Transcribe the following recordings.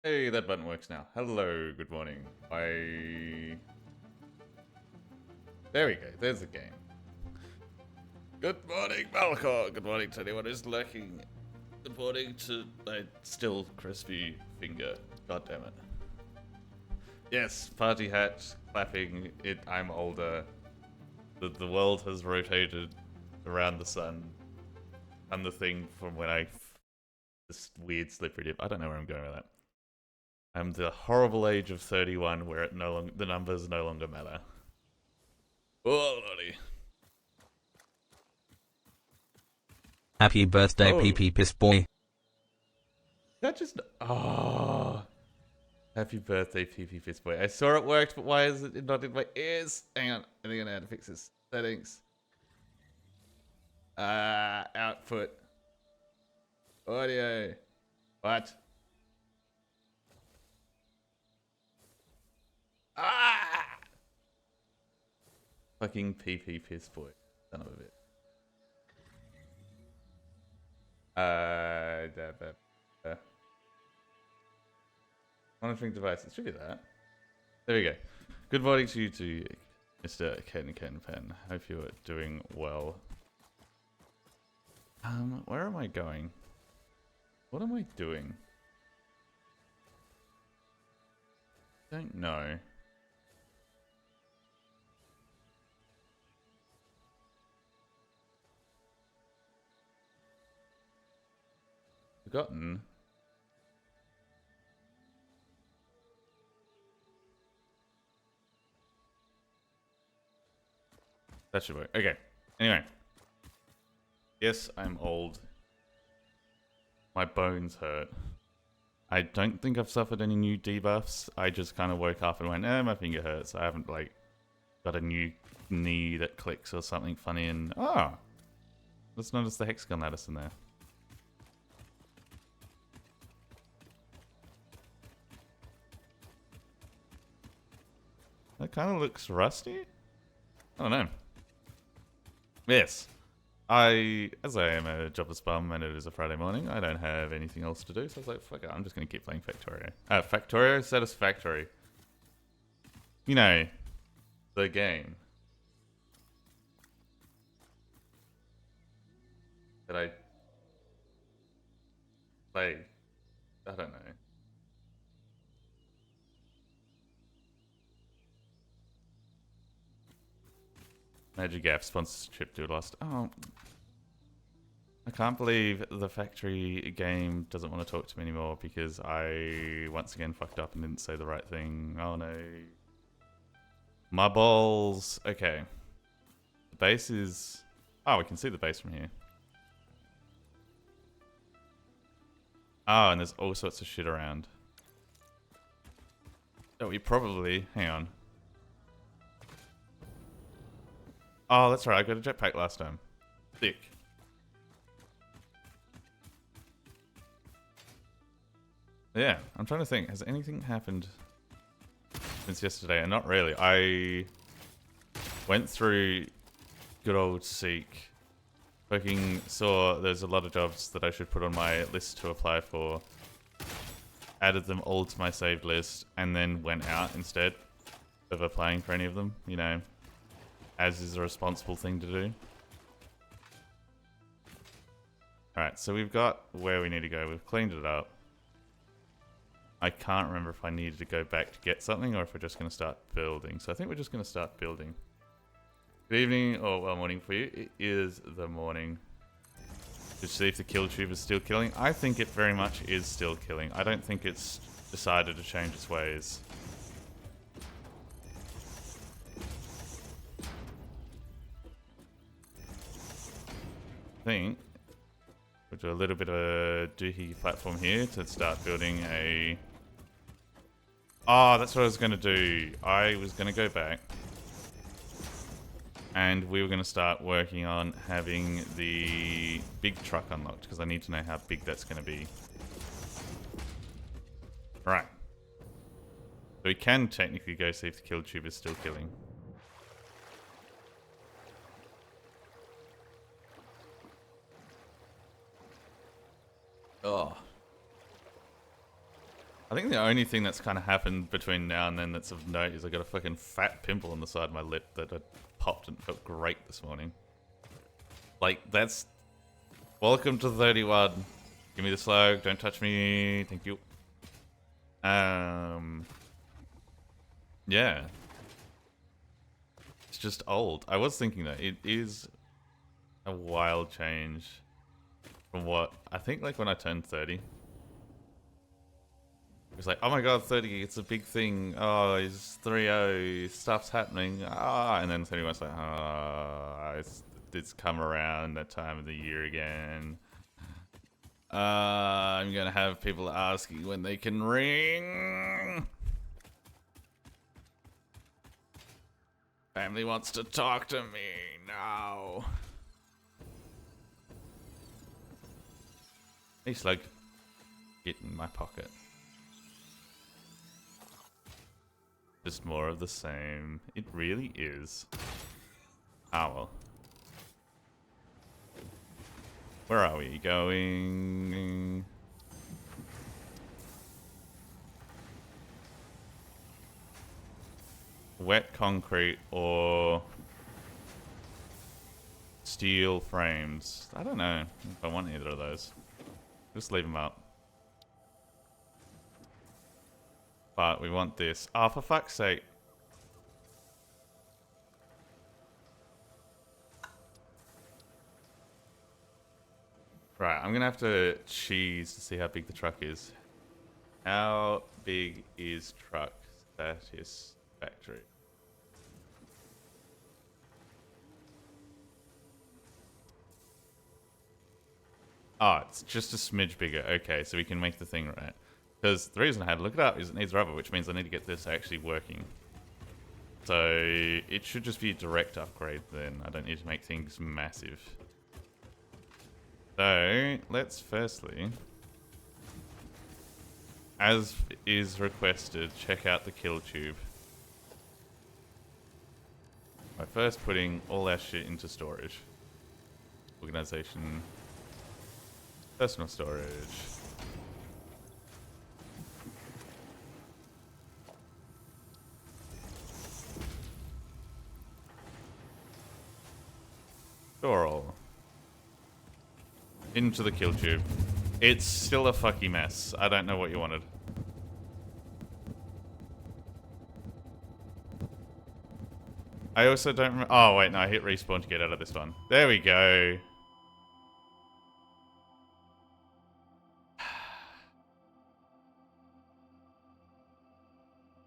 Hey, that button works now. Hello, good morning. There we go, there's the game. Good morning, Malachor. Good morning to anyone who's lurking. Good morning to my still crispy finger. God damn it. Yes, party hat, clapping, I'm older. The world has rotated around the sun. I'm the thing from when this weird slippery dip. I don't know where I'm going with that. I'm the horrible age of 31 where the numbers no longer matter. Oh, lordy. Happy birthday, Oh, PP Piss Boy. that just... Oh. Happy birthday, PP Fist Boy. I saw it worked, but why is it not in my ears? Hang on. I think I know how to fix this. Settings. Output. Audio. What? Ah! Fucking PP Piss Boy. Son of a bit. Monitoring devices. Should be that. There we go. Good morning to you too, Mr. Ken Pen. Hope you're doing well. Where am I going? What am I doing? Don't know. Forgotten. That should work. Okay. Anyway. Yes, I'm old. My bones hurt. I don't think I've suffered any new debuffs. I just kind of woke up and went, my finger hurts. I haven't, got a new knee that clicks or something funny and... Oh! Let's notice the hexagon lattice in there. That kind of looks rusty? I don't know. Yes. As I am a jobless bum and it is a Friday morning, I don't have anything else to do, so I was like, fuck it, I'm just going to keep playing Factorio. Factorio? Satisfactory. You know, the game. That I play. I don't know. Major Gap sponsorship dude lost. Oh, I can't believe the factory game doesn't want to talk to me anymore because I once again fucked up and didn't say the right thing. Oh no. My balls. Okay. The base is... Oh, we can see the base from here. Oh, and there's all sorts of shit around. Oh, we probably... Hang on. Oh, that's right. I got a jetpack last time. Sick. Yeah, I'm trying to think. Has anything happened since yesterday? And not really. I went through good old Seek. Fucking saw there's a lot of jobs that I should put on my list to apply for. Added them all to my saved list and then went out instead of applying for any of them. You know, as is a responsible thing to do. Alright, so we've got where we need to go. We've cleaned it up. I can't remember if I needed to go back to get something or if we're just going to start building. So I think we're just going to start building. Good evening, or well, morning for you. It is the morning. To see if the kill tube is still killing. I think it very much is still killing. I don't think it's decided to change its ways. I think we'll do a little bit of a doohickey platform here to start building a... Oh, that's what I was going to do. I was going to go back. And we were going to start working on having the big truck unlocked. Because I need to know how big that's going to be. Right. So we can technically go see if the kill tube is still killing. Oh. I think the only thing that's kind of happened between now and then that's of note is I got a fucking fat pimple on the side of my lip that I popped and felt great this morning. Like, that's... Welcome to 31. Give me the slug, don't touch me, thank you. Yeah. It's just old. I was thinking that it is a wild change from what, I think like when I turned 30. It was like, oh my god, 30, it's a big thing. Oh, it's 3-0, stuff's happening. Ah, and then 31's like, ah, it's come around that time of the year again. I'm gonna have people asking when they can ring. Family wants to talk to me now. Hey, slug. Get in my pocket. Just more of the same. It really is. Ah, well. Where are we going? Wet concrete or steel frames? I don't know if I want either of those. Just leave them up. But we want this. Oh, for fuck's sake. Right, I'm gonna have to cheese to see how big the truck is. How big is truck Satisfactory? Oh, it's just a smidge bigger. Okay, so we can make the thing right. Because the reason I had to look it up is it needs rubber, which means I need to get this actually working. So it should just be a direct upgrade then. I don't need to make things massive. So let's firstly, as is requested, check out the kill tube. By first putting all our shit into storage. Organization. Personal storage. Store all. Into the kill tube. It's still a fucky mess. I don't know what you wanted. I also don't remember. Oh, wait, no, I hit respawn to get out of this one. There we go.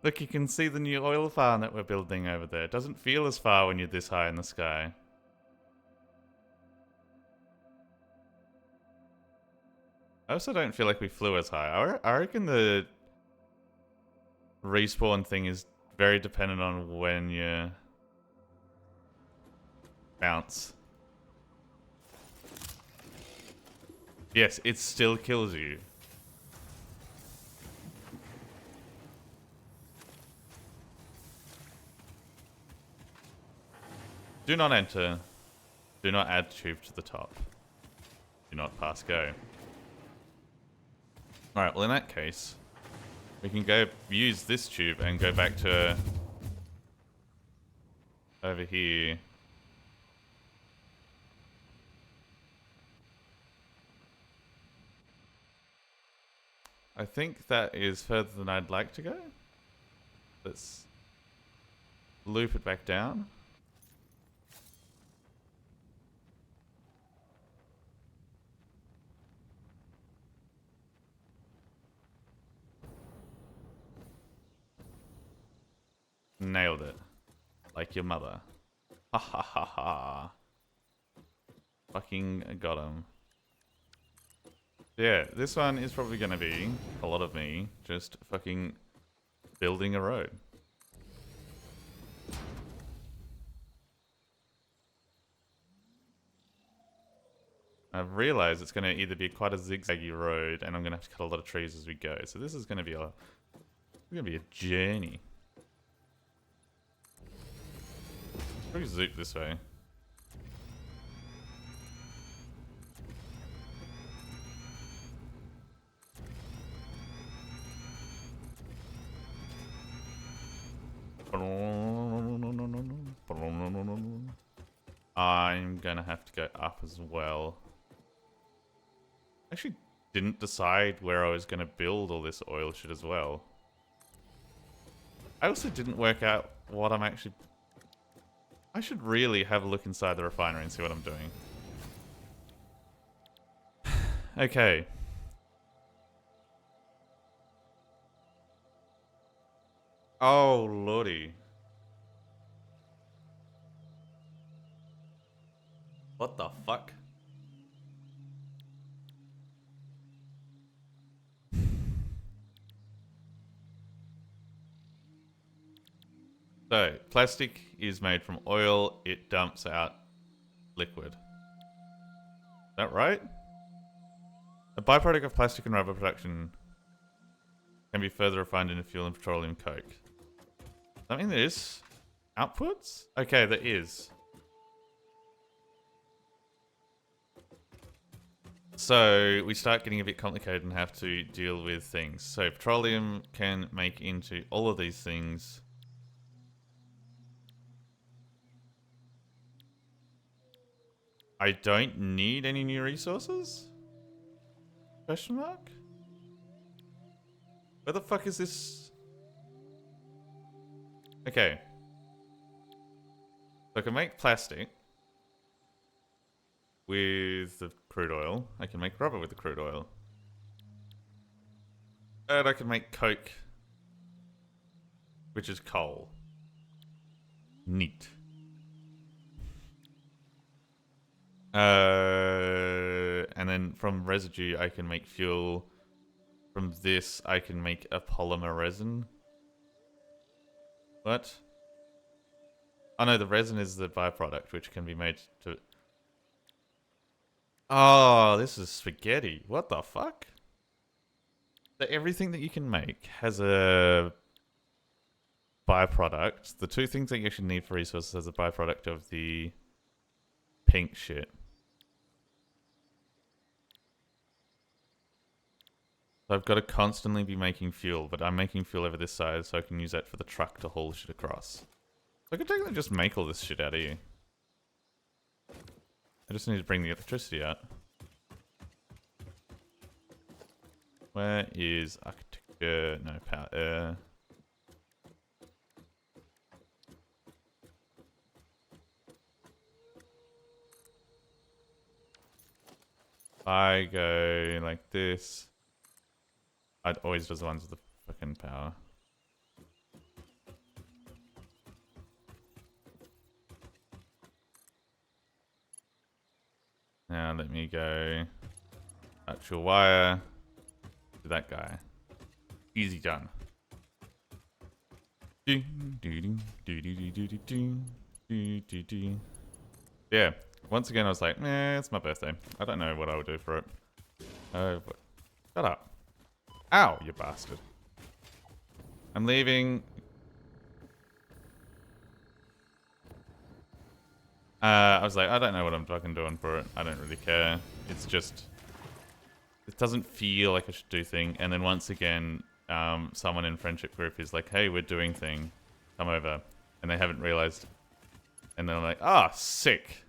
Look, you can see the new oil farm that we're building over there. It doesn't feel as far when you're this high in the sky. I also don't feel like we flew as high. I reckon the respawn thing is very dependent on when you bounce. Yes, it still kills you. Do not enter. Do not add tube to the top. Do not pass go. Alright, well in that case, we can go use this tube and go back to over here. I think that is further than I'd like to go. Let's loop it back down. Nailed it. Like your mother. Ha ha ha ha. Fucking got him. Yeah, this one is probably going to be a lot of me just fucking building a road. I've realized it's going to either be quite a zigzaggy road and I'm going to have to cut a lot of trees as we go. So this is going to be a journey. Probably zoop this way. I'm gonna have to go up as well. Actually, didn't decide where I was gonna build all this oil shit as well. I also didn't work out what I'm actually... I should really have a look inside the refinery and see what I'm doing. Okay. Oh, lordy. What the fuck? So, plastic is made from oil. It dumps out liquid. Is that right? A byproduct of plastic and rubber production can be further refined into fuel and petroleum coke. Does that mean there is outputs? Okay, there is. So we start getting a bit complicated and have to deal with things. So petroleum can make into all of these things. I don't need any new resources? Question mark? Where the fuck is this? Okay. So I can make plastic with the crude oil. I can make rubber with the crude oil. And I can make coke, which is coal. Neat. And then from residue, I can make fuel. From this, I can make a polymer resin. What? Oh no, the resin is the byproduct, which can be made to... Oh, this is spaghetti. What the fuck? So everything that you can make has a byproduct. The two things that you actually need for resources as a byproduct of the pink shit. So I've got to constantly be making fuel, but I'm making fuel over this side so I can use that for the truck to haul shit across. So I could technically just make all this shit out of here. I just need to bring the electricity out. Where is architecture? No, power. I go like this. It always does the ones with the fucking power. Now let me go actual wire to that guy. Easy done. Yeah. Once again, I was like, nah, it's my birthday. I don't know what I would do for it. Shut up. Ow, you bastard. I'm leaving. I was like, I don't know what I'm fucking doing for it. I don't really care. It's just... It doesn't feel like I should do thing. And then once again, someone in friendship group is like, hey, we're doing thing. Come over. And they haven't realized. And then I'm like, ah, sick.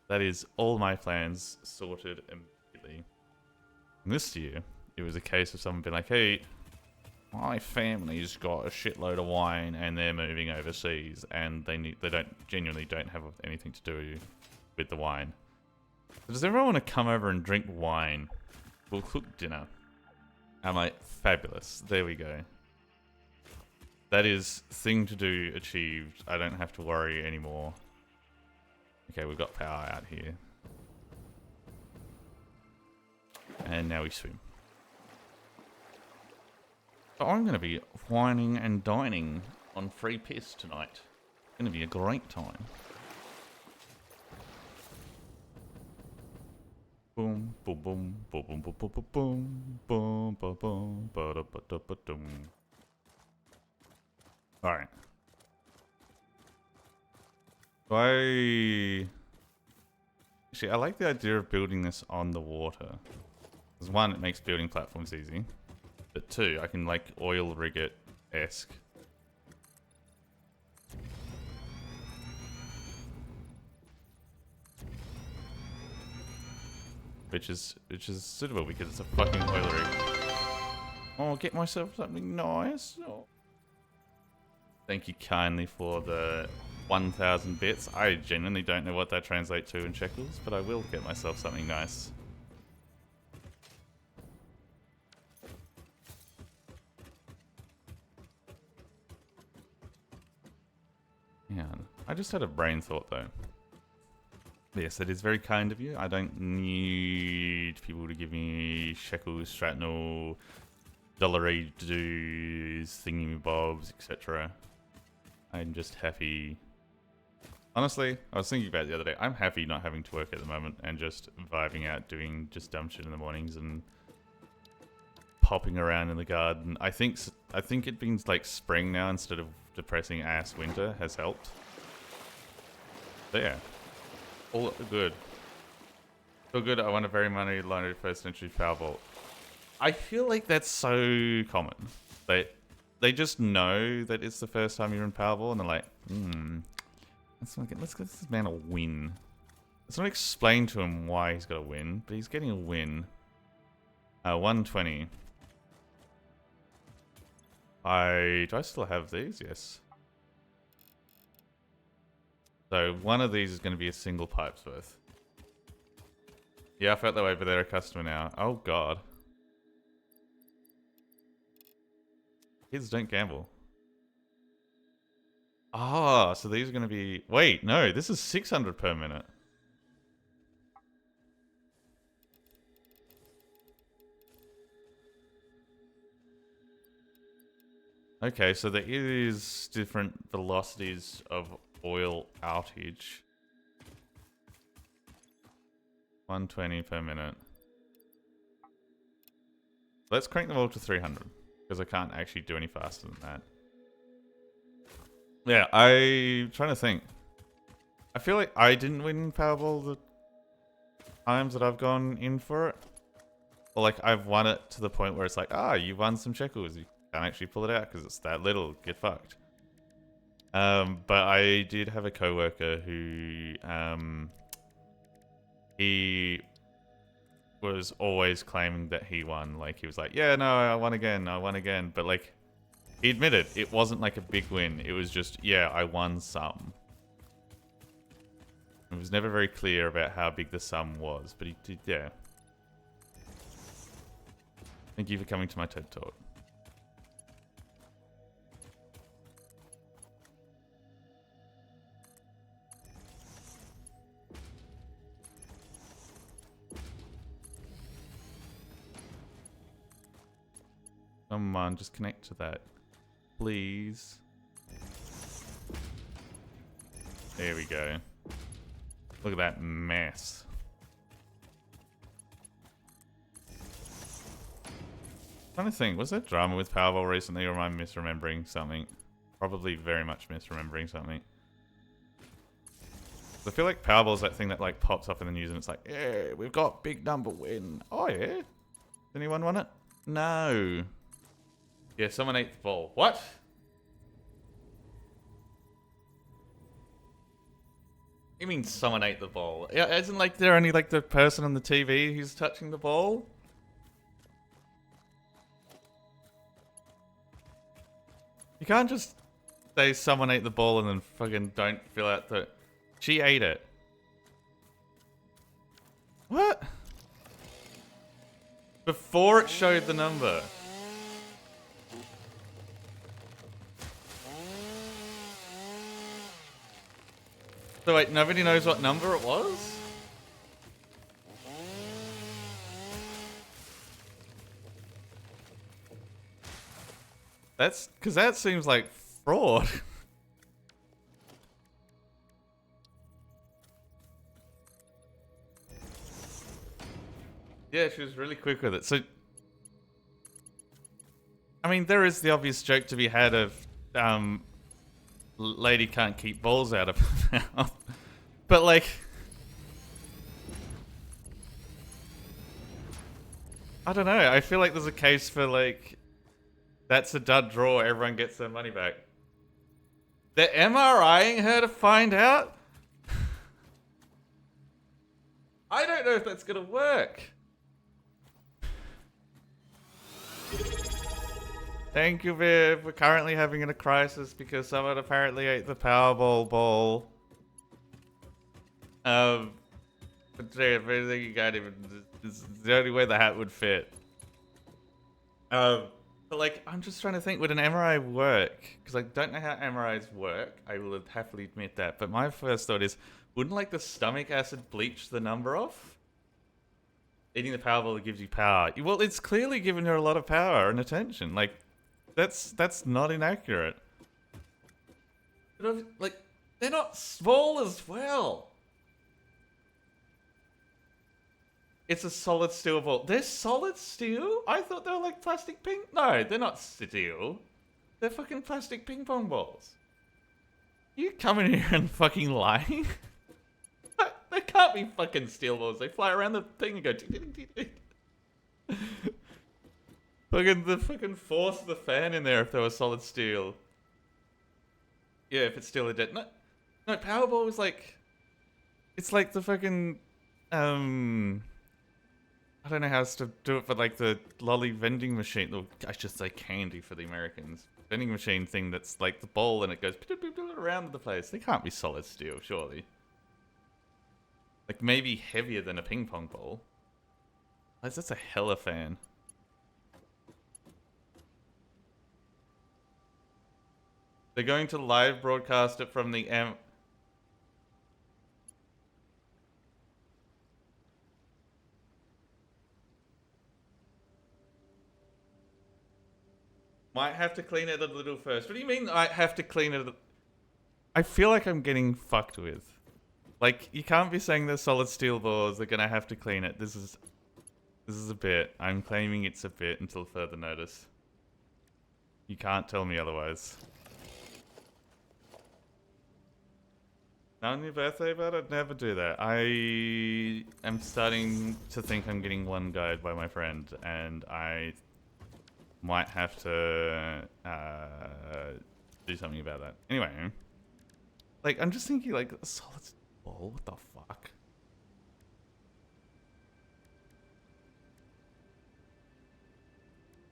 That is all my plans sorted immediately. And this year, it was a case of someone being like, hey, my family's got a shitload of wine and they're moving overseas and they genuinely don't have anything to do with the wine. So does everyone want to come over and drink wine? We'll cook dinner. I'm like, fabulous. There we go. That is thing to do achieved. I don't have to worry anymore. Okay, we've got power out here. And now we swim. So I'm going to be whining and dining on free piss tonight. It's going to be a great time. Boom, boom, boom, boom, boom, boom, boom, boom, boom, boom, boom, boom, boom. All right. Actually, I like the idea of building this on the water. Because one, it makes building platforms easy. But two, I can like oil rig it-esque. which is suitable because it's a fucking oil rig. Oh, get myself something nice. Oh. Thank you kindly for the 1,000 bits. I genuinely don't know what that translates to in shekels, but I will get myself something nice. Yeah, I just had a brain thought though. Yes, that is very kind of you. I don't need people to give me shekels, shrapnel, dollary dues, thingy-bobs, etc. I'm just happy. Honestly, I was thinking about it the other day. I'm happy not having to work at the moment and just vibing out, doing just dumb shit in the mornings and popping around in the garden. I think it being like spring now instead of depressing ass winter has helped. But yeah, all good. So good. I won a very money loaned first entry Powerball. I feel like that's so common. They just know that it's the first time you're in Powerball and they're like, let's get this man a win. Let's not explain to him why he's got a win, but he's getting a win. 120. Do I still have these? Yes. So one of these is going to be a single pipe's worth. Yeah, I felt that way, but they're a customer now. Oh god. Kids don't gamble. Ah, so these are going to be... Wait, no, this is 600 per minute. Okay, so there is different velocities of oil outage. 120 per minute. Let's crank them all to 300, because I can't actually do any faster than that. Yeah, I'm trying to think. I feel like I didn't win Powerball the times that I've gone in for it. Or like I've won it to the point where it's like, you won some shekels. You can't actually pull it out because it's that little. Get fucked. But I did have a coworker who he was always claiming that he won. Like he was like, yeah, no, I won again. But like he admitted it wasn't like a big win. It was just, yeah, I won some. It was never very clear about how big the sum was, but he did, yeah. Thank you for coming to my TED Talk. Come on, just connect to that. Please. There we go. Look at that mess. I'm trying to think, was there drama with Powerball recently, or am I misremembering something? Probably very much misremembering something. I feel like Powerball is that thing that like pops up in the news and it's like, yeah, we've got big number win. Oh yeah? Did anyone want it? No. Yeah, someone ate the ball. What? You mean someone ate the ball? Yeah, isn't like there only like the person on the TV who's touching the ball? You can't just say someone ate the ball and then fucking don't fill out the... She ate it. What? Before it showed the number. So wait, nobody knows what number it was? That's... because that seems like fraud. Yeah, she was really quick with it. So, I mean, there is the obvious joke to be had of, lady can't keep balls out of her mouth. But, like, I don't know. I feel like there's a case for, like, that's a dud draw, everyone gets their money back. They're MRIing her to find out? I don't know if that's gonna work. Thank you, Viv. We're currently having a crisis because someone apparently ate the Powerball ball. But everything you got even is the only way the hat would fit. But like, I'm just trying to think, would an MRI work? Because I don't know how MRIs work. I will happily admit that. But my first thought is, wouldn't like the stomach acid bleach the number off? Eating the Powerball gives you power. Well, it's clearly given her a lot of power and attention. Like, that's not inaccurate. But, like, they're not small as well. It's a solid steel ball. They're solid steel? I thought they were like plastic ping. No, they're not steel. They're fucking plastic ping pong balls. You come in here and fucking lying? They can't be fucking steel balls. They fly around the thing and go tick, tick, tick, tick. Fucking force the fan in there if they were solid steel. Yeah, if it's still a dead. No, Powerball is like, it's like the fucking I don't know how else to do it, but like the lolly vending machine. Or I should say candy for the Americans. Vending machine thing that's like the ball and it goes around the place. They can't be solid steel, surely. Like maybe heavier than a ping pong ball. That's a hella fan. They're going to live broadcast it from the Might have to clean it a little first. What do you mean I have to clean it? I feel like I'm getting fucked with. Like, you can't be saying they're solid steel balls, they're gonna have to clean it. This is a bit. I'm claiming it's a bit until further notice. You can't tell me otherwise. On your birthday, but I'd never do that. I am starting to think I'm getting one guide by my friend, and I might have to do something about that. Anyway, like, I'm just thinking, like, a solid ball, what the fuck?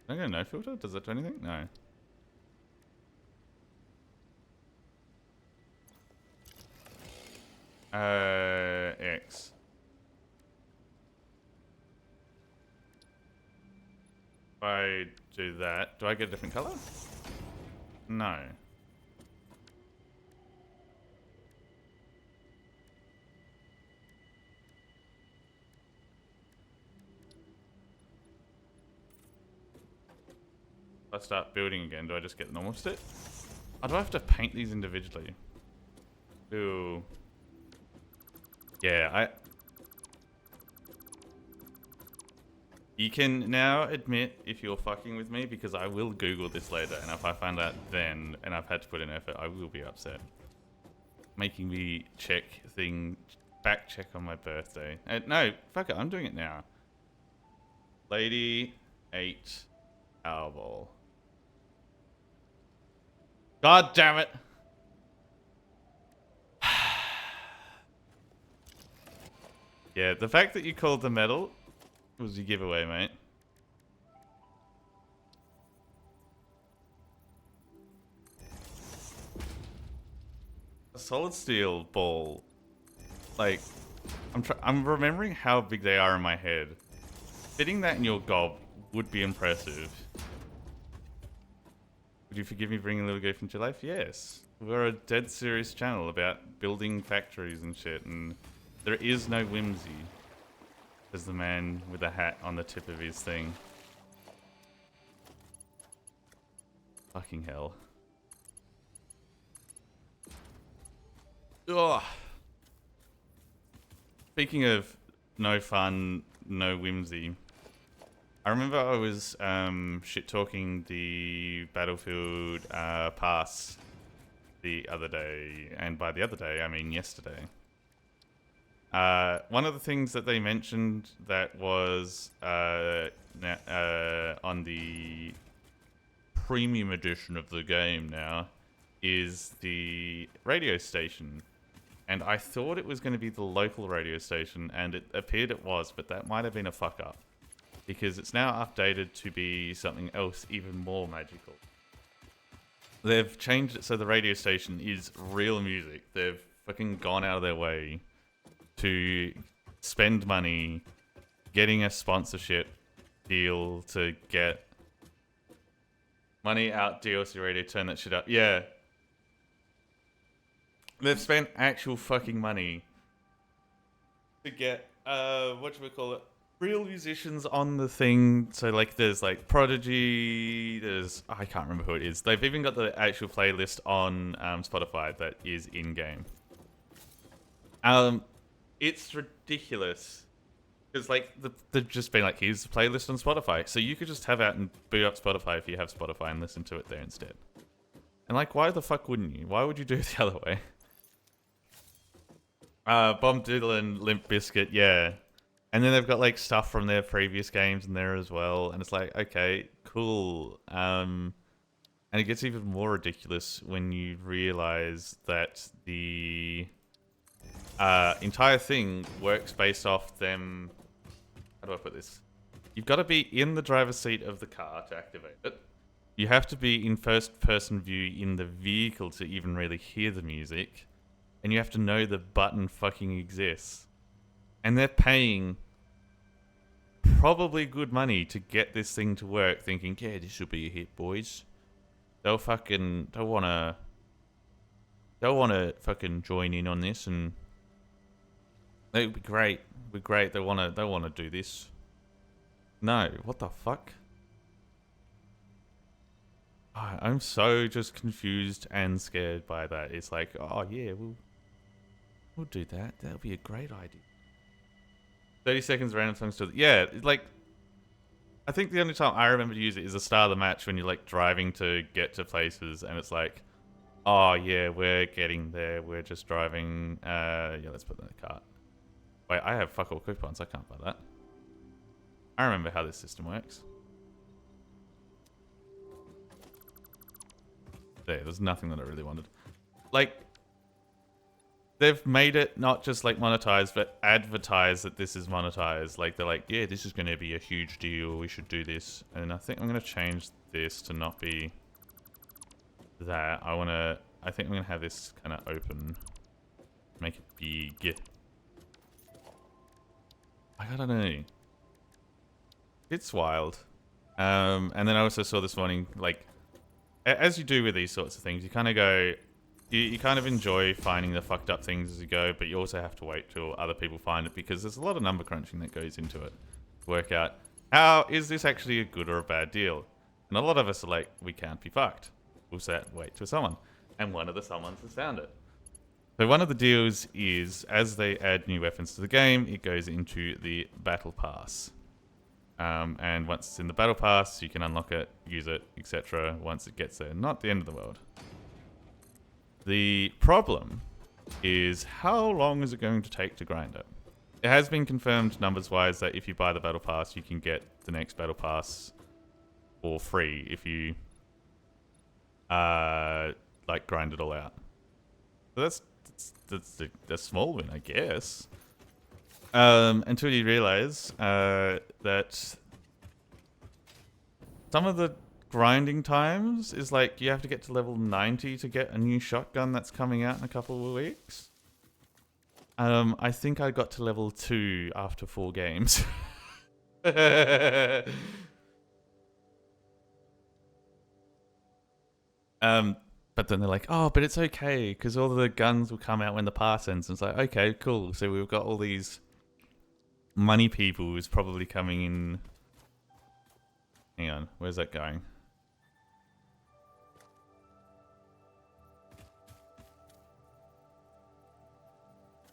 Can I go no filter? Does that do anything? No. X. If I do that, do I get a different color? No. If I start building again, do I just get the normal stick? Oh, do I have to paint these individually? Ooh. Yeah, You can now admit if you're fucking with me, because I will Google this later, and if I find out then, and I've had to put in effort, I will be upset. Making me back check on my birthday. No, fuck it, I'm doing it now. Lady ate Powerball. God damn it! Yeah, the fact that you called the medal was your giveaway, mate. A solid steel ball. Like, I'm remembering how big they are in my head. Fitting that in your gob would be impressive. Would you forgive me bringing a little goof into your life? Yes. We're a dead serious channel about building factories and shit, and there is no whimsy. There's the man with a hat on the tip of his thing. Fucking hell. Ugh. Speaking of no fun, no whimsy, I remember I was shit-talking the Battlefield pass the other day, and by the other day, I mean yesterday. One of the things that they mentioned that was on the premium edition of the game now is the radio station. and I thought it was going to be the local radio station, and it appeared it was, but that might have been a fuck up. Because it's now updated to be something else even more magical. They've changed it so the radio station is real music. They've fucking gone out of their way to spend money getting a sponsorship deal to get money out DLC radio, turn that shit up. Yeah. They've spent actual fucking money to get, whatchamacallit, real musicians on the thing. So, like, there's, like, Prodigy, there's, I can't remember who it is. They've even got the actual playlist on Spotify that is in-game. It's ridiculous. Because, like, they've just been like, here's the playlist on Spotify. So you could just have out and boot up Spotify if you have Spotify and listen to it there instead. And, like, why the fuck wouldn't you? Why would you do it the other way? Bob Dylan, Limp Bizkit, yeah. And then they've got, like, stuff from their previous games in there as well. And it's like, okay, cool. And it gets even more ridiculous when you realize that the entire thing works based off them... How do I put this? You've got to be in the driver's seat of the car to activate it. You have to be in first-person view in the vehicle to even really hear the music. And you have to know the button fucking exists. And they're paying probably good money to get this thing to work, thinking, yeah, this should be a hit, boys. They'll wanna fucking join in on this, and it would be great. It'd be great. They wanna do this. No, what the fuck? I'm so just confused and scared by that. It's like, oh yeah, we'll do that. That'll be a great idea. 30 seconds random songs to... Yeah, like... I think the only time I remember to use it is the start of the match when you're, like, driving to get to places, and it's like, oh, yeah, we're getting there. We're just driving... yeah, let's put that in the cart. Wait, I have fuck all coupons. I can't buy that. I remember how this system works. There's nothing that I really wanted. Like... They've made it not just, like, monetized, but advertise that this is monetized. Like, they're like, yeah, this is going to be a huge deal. We should do this. And I think I'm going to change this to not be that. I think I'm going to have this kind of open. Make it big. I don't know. It's wild. And then I also saw this morning, like, as you do with these sorts of things, you kind of go... You kind of enjoy finding the fucked up things as you go, but you also have to wait till other people find it because there's a lot of number crunching that goes into it to work out how is this actually a good or a bad deal. And a lot of us are like, we can't be fucked. We'll wait till someone. And one of the someones has found it. So one of the deals is as they add new weapons to the game, it goes into the battle pass. And once it's in the battle pass, you can unlock it, use it, etc. once it gets there. Not the end of the world. The problem is how long is it going to take to grind it? It has been confirmed numbers-wise that if you buy the battle pass, you can get the next battle pass for free if you like grind it all out. So that's a small win, I guess. Until you realize that some of the grinding times is like you have to get to level 90 to get a new shotgun that's coming out in a couple of weeks. I think I got to level 2 after 4 games. But then they're like, oh, but it's okay because all the guns will come out when the pass ends. And it's like, okay, cool. So we've got all these money people who's probably coming in. Hang on, where's that going?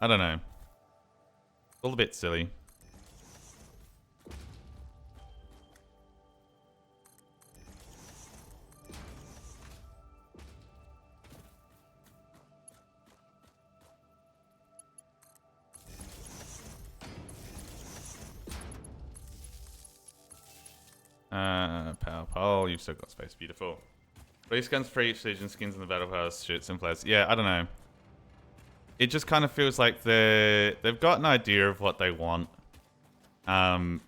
I don't know. All a bit silly. Power pole, you've still got space, beautiful. Release guns for each season, skins in the battle pass, shoots and plays. Yeah, I don't know. it just kind of feels like they've got an idea of what they want. I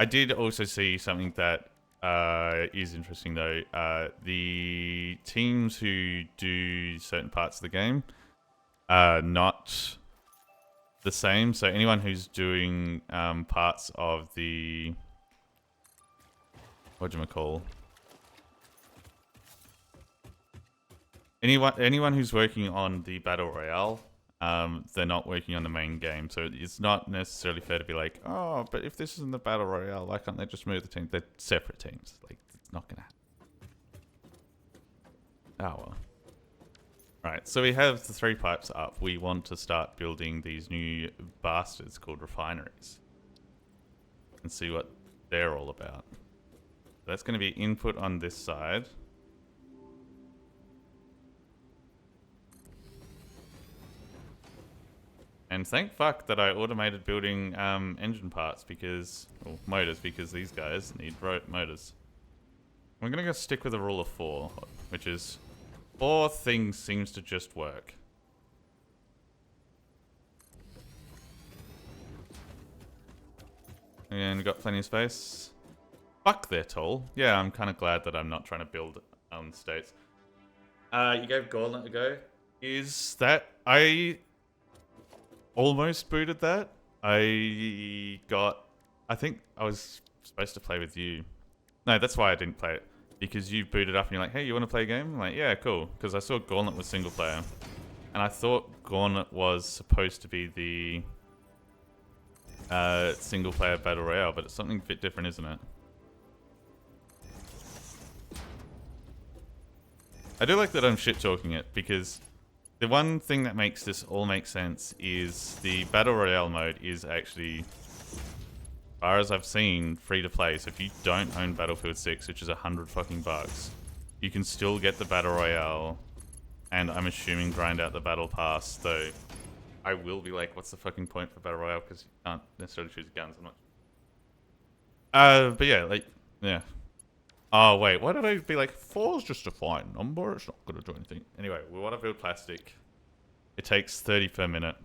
did also see something that is interesting though. The teams who do certain parts of the game are not the same. So anyone who's doing parts of the whatchamacall, anyone who's working on the battle royale, they're not working on the main game, so it's not necessarily fair to be like, oh, but if this isn't the battle royale, why can't they just move the team? They're separate teams. Like, it's not gonna happen. Oh well. Right, so we have the 3 pipes up. We want to start building these new bastards called refineries and see what they're all about. That's going to be input on this side. And thank fuck that I automated building engine parts because, or motors, because these guys need motors. I'm going to go stick with a rule of 4, which is 4 things seems to just work. And got plenty of space. Fuck, they're tall. Yeah, I'm kind of glad that I'm not trying to build states. You gave Gauntlet a go. Is that... I almost booted that. I think I was supposed to play with you. No, that's why I didn't play it. Because you booted up and you're like, hey, you want to play a game? I'm like, yeah, cool. Because I saw Gauntlet was single player. And I thought Gauntlet was supposed to be the single player battle royale, but it's something a bit different, isn't it? I do like that I'm shit talking it, because the one thing that makes this all make sense is the battle royale mode is actually, as far as I've seen, free to play. So if you don't own Battlefield 6, which is $100 fucking bucks, you can still get the battle royale, and I'm assuming grind out the battle pass. Though I will be like, what's the fucking point for battle royale? Because you can't necessarily choose guns. I'm not. But yeah, like, yeah. Oh wait, why did I be like 4's just a fine number? It's not gonna do anything. Anyway, we want to build plastic. It takes 30 per minute.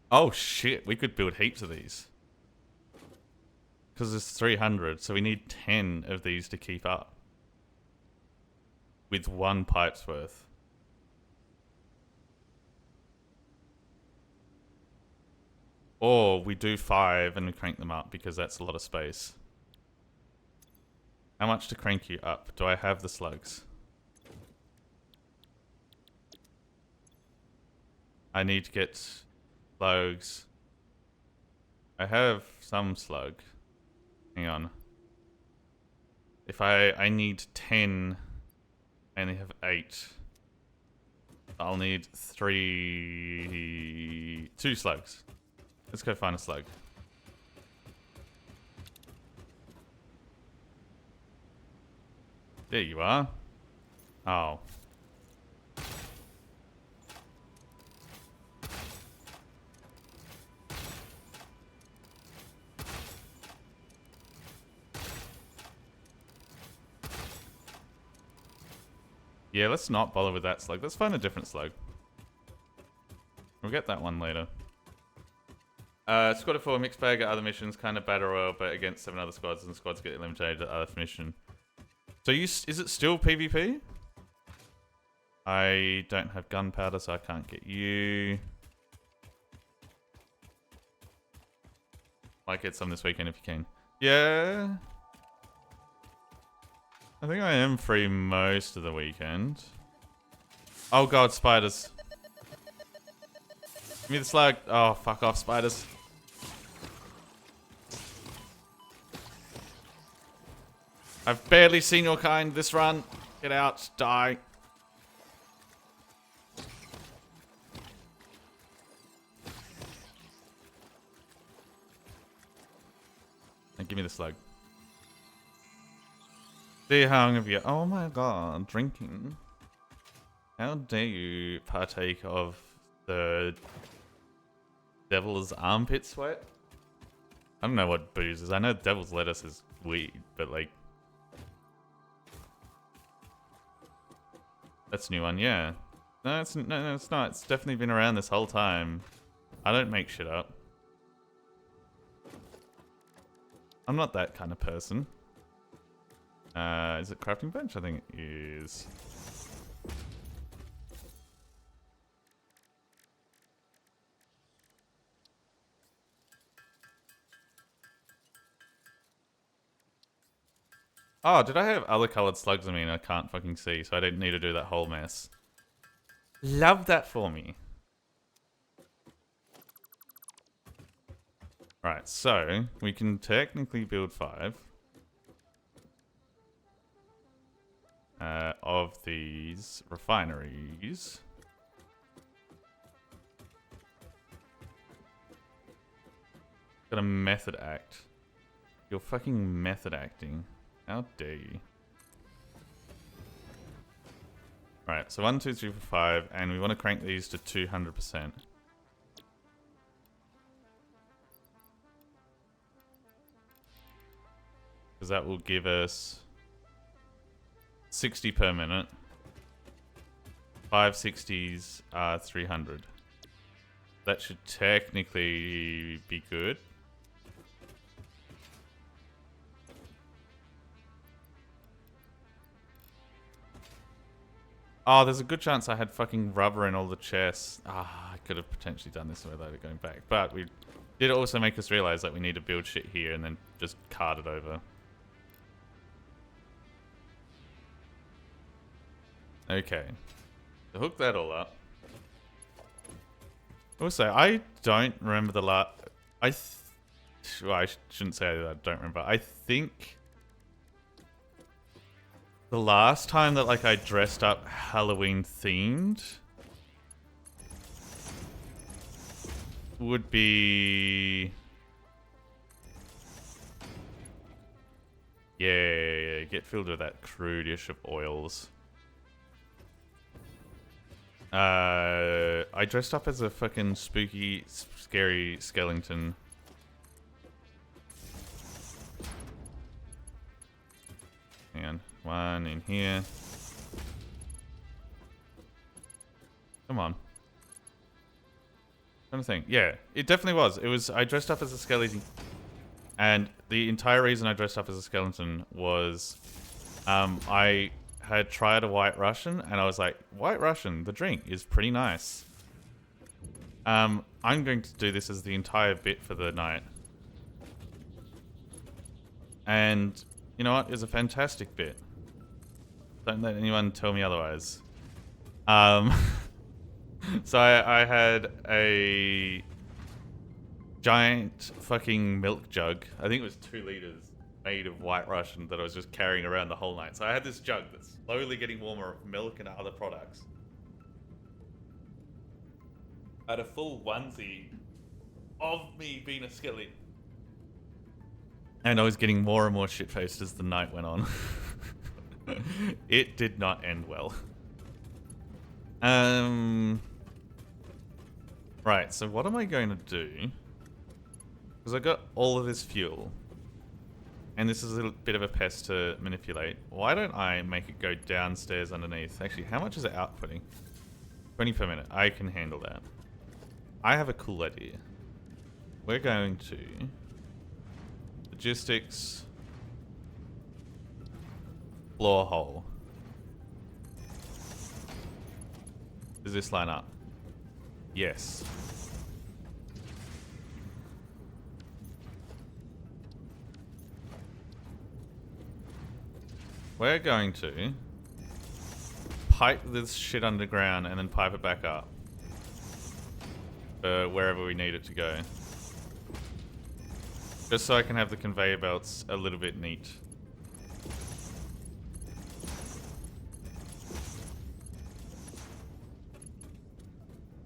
Oh shit, we could build heaps of these. Because there's 300, so we need 10 of these to keep up. With 1 pipe's worth. Or we do 5 and we crank them up because that's a lot of space. How much to crank you up? Do I have the slugs? I need to get slugs. I have some slug. Hang on. If I need 10, I only have 8. I'll need 2 slugs. Let's go find a slug. There you are. Oh. Yeah, let's not bother with that slug. Let's find a different slug. We'll get that one later. Squad of 4 mixed bag at other missions, kind of battle royale, but against 7 other squads, and squads get eliminated at other mission. So is it still PvP? I don't have gunpowder, so I can't get you. Might get some this weekend if you can. Yeah. I think I am free most of the weekend. Oh god, spiders. Give me the slug. Oh, fuck off, spiders. I've barely seen your kind this run. Get out, die. And give me the slug. See how long have you... Oh my god, drinking. How dare you partake of the devil's armpit sweat? I don't know what booze is. I know devil's lettuce is weed, but like... That's a new one, yeah. No, it's not. It's definitely been around this whole time. I don't make shit up. I'm not that kind of person. Is it crafting bench? I think it is. Oh, did I have other colored slugs on me and I can't fucking see, so I didn't need to do that whole mess. Love that for me. Right, so we can technically build 5 of these refineries. Got a method act. You're fucking method acting. How dare you? Right, so 1, 2, 3, 4, 5, and we want to crank these to 200%. Because that will give us 60 per minute. 5 60s are 300. That should technically be good. Oh, there's a good chance I had fucking rubber in all the chests. I could have potentially done this without it going back. But we did also make us realize that we need to build shit here and then just cart it over. Okay. To hook that all up. Also, I don't remember the last... well, I shouldn't say that I don't remember. I think... the last time that, like, I dressed up Halloween themed would be... Yeah, get filled with that crude dish of oils. I dressed up as a fucking spooky, scary skeleton. Hang on. 1 in here. Come on. I'm trying to think. Yeah, it definitely was. It was. I dressed up as a skeleton, and the entire reason I dressed up as a skeleton was, I had tried a White Russian, and I was like, White Russian, the drink is pretty nice. I'm going to do this as the entire bit for the night, and you know what? It was a fantastic bit. Don't let anyone tell me otherwise. So I had a giant fucking milk jug. I think it was 2 liters made of White Russian that I was just carrying around the whole night. So I had this jug that's slowly getting warmer of milk and other products. I had a full onesie of me being a skeleton. And I was getting more and more shit-faced as the night went on. It did not end well. Right, so what am I going to do? Because I got all of this fuel. And this is a little bit of a pest to manipulate. Why don't I make it go downstairs underneath? Actually, how much is it outputting? 20 per minute. I can handle that. I have a cool idea. We're going to... logistics... floor hole. Does this line up? Yes. We're going to pipe this shit underground and then pipe it back up. Wherever we need it to go. Just so I can have the conveyor belts a little bit neat.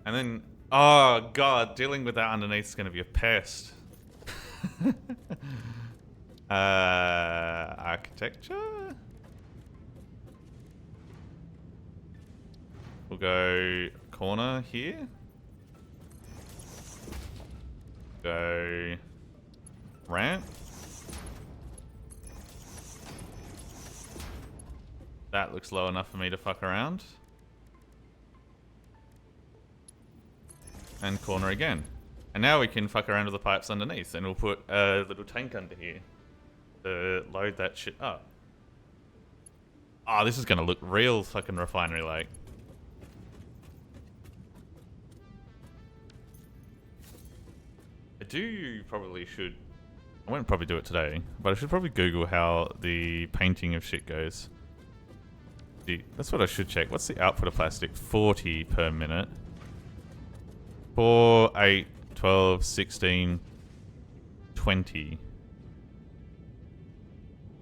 And then, oh god, dealing with that underneath is going to be a pest. Architecture? We'll go corner here. Go ramp. That looks low enough for me to fuck around. and corner again. And now we can fuck around with the pipes underneath, and we'll put a little tank under here to load that shit up. Oh, this is gonna look real fucking refinery-like. I won't probably do it today, but I should probably Google how the painting of shit goes. That's what I should check. What's the output of plastic? 40 per minute. 4, 8, 12, 16, 20.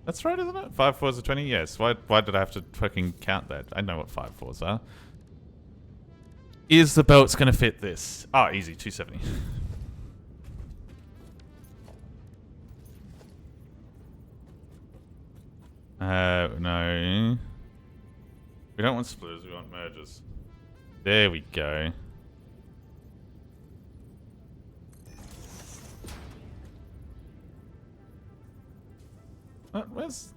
That's right, isn't it? 5 4s are 20? Yes. Why did I have to fucking count that? I know what 5 4s are. Is the belts gonna fit this? Oh, easy. 270. No. We don't want splitters, we want mergers. There we go. Where's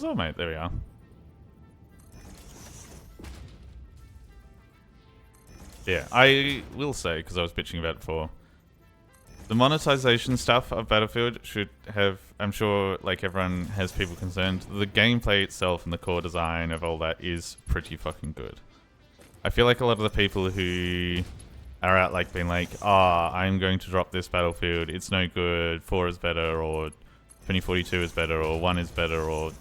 all mate? There we are. Yeah, I will say, because I was bitching about it before, the monetization stuff of Battlefield should have, I'm sure, like everyone has people concerned, the gameplay itself and the core design of all that is pretty fucking good. I feel like a lot of the people who are out like being like, I'm going to drop this Battlefield, it's no good, 4 is better, or 2042 is better, or 1 is better, or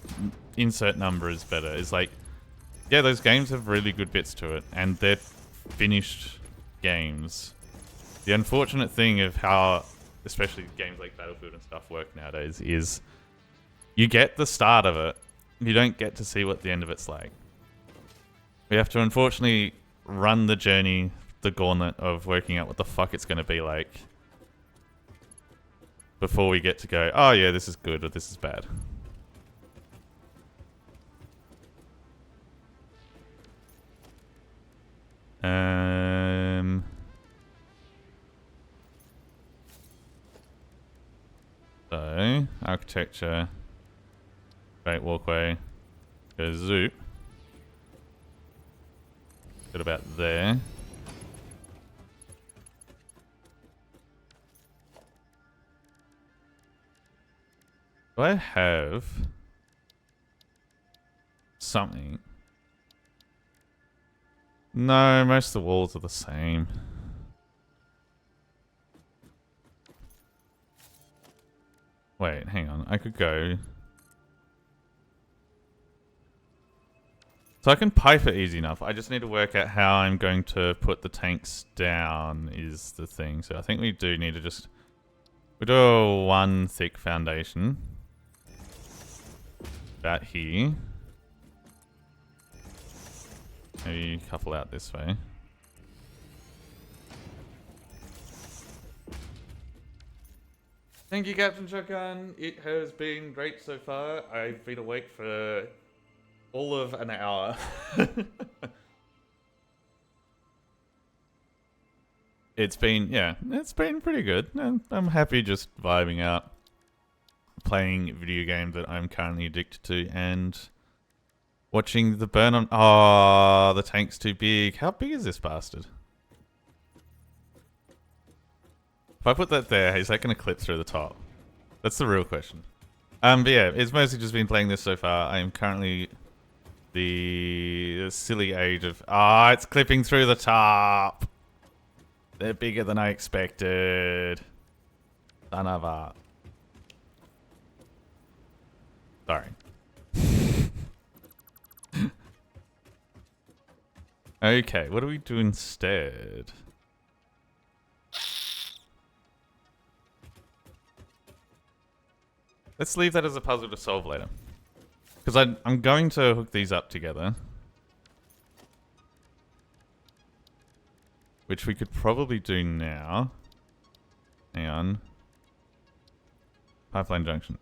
insert number is better. It's like, yeah, those games have really good bits to it, and they're finished games. The unfortunate thing of how, especially games like Battlefield and stuff work nowadays, is you get the start of it, you don't get to see what the end of it's like. We have to unfortunately run the journey, the gauntlet of working out what the fuck it's going to be like before we get to go, oh yeah, this is good or this is bad. So, architecture, great walkway, goes zoop. Good about there. Do I have something? No, most of the walls are the same. Wait, hang on. I could go. So I can pipe it easy enough. I just need to work out how I'm going to put the tanks down is the thing. So I think we do need to just... We do a 1 thick foundation. About here. Maybe a couple out this way. Thank you, Captain Shotgun. It has been great so far. I've been awake for all of an hour. It's been pretty good. I'm happy just vibing out, playing video games that I'm currently addicted to, and watching the burn on... Oh, the tank's too big. How big is this bastard? If I put that there, is that going to clip through the top? That's the real question. But yeah, it's mostly just been playing this so far. I am currently the silly age of... it's clipping through the top. They're bigger than I expected. Son of a... Sorry. Okay, what do we do instead? Let's leave that as a puzzle to solve later. Because I'm going to hook these up together. Which we could probably do now. Hang on. Pipeline junction.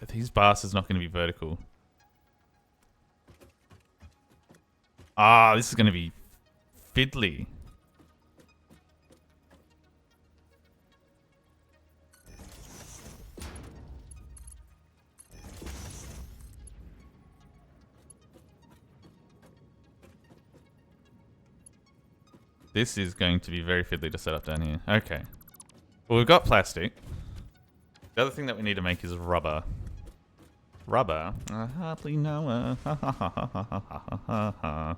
These bastards not going to be vertical. This is going to be fiddly. This is going to be very fiddly to set up down here. Okay. Well, we've got plastic. The other thing that we need to make is rubber. Rubber? I hardly know. Ha ha ha ha ha ha ha ha.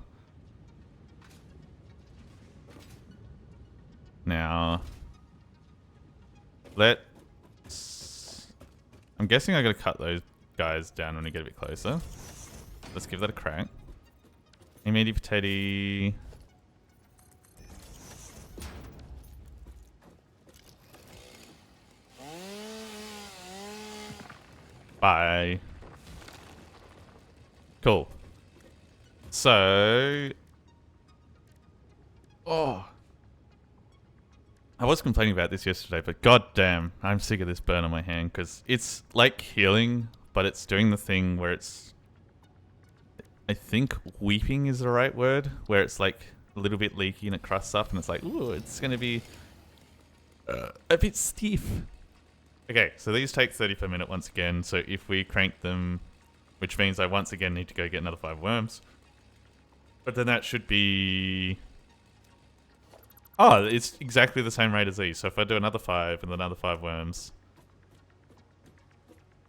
Now, I'm guessing I gotta cut those guys down when we get a bit closer. Let's give that a crack. Hey, meaty potato. Bye. Cool. So, I was complaining about this yesterday, but goddamn, I'm sick of this burn on my hand because it's like healing, but it's doing the thing where it's, I think weeping is the right word, where it's like a little bit leaky and it crusts up and it's like, ooh, it's going to be a bit stiff. Okay, so these take 30 per minute once again, so if we crank them, which means I once again need to go get another 5 worms, but then that should be... Oh, it's exactly the same rate as these. So if I do another 5 and another 5 worms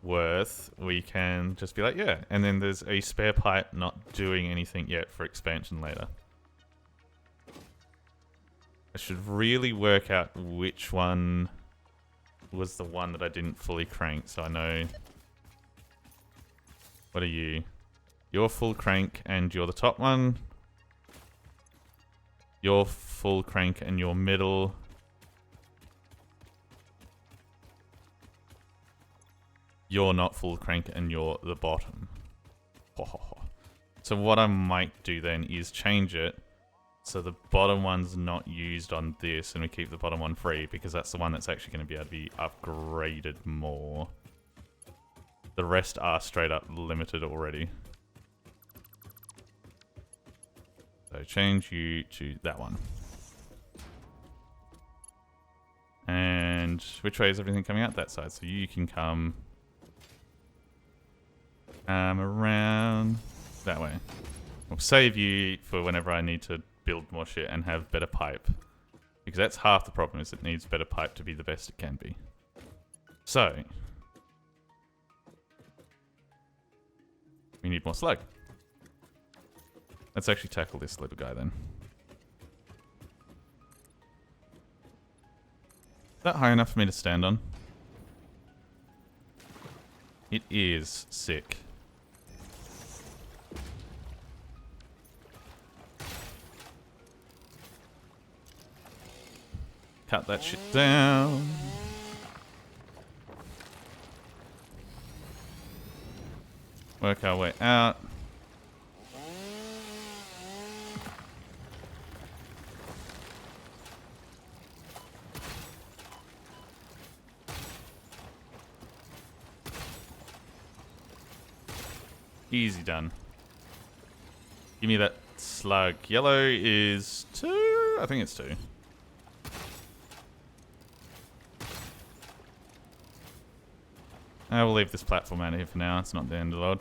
worth, we can just be like, yeah. And then there's a spare pipe not doing anything yet for expansion later. I should really work out which one was the one that I didn't fully crank, so I know... What are you? You're full crank and you're the top one. You're full crank and you're middle. You're not full crank and you're the bottom. So what I might do then is change it so the bottom one's not used on this and we keep the bottom one free because that's the one that's actually going to be able to be upgraded more. The rest are straight up limited already. So change you to that one. And which way is everything coming out? That side. So you can come around that way. I'll save you for whenever I need to build more shit and have better pipe. Because that's half the problem, is it needs better pipe to be the best it can be. So we need more slug. Let's actually tackle this little guy then. Is that high enough for me to stand on? It is. Sick. Cut that shit down. Work our way out. Easy done. Give me that slug. Yellow is 2? I think it's 2. I will leave this platform out here for now. It's not the end of the world.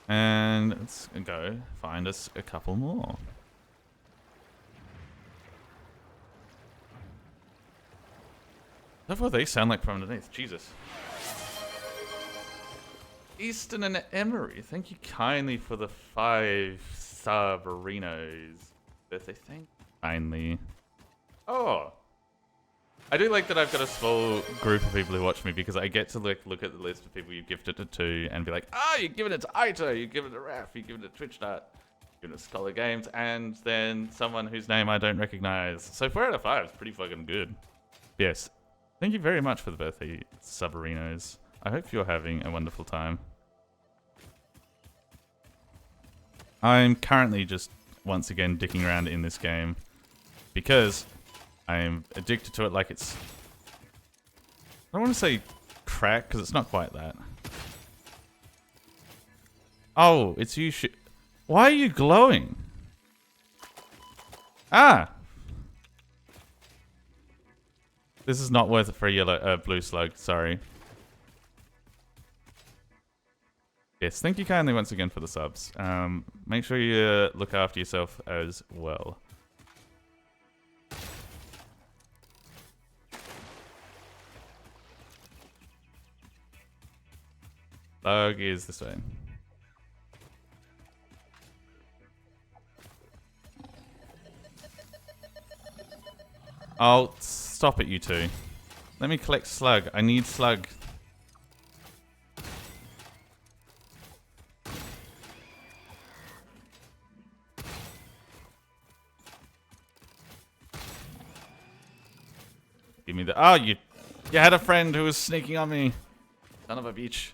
And let's go find us a couple more. That's what they sound like from underneath. Jesus. Easton and Emery, thank you kindly for the 5 Saberinos. Birthday, thank you kindly. Oh. I do like that I've got a small group of people who watch me because I get to look at the list of people you've gifted it to and be like, you're giving it to Ito, you're giving it to Raf, you're giving it to TwitchNut, you're giving it to Scholar Games, and then someone whose name I don't recognize. So 4 out of 5 is pretty fucking good. Yes. Thank you very much for the birthday, Saberinos. I hope you're having a wonderful time. I'm currently just, once again, dicking around in this game because I'm addicted to it like it's... I don't want to say crack, because it's not quite that. Oh, it's you Why are you glowing? Ah! This is not worth it for a blue slug, sorry. Yes, thank you kindly once again for the subs. Make sure you look after yourself as well. Log is this way. Oh, stop it, you two. Let me collect slug. I need slug. Give me the... Oh, you had a friend who was sneaking on me. Son of a bitch.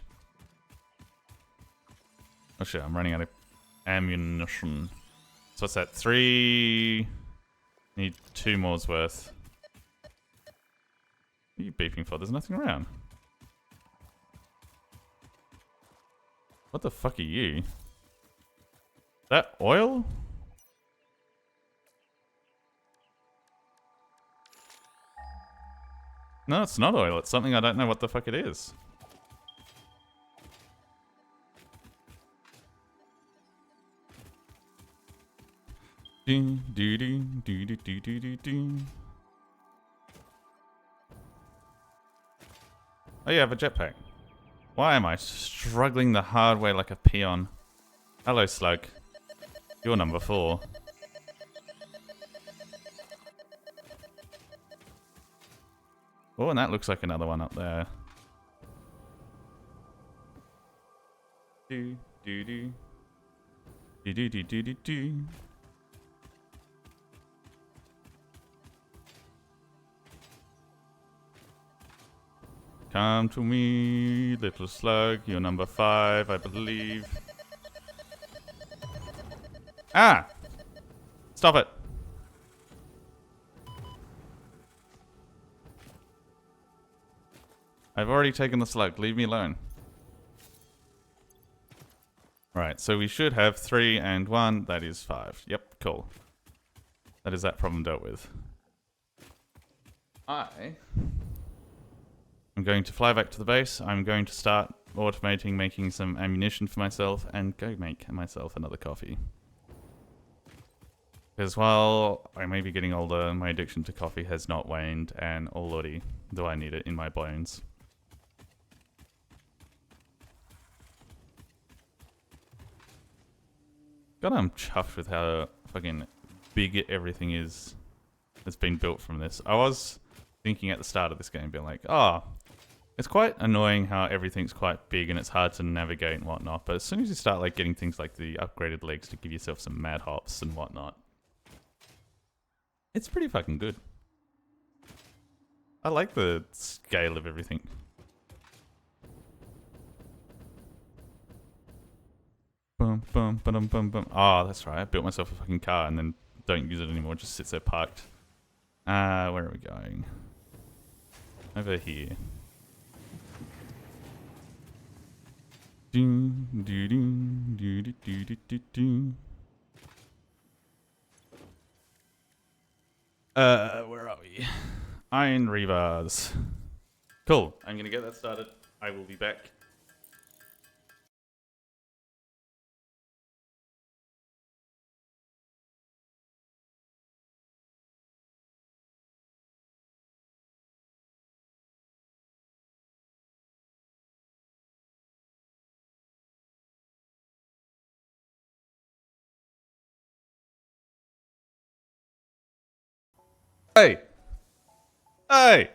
Oh shit, I'm running out of ammunition. So what's that? 3... Need 2 more's worth. What are you beeping for? There's nothing around. What the fuck are you? That oil? No, it's not oil. It's something I don't know what the fuck it is. Do do do do do do do do do. Oh, you have a jetpack. Why am I struggling the hard way like a peon? Hello, slug. You're number 4. Oh, and that looks like another one up there. Do do do do do do do do do. Come to me, little slug. You're number 5, I believe. Ah! Stop it. I've already taken the slug. Leave me alone. Right, so we should have 3 and 1. That is 5. Yep, cool. That is that problem dealt with. I'm going to fly back to the base. I'm going to start automating making some ammunition for myself and go make myself another coffee. Because while I may be getting older, my addiction to coffee has not waned, and already do I need it in my bones. God, I'm chuffed with how fucking big everything is that's been built from this. I was thinking at the start of this game, being like, oh, it's quite annoying how everything's quite big and it's hard to navigate and whatnot, but as soon as you start like getting things like the upgraded legs to give yourself some mad hops and whatnot, it's pretty fucking good. I like the scale of everything. Boom, boom, boom, boom, boom. Oh, that's right. I built myself a fucking car and then don't use it anymore. It just sits there parked. Where are we going? Over here. Do, do, do, do, do, do, do, do, do. Where are we? Iron rebars. Cool. I'm gonna get that started. I will be back. Hey! Hey!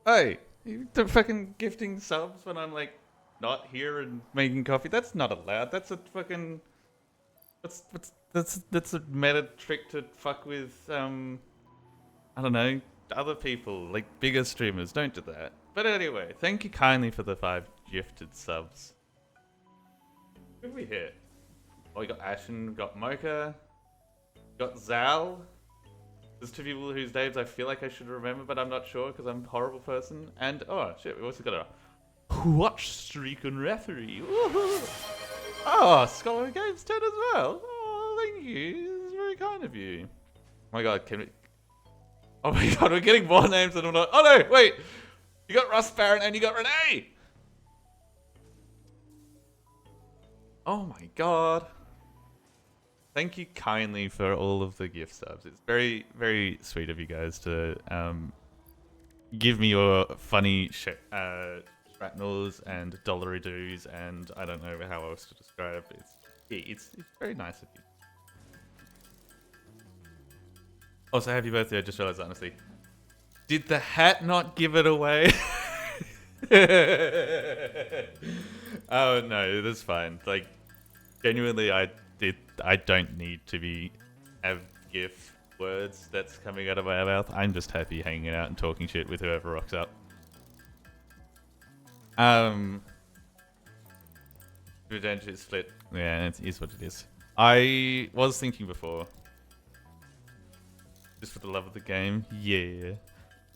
Hey! You fucking gifting subs when I'm like not here and making coffee? That's not allowed. That's a fucking... That's a meta trick to fuck with, I don't know, other people, like bigger streamers. Don't do that. But anyway, thank you kindly for the 5 gifted subs. Who did we hit? Oh, we got Ashen, we got Mocha, we got Zal. There's 2 people whose names I feel like I should remember, but I'm not sure because I'm a horrible person. And, oh shit, we also got a watch streak and referee. Woohoo! Oh, Scholar Games 10 as well. Oh, thank you. It's very kind of you. Oh my god, can we... Oh my god, we're getting more names than I'm not... Oh no, wait! You got Russ Barron and you got Renee! Oh my god. Thank you kindly for all of the gift subs. It's very, very sweet of you guys to give me your funny shrapnels and dollary-doos, and I don't know how else to describe it. It's very nice of you. Also, happy birthday. I just realized, honestly. Did the hat not give it away? Oh no, that's fine. Like, genuinely, I don't need to have GIF words that's coming out of my mouth. I'm just happy hanging out and talking shit with whoever rocks up. Redemption split. Yeah, it is what it is. I was thinking before, just for the love of the game. Yeah.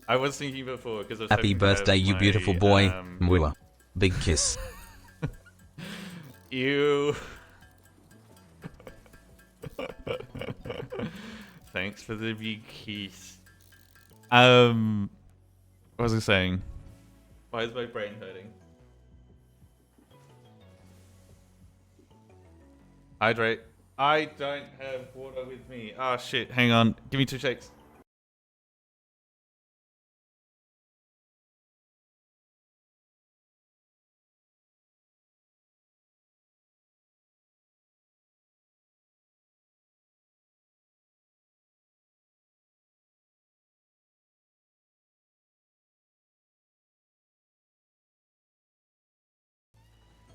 I was thinking before because I was Happy birthday, you beautiful boy. Mwah. Big kiss. Ew. Thanks for the big kiss. What was I saying? Why is my brain hurting? Hydrate. I don't have water with me. Oh shit, hang on. Give me 2 shakes.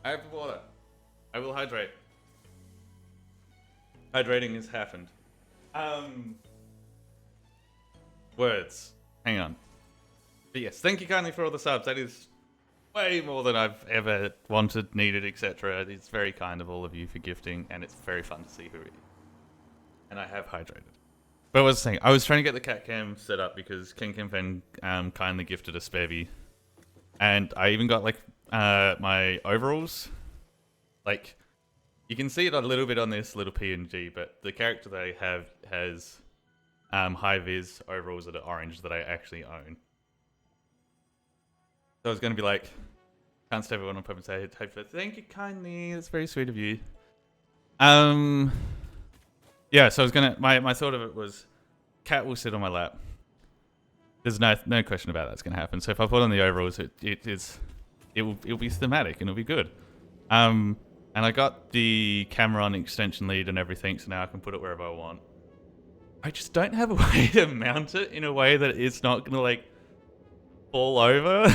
I have water. I will hydrate. Hydrating has happened. Words. Hang on. But yes, thank you kindly for all the subs. That is way more than I've ever wanted, needed, etc. It's very kind of all of you for gifting, and it's very fun to see who it is. And I have hydrated. But what was I saying? I was trying to get the cat cam set up because Ken Kim Fan kindly gifted a spevy. And I even got like my overalls. Like, you can see it a little bit on this little PNG, but the character they have has high-vis overalls that are orange that I actually own. So I was going to be like, can't stay everyone on pub and say, thank you kindly, that's very sweet of you. Yeah, so I was going to, my thought of it was, cat will sit on my lap. There's no question about that's going to happen. So if I put on the overalls, it'll be thematic and it'll be good. And I got the camera on extension lead and everything, so now I can put it wherever I want. I just don't have a way to mount it in a way that it's not going to like fall over.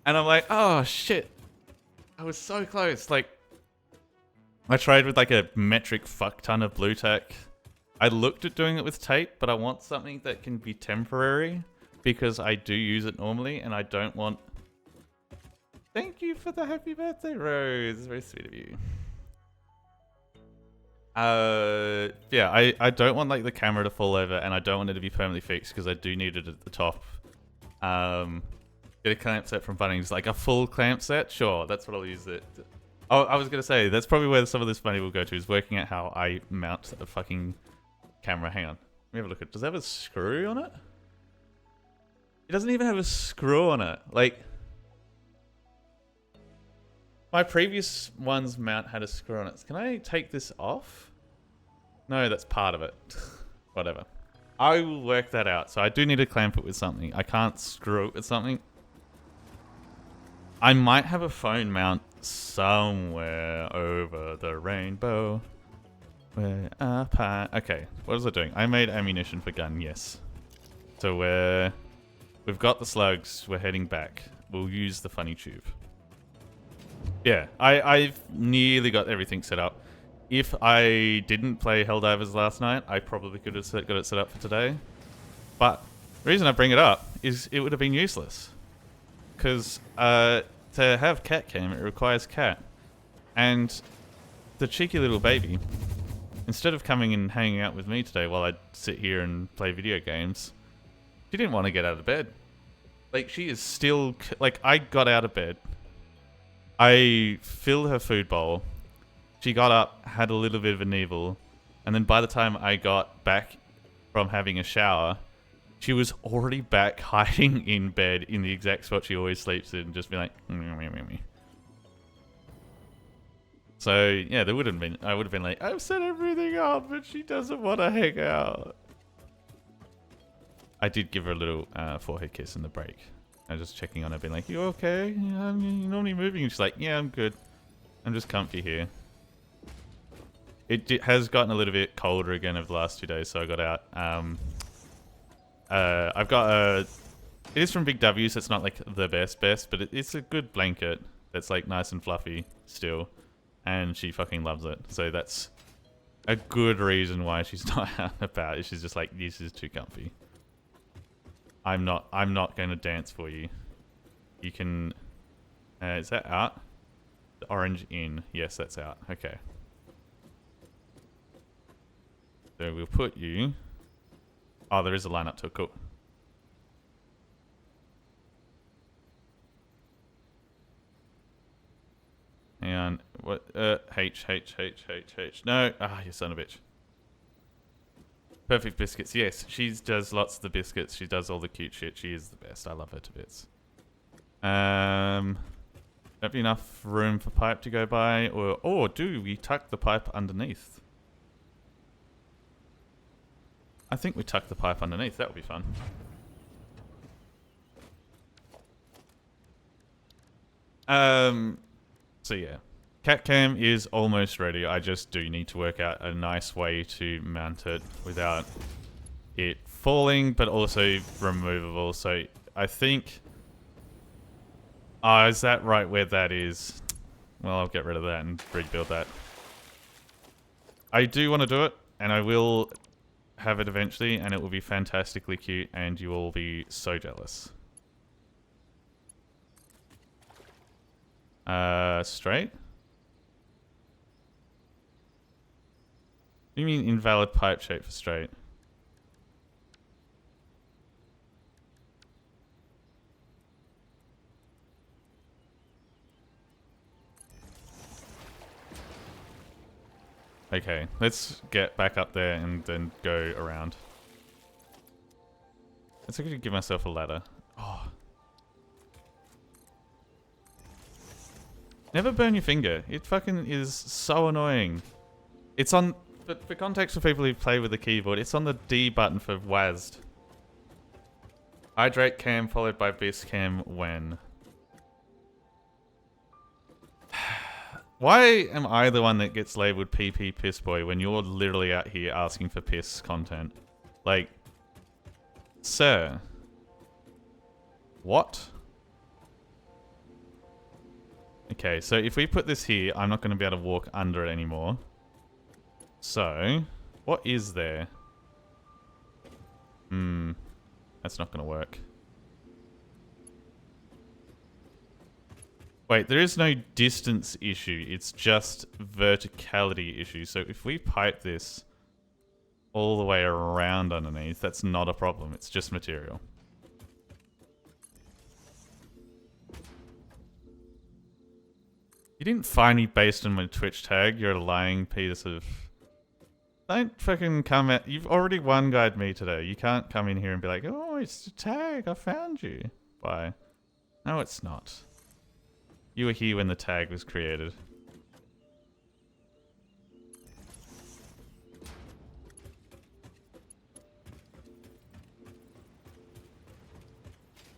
And I'm like, oh shit. I was so close. Like, I tried with like a metric fuck ton of blue tack. I looked at doing it with tape, but I want something that can be temporary because I do use it normally and I don't want... Thank you for the happy birthday, Rose. It's very sweet of you. Yeah, I don't want like the camera to fall over and I don't want it to be permanently fixed because I do need it at the top. Get a clamp set from Bunnings, like a full clamp set? Sure, that's what I'll use it. Oh, I was going to say, that's probably where some of this money will go to, is working out how I mount a fucking camera. Hang on. Let me have a look at it. Does it have a screw on it? It doesn't even have a screw on it. Like, my previous one's mount had a screw on it. Can I take this off? No, that's part of it. Whatever. I will work that out. So I do need to clamp it with something. I can't screw it with something. I might have a phone mount somewhere over the rainbow. Where okay, what was I doing? I made ammunition for gun, yes. So we've got the slugs, we're heading back. We'll use the funny tube. Yeah, I've nearly got everything set up. If I didn't play Helldivers last night, I probably could have got it set up for today. But the reason I bring it up is it would have been useless. Because to have cat cam, it requires cat. And the cheeky little baby, instead of coming and hanging out with me today while I sit here and play video games, she didn't want to get out of bed. Like, she is still... Like, I got out of bed. I filled her food bowl. She got up, had a little bit of a nibble, and then by the time I got back from having a shower, she was already back hiding in bed in the exact spot she always sleeps in, just be like... So yeah, there would have been. I would have been like, I've set everything up, but she doesn't want to hang out. I did give her a little forehead kiss in the break. I was just checking on her, being like, "You okay? Yeah, you're normally moving." And she's like, "Yeah, I'm good. I'm just comfy here." It has gotten a little bit colder again over the last 2 days, so I got out. I've got a. It is from Big W, so it's not like the best, but it's a good blanket that's like nice and fluffy still, and she fucking loves it. So that's a good reason why she's not out and about. She's just like, this is too comfy. I'm not going to dance for you. You can. Is that out? The orange in. Yes, that's out. Okay. So we'll put you. Oh, there is a lineup to it. Cool. And what? H. No. Ah, you son of a bitch. Perfect biscuits. Yes, she does lots of the biscuits. She does all the cute shit. She is the best. I love her to bits. Don't be enough room for pipe to go by, or do we tuck the pipe underneath? I think we tuck the pipe underneath. That would be fun. So yeah, cat cam is almost ready. I just do need to work out a nice way to mount it without it falling, but also removable. So I think, is that right where that is? Well, I'll get rid of that and rebuild that. I do want to do it, and I will have it eventually, and it will be fantastically cute, and you will be so jealous. Straight? What do you mean invalid pipe shape for straight? Okay, let's get back up there and then go around. Let's actually give myself a ladder. Oh. Never burn your finger. It fucking is so annoying. It's on... But for context for people who play with the keyboard, it's on the D button for WASD. Hydrate cam followed by bis cam when. Why am I the one that gets labeled PP piss boy when you're literally out here asking for piss content? Like, sir. What? Okay, so if we put this here, I'm not going to be able to walk under it anymore. So, what is there? That's not going to work. Wait, there is no distance issue. It's just verticality issue. So if we pipe this all the way around underneath, that's not a problem. It's just material. You didn't find me based on my Twitch tag. You're a lying piece of... Don't fucking come at... You've already one-guyed me today. You can't come in here and be like, oh, it's a tag. I found you. Bye. No, it's not. You were here when the tag was created.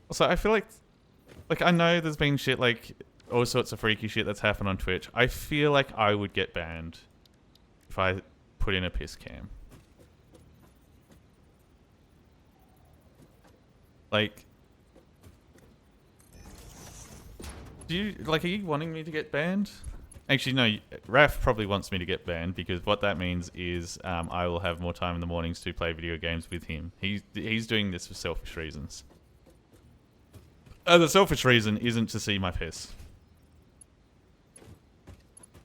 Also, I feel like I know there's been shit like all sorts of freaky shit that's happened on Twitch. I feel like I would get banned if I put in a piss cam. Like, are you wanting me to get banned? Actually, no. Raph probably wants me to get banned because what that means is I will have more time in the mornings to play video games with him. He's doing this for selfish reasons. The selfish reason isn't to see my piss,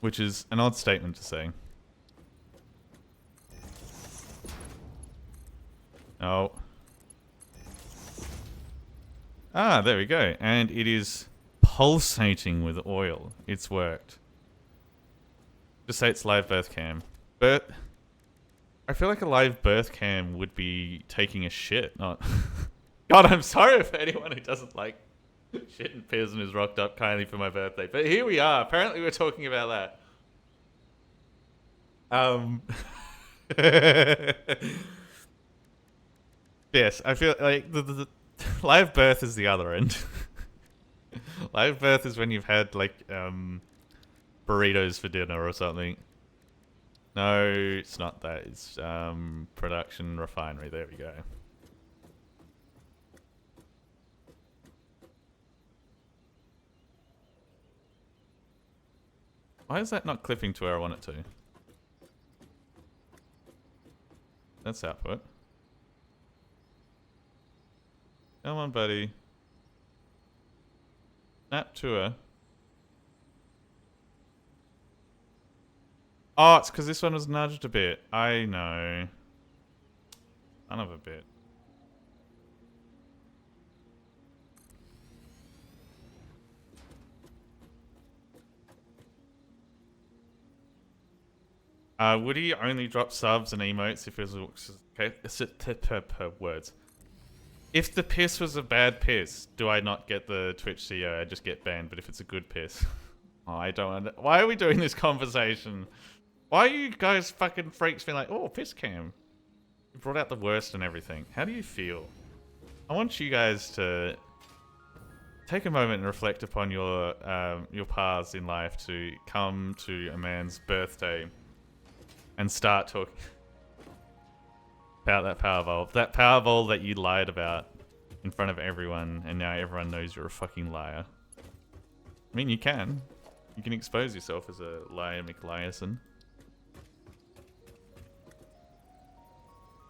which is an odd statement to say. Oh. Ah, there we go. And it is pulsating with oil. It's worked. Just say it's live birth cam. But I feel like a live birth cam would be taking a shit, not... God, I'm sorry for anyone who doesn't like shit and piss and is rocked up kindly for my birthday. But here we are. Apparently we're talking about that. Um, yes, I feel like the live birth is the other end. Live birth is when you've had like burritos for dinner or something. No, it's not that. It's production refinery. There we go. Why is that not clipping to where I want it to? That's output. Come on, buddy. Snap tour. Oh, it's because this one was nudged a bit. I know. Son of a bit. Would he only drop subs and emotes if it was okay? Words. If the piss was a bad piss, do I not get the Twitch CEO? I just get banned. But if it's a good piss, oh, I don't. Why are we doing this conversation? Why are you guys fucking freaks being like, oh, piss cam? You brought out the worst and everything. How do you feel? I want you guys to take a moment and reflect upon your paths in life to come to a man's birthday and start talking about that Powerball. That Powerball that you lied about in front of everyone, and now everyone knows you're a fucking liar. I mean, you can. You can expose yourself as a liar McLiarson.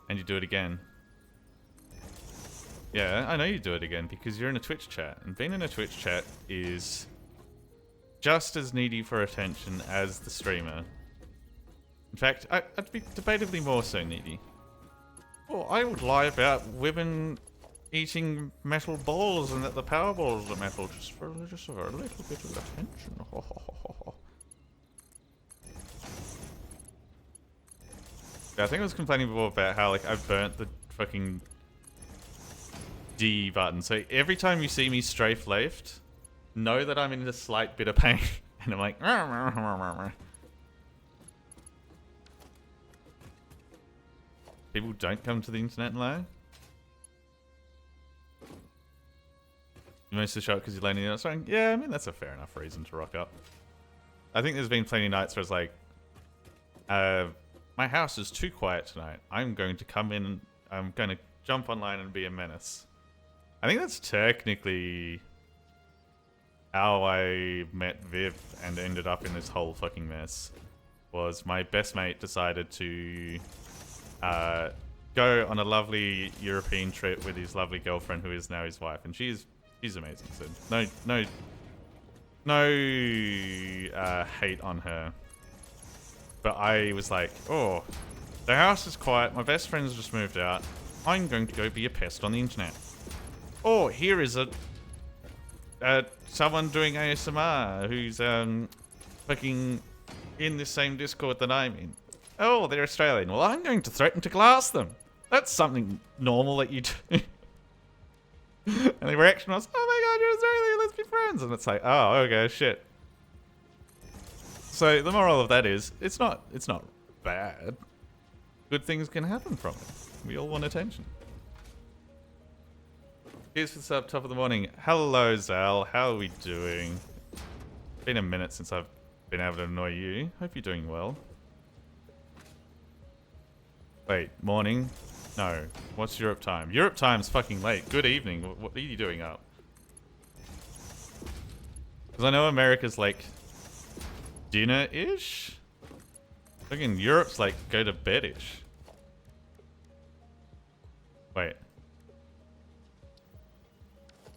And you do it again. Yeah, I know you do it again because you're in a Twitch chat. And being in a Twitch chat is just as needy for attention as the streamer. In fact, I'd be debatably more so needy. Oh, I would lie about women eating metal balls and that the power balls are metal just for a little bit of attention. Yeah, I think I was complaining before about how like I burnt the fucking D button. So every time you see me strafe left, know that I'm in a slight bit of pain. And I'm like, people don't come to the internet and lie. You managed to show up because you're landing outside. Yeah, I mean that's a fair enough reason to rock up. I think there's been plenty of nights where it's like, my house is too quiet tonight. I'm going to come in and I'm going to jump online and be a menace. I think that's technically how I met Viv and ended up in this whole fucking mess. Was my best mate decided to go on a lovely European trip with his lovely girlfriend who is now his wife. And she's amazing. So no hate on her. But I was like, oh, the house is quiet. My best friend's just moved out. I'm going to go be a pest on the internet. Oh, here is someone doing ASMR who's fucking in the same Discord that I'm in. Oh, they're Australian. Well, I'm going to threaten to glass them. That's something normal that you do. And the reaction was, oh my god, you're Australian, let's be friends. And it's like, oh, okay, shit. So the moral of that is, it's not bad. Good things can happen from it. We all want attention. Here's for the sub, top of the morning. Hello, Zal. How are we doing? Been a minute since I've been able to annoy you. Hope you're doing well. Wait, morning? No. What's Europe time? Europe time's fucking late. Good evening. What are you doing up? Because I know America's like dinner-ish? Fucking Europe's like go to bed-ish. Wait.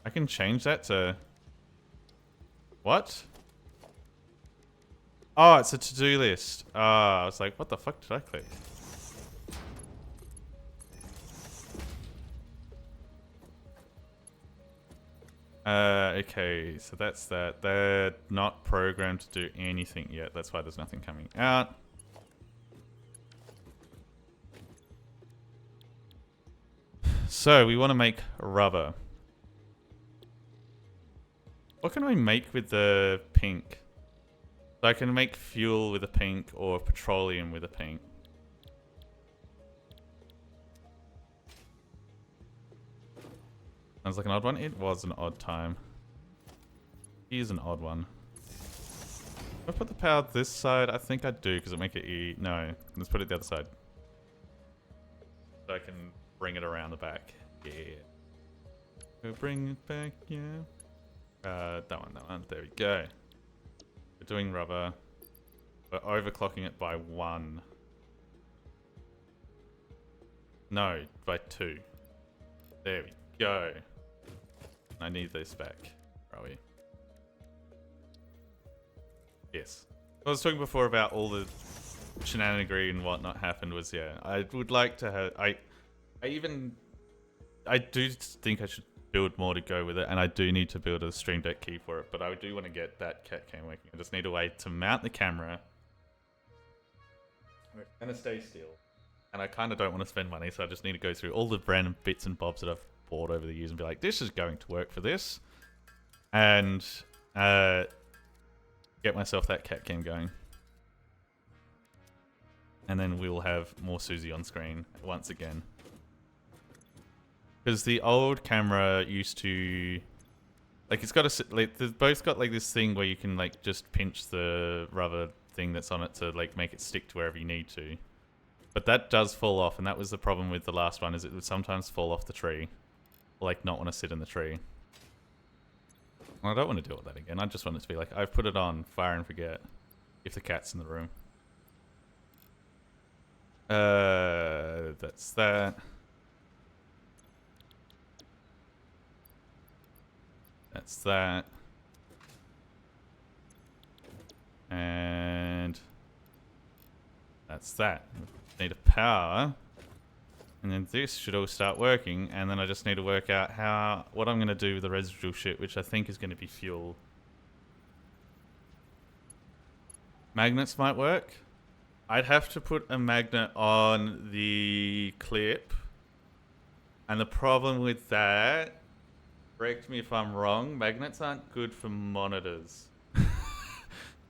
I can change that to... What? Oh, it's a to-do list. Ah, I was like, what the fuck did I click? Okay, so that's that. They're not programmed to do anything yet. That's why there's nothing coming out. So, we want to make rubber. What can I make with the pink? So I can make fuel with a pink or petroleum with a pink. Sounds like an odd one. It was an odd time. Here's an odd one. If I put the power this side, I think I do because it make it E. No, let's put it the other side. So I can bring it around the back. Yeah. We'll bring it back, yeah. That one. There we go. We're doing rubber. We're overclocking it by 1. No, by 2. There we go. I need this back. Where are we? Yes. I was talking before about all the shenanigery and whatnot happened was, yeah, I would like to have... I do think I should build more to go with it, and I do need to build a Stream Deck key for it, but I do want to get that cat cam working. I just need a way to mount the camera. It's going to stay still. And I kind of don't want to spend money, so I just need to go through all the random bits and bobs that I've bought over the years and be like, this is going to work for this. And get myself that cat cam going. And then we'll have more Susie on screen once again. Because the old camera used to... Like, it's got a... Like, they've both got, like, this thing where you can, like, just pinch the rubber thing that's on it to, like, make it stick to wherever you need to. But that does fall off, and that was the problem with the last one, is it would sometimes fall off the tree. Or, like, not want to sit in the tree. Well, I don't want to deal with that again. I just want it to be like, I've put it on, fire and forget. If the cat's in the room. That's that. That's that. And that's that. Need a power. And then this should all start working, and then I just need to work out what I'm going to do with the residual shit, which I think is going to be fuel. Magnets might work. I'd have to put a magnet on the clip. And the problem with that, correct me if I'm wrong, magnets aren't good for monitors.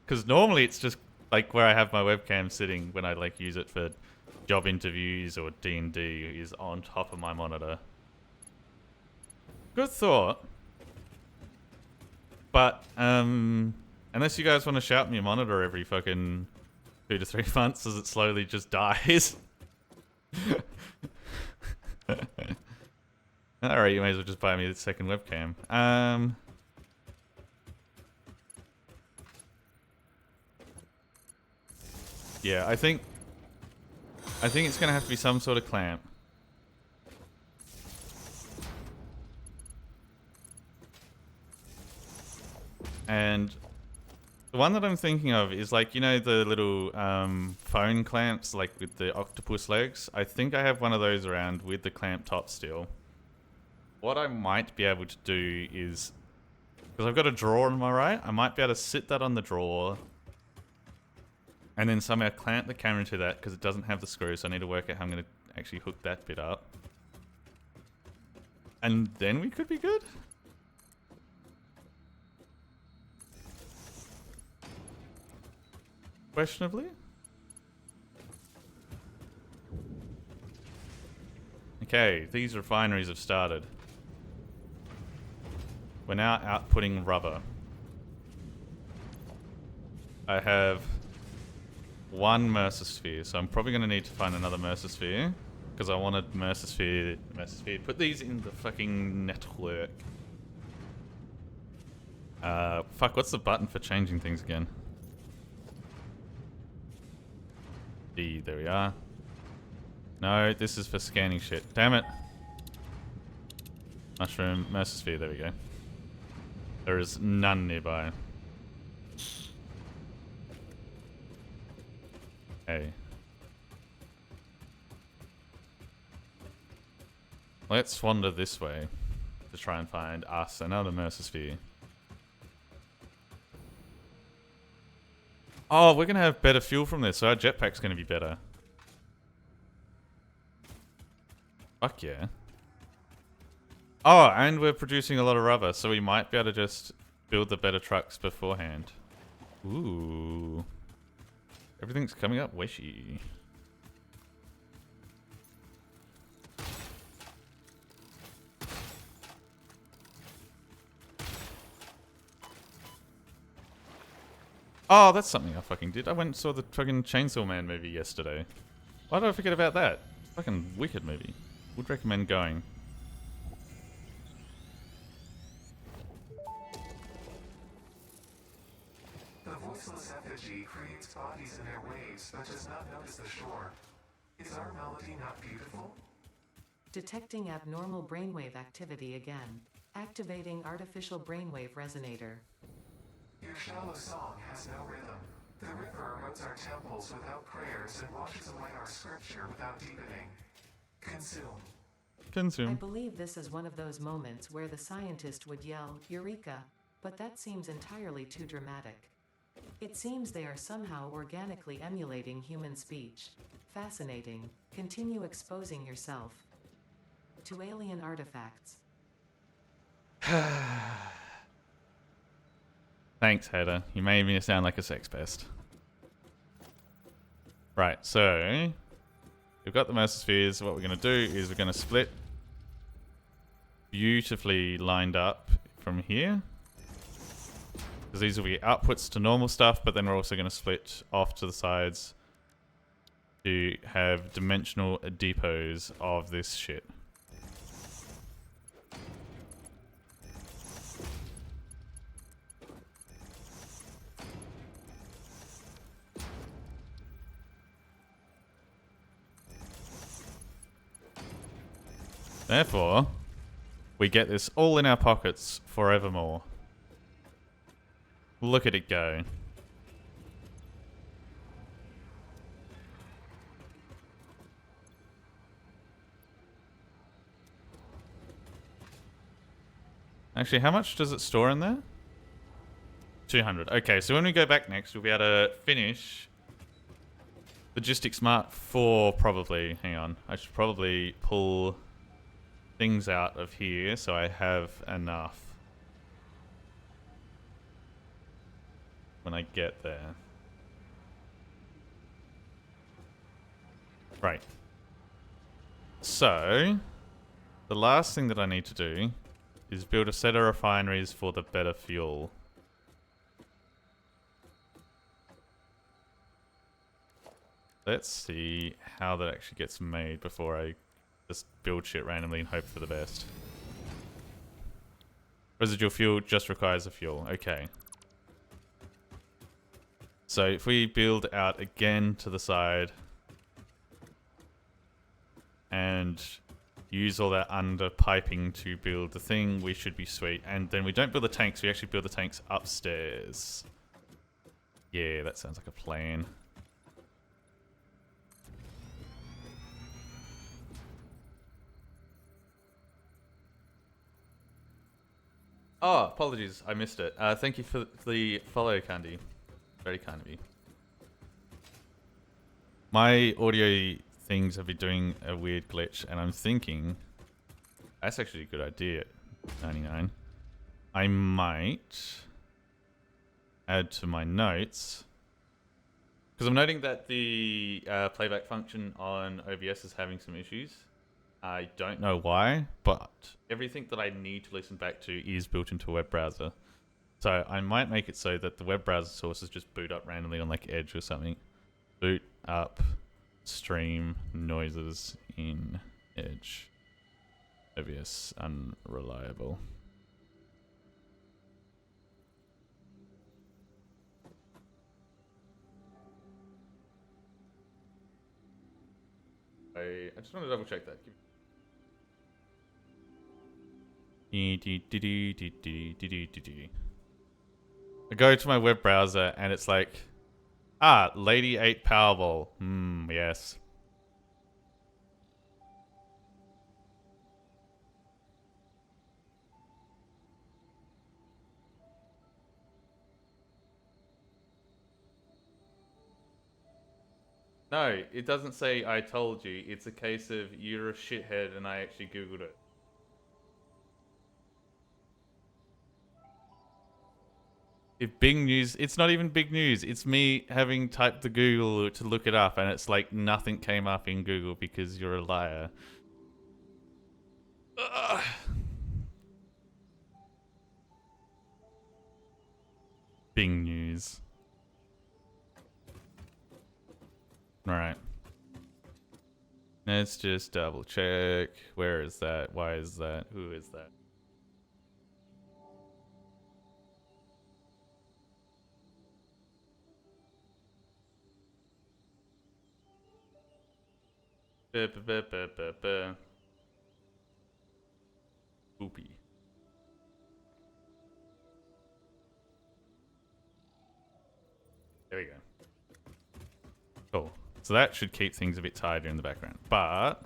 Because normally it's just like where I have my webcam sitting when I like use it for job interviews or D&D is on top of my monitor. Good thought. But unless you guys want to shout me a monitor every fucking 2 to 3 months as it slowly just dies. Alright, you may as well just buy me the second webcam. Yeah, I think it's gonna have to be some sort of clamp. And the one that I'm thinking of is like, you know, the little phone clamps, like with the octopus legs. I think I have one of those around with the clamp top still. What I might be able to do is, because I've got a drawer on my right, I might be able to sit that on the drawer and then somehow clamp the camera to that because it doesn't have the screw, so I need to work out how I'm going to actually hook that bit up. And then we could be good? Questionably? Okay, these refineries have started. We're now outputting rubber. I have 1 Mercersphere, so I'm probably going to need to find another Mercersphere. Because I wanted Mercersphere. Put these in the fucking network. Fuck, what's the button for changing things again? D, there we are. No, this is for scanning shit. Damn it. Mushroom, Mercersphere, there we go. There is none nearby. Hey. Let's wander this way to try and find us another Mercersphere. Oh, we're going to have better fuel from this, so our jetpack's going to be better. Fuck yeah. Oh, and we're producing a lot of rubber, so we might be able to just build the better trucks beforehand. Ooh. Everything's coming up wishy. Oh, that's something I fucking did. I went and saw the fucking Chainsaw Man movie yesterday. Why did I forget about that? Fucking wicked movie. Would recommend going. The voiceless effigy creates bodies in airwaves but does not notice the shore. Is our melody not beautiful? Detecting abnormal brainwave activity again. Activating artificial brainwave resonator. Your shallow song has no rhythm. The river erodes our temples without prayers and washes away our scripture without deepening. Consume. I Consume. believe this is one of those moments where the scientist would yell, Eureka, but that seems entirely too dramatic. It seems they are somehow organically emulating human speech. Fascinating. Continue exposing yourself to alien artifacts. Thanks, Hader. You made me sound like a sex pest. Right, so we've got the mesospheres. What we're going to do is we're going to split beautifully lined up from here. Because these will be outputs to normal stuff, but then we're also going to split off to the sides to have dimensional depots of this shit. Therefore, we get this all in our pockets forevermore. Look at it go. Actually, how much does it store in there? 200. Okay, so when we go back next, we'll be able to finish Logistics Smart 4, probably. Hang on. I should probably pull things out of here so I have enough when I get there. Right. So, the last thing that I need to do is build a set of refineries for the better fuel. Let's see how that actually gets made before I just build shit randomly and hope for the best. Residual fuel just requires a fuel. Okay. So if we build out again to the side and use all that under piping to build the thing, we should be sweet. And then we don't build the tanks, we actually build the tanks upstairs. Yeah, that sounds like a plan. Oh, apologies, I missed it. Thank you for the follow, Candy. Very kind of you. My audio things have been doing a weird glitch, and I'm thinking that's actually a good idea. 99. I might add to my notes because I'm noting that the playback function on OBS is having some issues. I don't know why, but everything that I need to listen back to is built into a web browser. So I might make it so that the web browser sources just boot up randomly on like Edge or something. Boot up, stream noises in Edge. OBS unreliable. I just want to double check that. I go to my web browser and it's like, Lady 8 Powerball. Yes. No, it doesn't say I told you. It's a case of you're a shithead and I actually Googled it. If big news, it's not even big news. It's me having typed the Google to look it up, and it's like nothing came up in Google because you're a liar. Ugh. Bing news. Alright. Let's just double check. Where is that? Why is that? Who is that? Poopy. There we go. Cool. So that should keep things a bit tighter in the background. But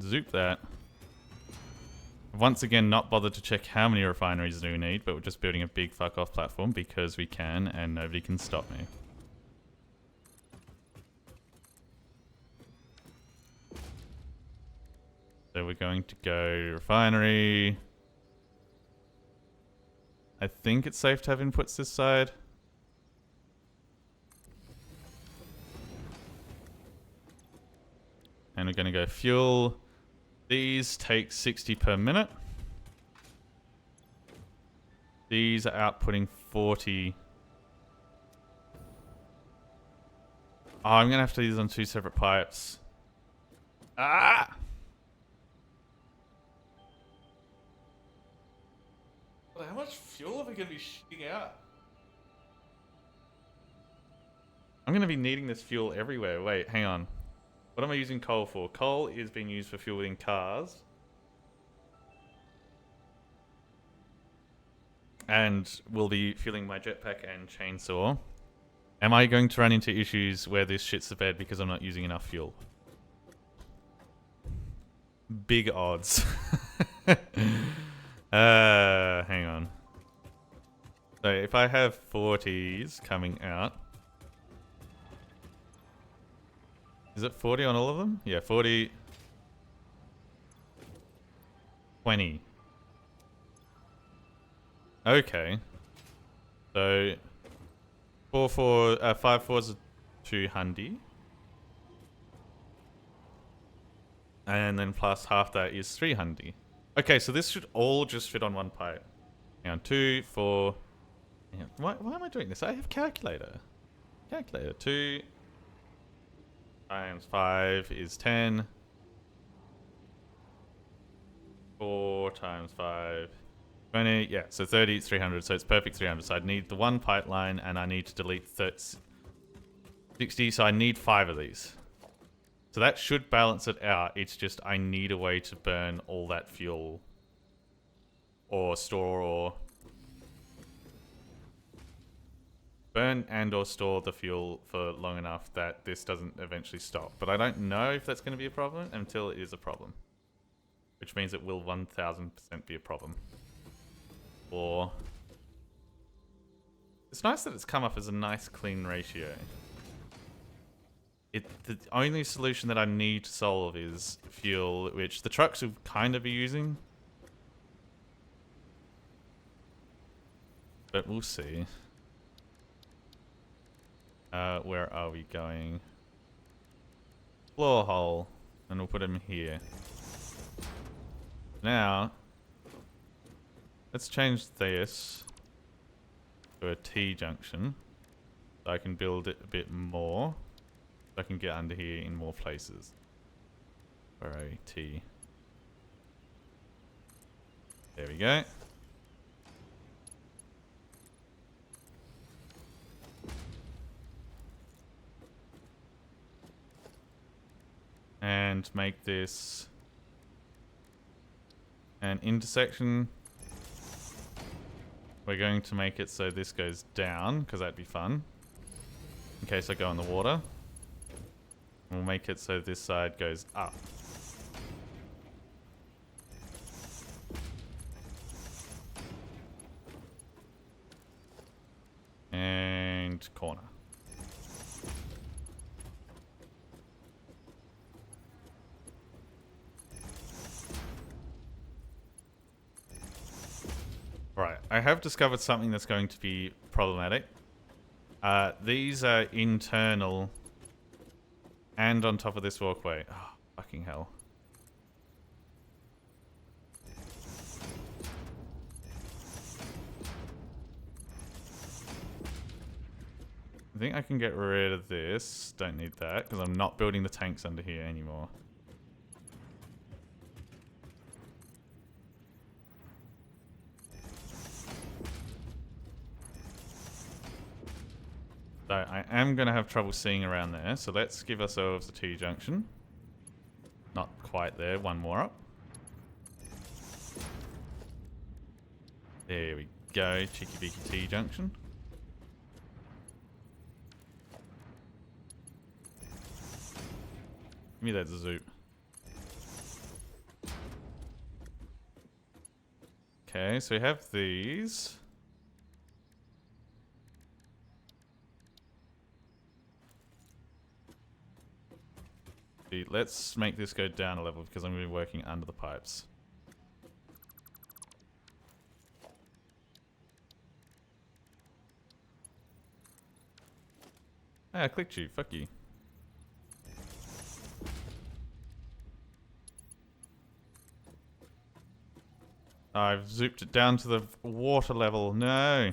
zoop that. I've once again not bothered to check how many refineries do we need, but we're just building a big fuck off platform because we can and nobody can stop me. So we're going to go refinery. I think it's safe to have inputs this side. And we're going to go fuel. These take 60 per minute. These are outputting 40. Oh, I'm going to have to do these on 2 separate pipes. Ah! How much fuel are we going to be shooting out? I'm going to be needing this fuel everywhere. Wait, hang on. What am I using coal for? Coal is being used for fueling cars. And will be fueling my jetpack and chainsaw. Am I going to run into issues where this shits the bed because I'm not using enough fuel? Big odds. Hang on. So if I have 40s coming out. Is it 40 on all of them? Yeah, 40. 20. Okay. So 5 4s are 200. And then plus half that is 300. Okay, so this should all just fit on one pipe. Hang on, 2, 4. Yeah, why am I doing this? I have calculator. Calculator. 2 times 5 is 10. 4 times 5, 20. Yeah, so 30 is 300. So it's perfect 300. So I'd need the one pipeline, and I need to delete 60. So I need 5 of these. So that should balance it out. It's just I need a way to burn all that fuel or store or burn and or store the fuel for long enough that this doesn't eventually stop. But I don't know if that's going to be a problem until it is a problem. Which means it will 1000% be a problem. Or it's nice that it's come up as a nice clean ratio. The only solution that I need to solve is fuel, which the trucks will kind of be using. But we'll see. Where are we going? Floor hole. And we'll put them here. Now, let's change this to a T-junction. So I can build it a bit more. So I can get under here in more places. Where are we? T. There we go. And make this an intersection. We're going to make it so this goes down, because that'd be fun. In case I go in the water. We'll make it so this side goes up. And corner. Right, I have discovered something that's going to be problematic. These are internal and on top of this walkway. Oh, fucking hell. I think I can get rid of this. Don't need that because I'm not building the tanks under here anymore. So I am going to have trouble seeing around there. So let's give ourselves a T-junction. Not quite there. One more up. There we go. Cheeky beaky T-junction. Give me that zoop. Okay, so we have these. Let's make this go down a level because I'm going to be working under the pipes. Hey, I clicked you. Fuck you. I've zooped it down to the water level. No.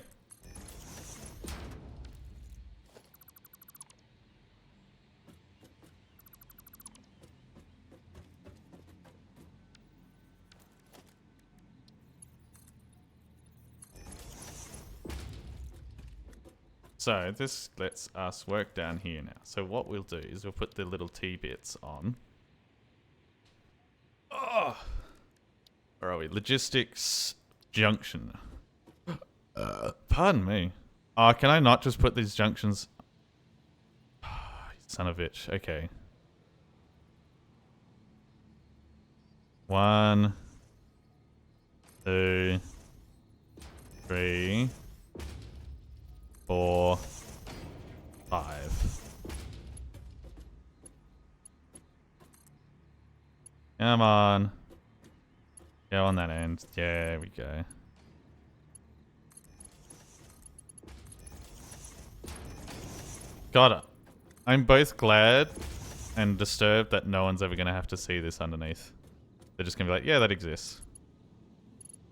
So this lets us work down here now. So what we'll do is we'll put the little T-bits on. Oh! Where are we? Logistics junction. Pardon me. Oh, can I not just put these junctions? Son of a bitch. Okay. 1, 2, 3, 4, 5. Come on. Go on that end. There we go. Got it. I'm both glad and disturbed that no one's ever going to have to see this underneath. They're just going to be like, yeah, that exists.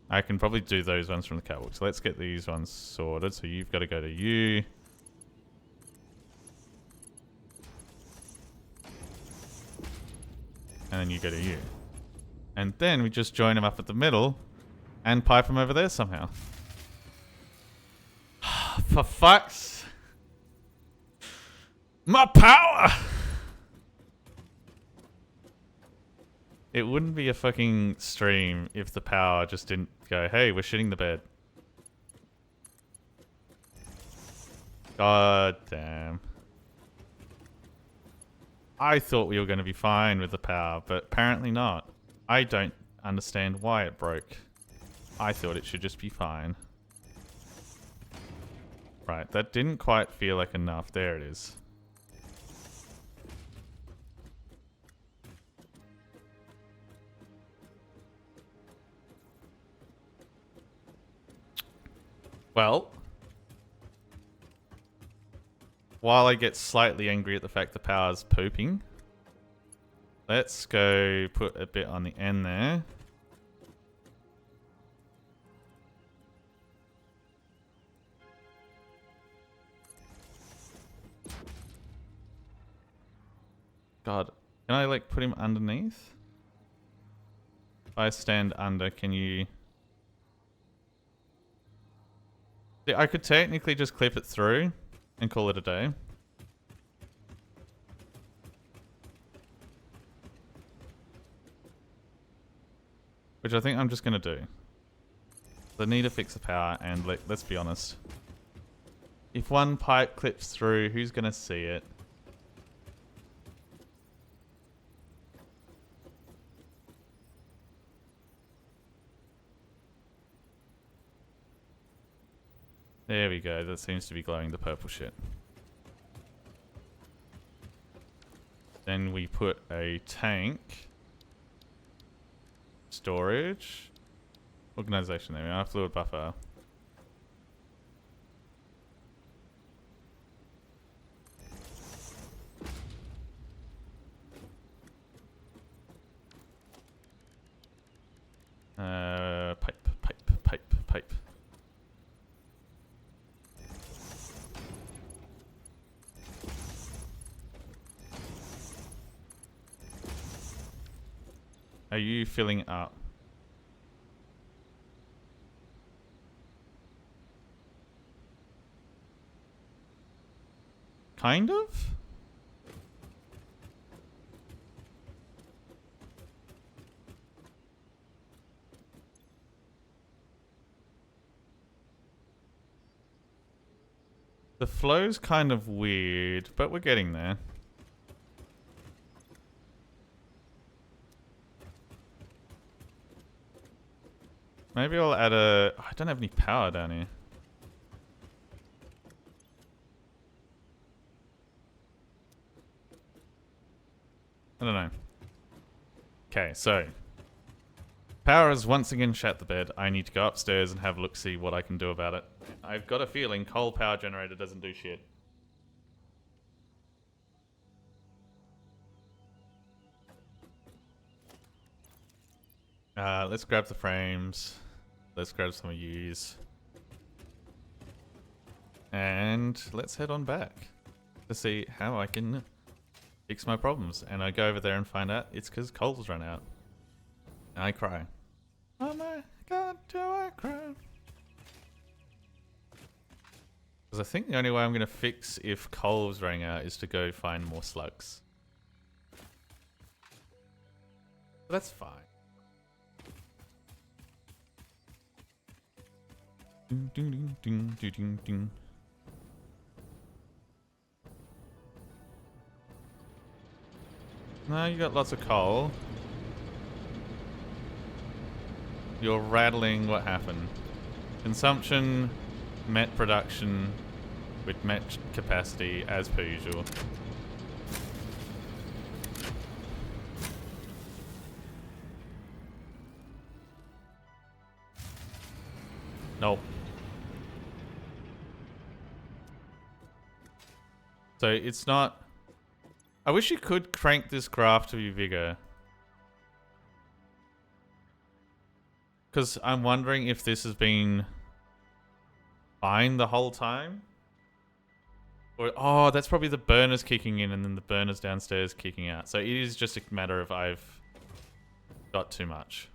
I can probably do those ones from the catwalk. So let's get these ones sorted. So you've got to go to you. And then you go to you. And then we just join them up at the middle and pipe them over there somehow. For fuck's... My power! It wouldn't be a fucking stream if the power just didn't go, hey, we're shitting the bed. God damn. I thought we were going to be fine with the power, but apparently not. I don't understand why it broke. I thought it should just be fine. Right, that didn't quite feel like enough. There it is. Well, while I get slightly angry at the fact the power's pooping, let's go put a bit on the end there. God, can I like put him underneath? If I stand under, can you... See, I could technically just clip it through and call it a day. Which I think I'm just going to do. I need to fix the power, and let's be honest. If one pipe clips through, who's going to see it? There we go, that seems to be glowing the purple shit. Then we put a tank. Storage. Organization, there we are, fluid buffer. you filling up? Kind of? The flow's kind of weird, but we're getting there. Maybe I'll add a... I don't have any power down here. I don't know. Okay, so... Power has once again shat the bed. I need to go upstairs and have a look, see what I can do about it. I've got a feeling coal power generator doesn't do shit. Let's grab the frames. Let's grab some of these. And let's head on back to see how I can fix my problems. And I go over there and find out it's because coal's run out. And I cry. Oh my god, do I cry? Because I think the only way I'm going to fix if coal's running out is to go find more slugs. But that's fine. Ding, ding, ding, ding, ding, ding, ding. No, you got lots of coal. You're rattling what happened. Consumption met production with met capacity as per usual. Nope. So it's not... I wish you could crank this graph to be bigger. Because I'm wondering if this has been fine the whole time. Or, oh, that's probably the burners kicking in and then the burners downstairs kicking out. So it is just a matter of I've got too much.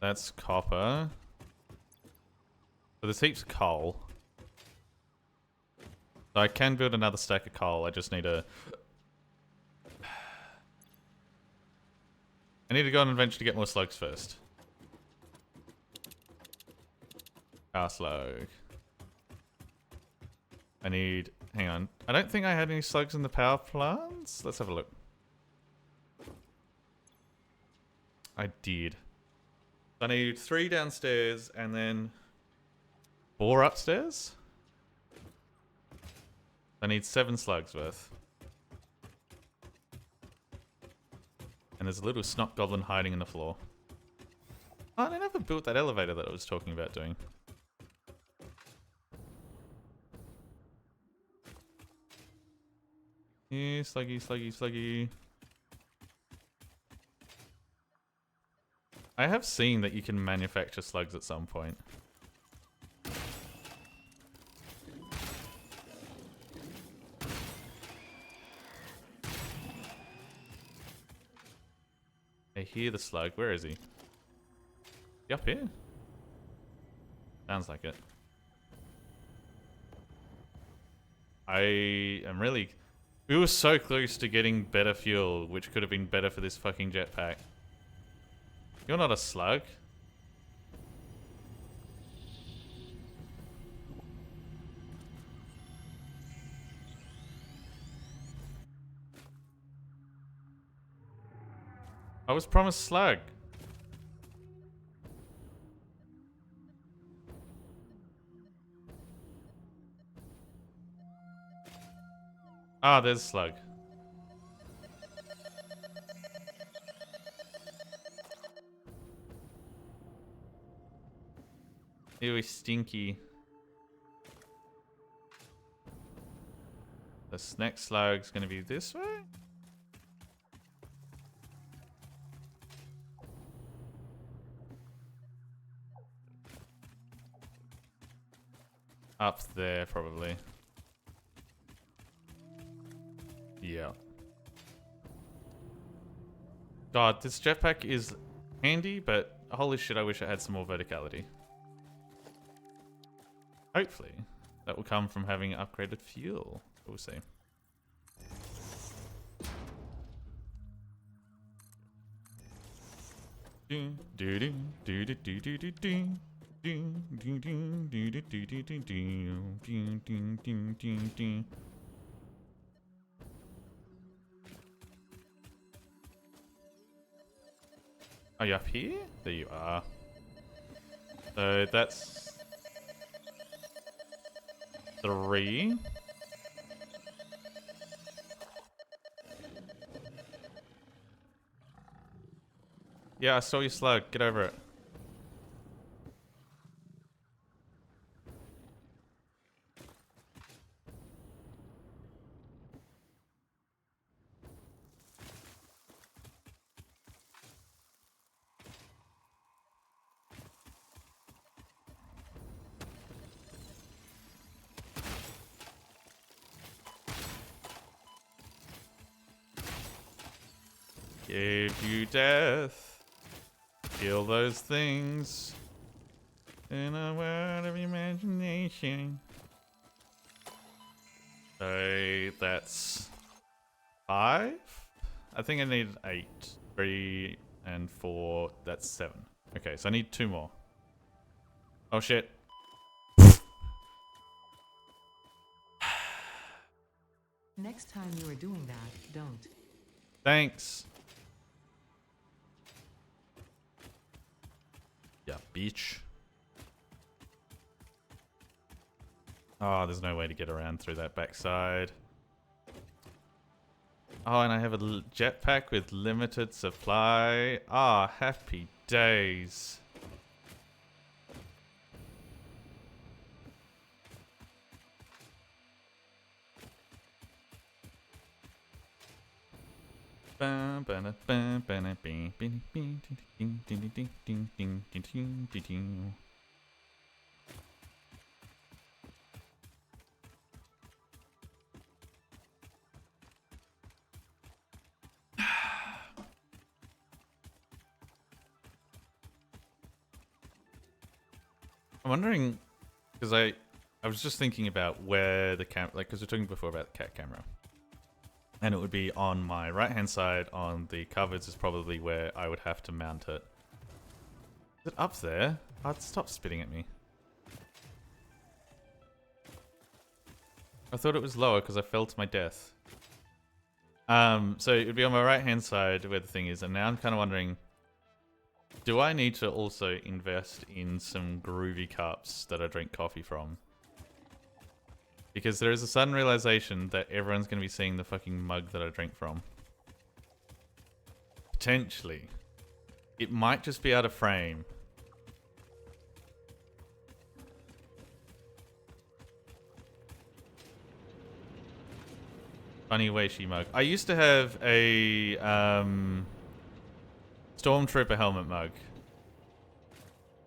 That's copper. So there's heaps of coal. So I can build another stack of coal. I just need to... I need to go on an adventure to get more slugs first. Power slug. I need... Hang on. I don't think I had any slugs in the power plants. Let's have a look. I did. I need 3 downstairs and then 4 upstairs. I need 7 slugs worth. And there's a little snot goblin hiding in the floor. Oh, I never built that elevator that I was talking about doing. Yeah, sluggy, sluggy, sluggy. I have seen that you can manufacture slugs at some point. I hear the slug. Where is he? He up here? Sounds like it. I am really... We were so close to getting better fuel, which could have been better for this fucking jetpack. You're not a slug. I was promised slug. Ah, there's slug. Ew, stinky. The next slug's gonna be this way? Up there, probably. out. God, this jetpack is handy, but holy shit, I wish it had some more verticality. Hopefully, that will come from having upgraded fuel. We'll see. Are you up here? There you are. So that's 3. Yeah, I saw you slug. Get over it. Give you death. Kill those things. In a world of imagination. So that's 5. I think I need 8. 3 and 4. That's 7. Okay, so I need 2 more. Oh shit. Next time you are doing that, don't. Thanks. Yeah, beach. Oh, there's no way to get around through that backside. Oh, and I have a jetpack with limited supply. Ah, happy days. I'm wondering, because I was just thinking about where the camera, like, because we were talking before about the cat camera, and it would be on my right hand side on the cupboards is probably where I would have to mount it. Is it up there? Oh, stop spitting at me. I thought it was lower because I fell to my death. So it would be on my right hand side where the thing is, and now I'm kind of wondering, do I need to also invest in some groovy cups that I drink coffee from? Because there is a sudden realization that everyone's going to be seeing the fucking mug that I drink from. Potentially. It might just be out of frame. Funny Weishi mug. I used to have a Stormtrooper helmet mug.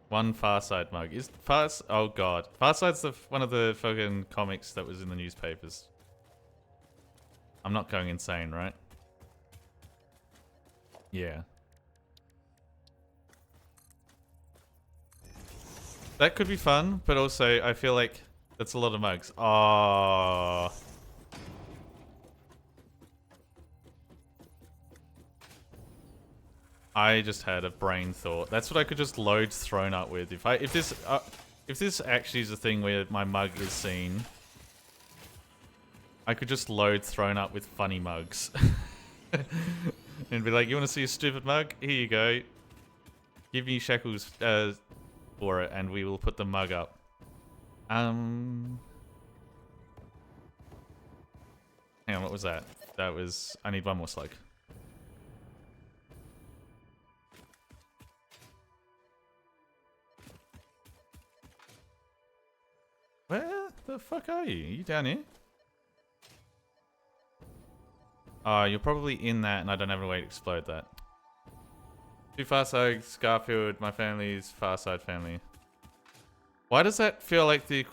One Farside mug. Is oh god. Farside's one of the fucking comics that was in the newspapers. I'm not going insane, right? Yeah. That could be fun, but also I feel like that's a lot of mugs. Oh. I just had a brain thought. That's what I could just load Throne Up with. If this actually is a thing where my mug is seen, I could just load Throne Up with funny mugs. And be like, you want to see a stupid mug? Here you go. Give me shekels for it and we will put the mug up. Hang on, what was that? That was... I need one more slug. Where the fuck are you? Are you down here? Oh, you're probably in that and I don't have a way to explode that. 2 Farsides, Garfield, my family's Farside family. Why does that feel like the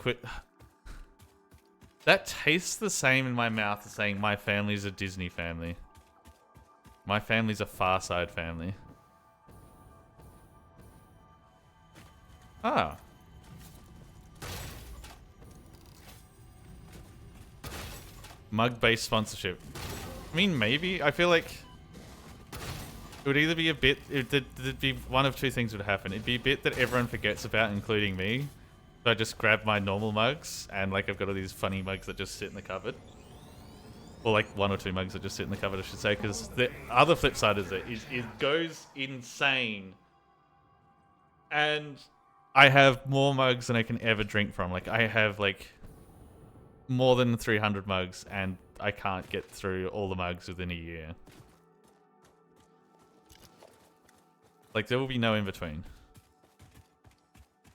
That tastes the same in my mouth as saying my family's a Disney family. My family's a Far Side family. Ah. Mug-based sponsorship. I mean, maybe. I feel like it would either be a bit... There'd be one of two things would happen. It'd be a bit that everyone forgets about, including me. So I just grab my normal mugs, and like I've got all these funny mugs that just sit in the cupboard. Or like 1 or 2 mugs that just sit in the cupboard, I should say, because the other flip side is that it goes insane. And I have more mugs than I can ever drink from. Like, I have like more than 300 mugs, and I can't get through all the mugs within a year. Like, there will be no in between.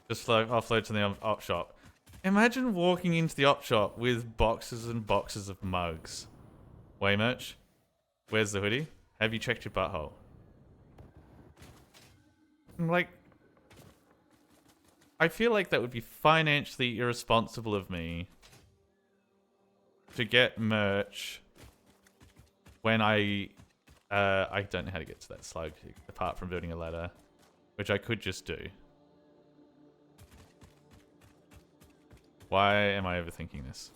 Just like offload to the op shop. Imagine walking into the op shop with boxes and boxes of mugs. Way merch? Where's the hoodie? Have you checked your butthole? I'm like, I feel like that would be financially irresponsible of me to get merch when I don't know how to get to that slug apart from building a ladder, which I could just do. Why am I overthinking this?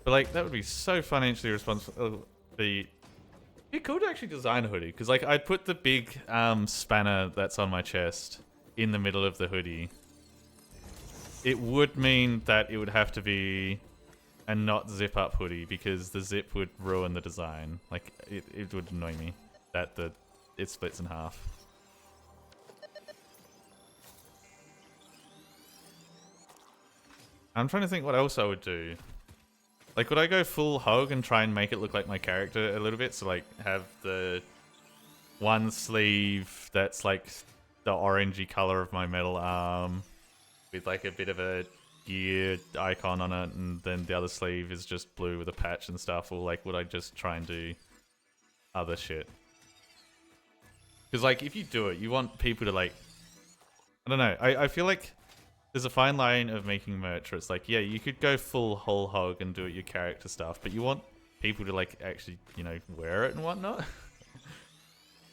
But like, that would be so financially responsible. It'd be cool to actually design a hoodie, because like I'd put the big spanner that's on my chest in the middle of the hoodie. It would mean that it would have to be a not zip up hoodie, because the zip would ruin the design. Like, it would annoy me that it splits in half. I'm trying to think what else I would do. Like, would I go full hog and try and make it look like my character a little bit? So, like, have the one sleeve that's, like, the orangey color of my metal arm with, like, a bit of a gear icon on it, and then the other sleeve is just blue with a patch and stuff? Or, like, would I just try and do other shit? Because, like, if you do it, you want people to, like... I don't know. I feel like there's a fine line of making merch where it's like, yeah, you could go full whole hog and do it your character stuff, but you want people to, like, actually, you know, wear it and whatnot.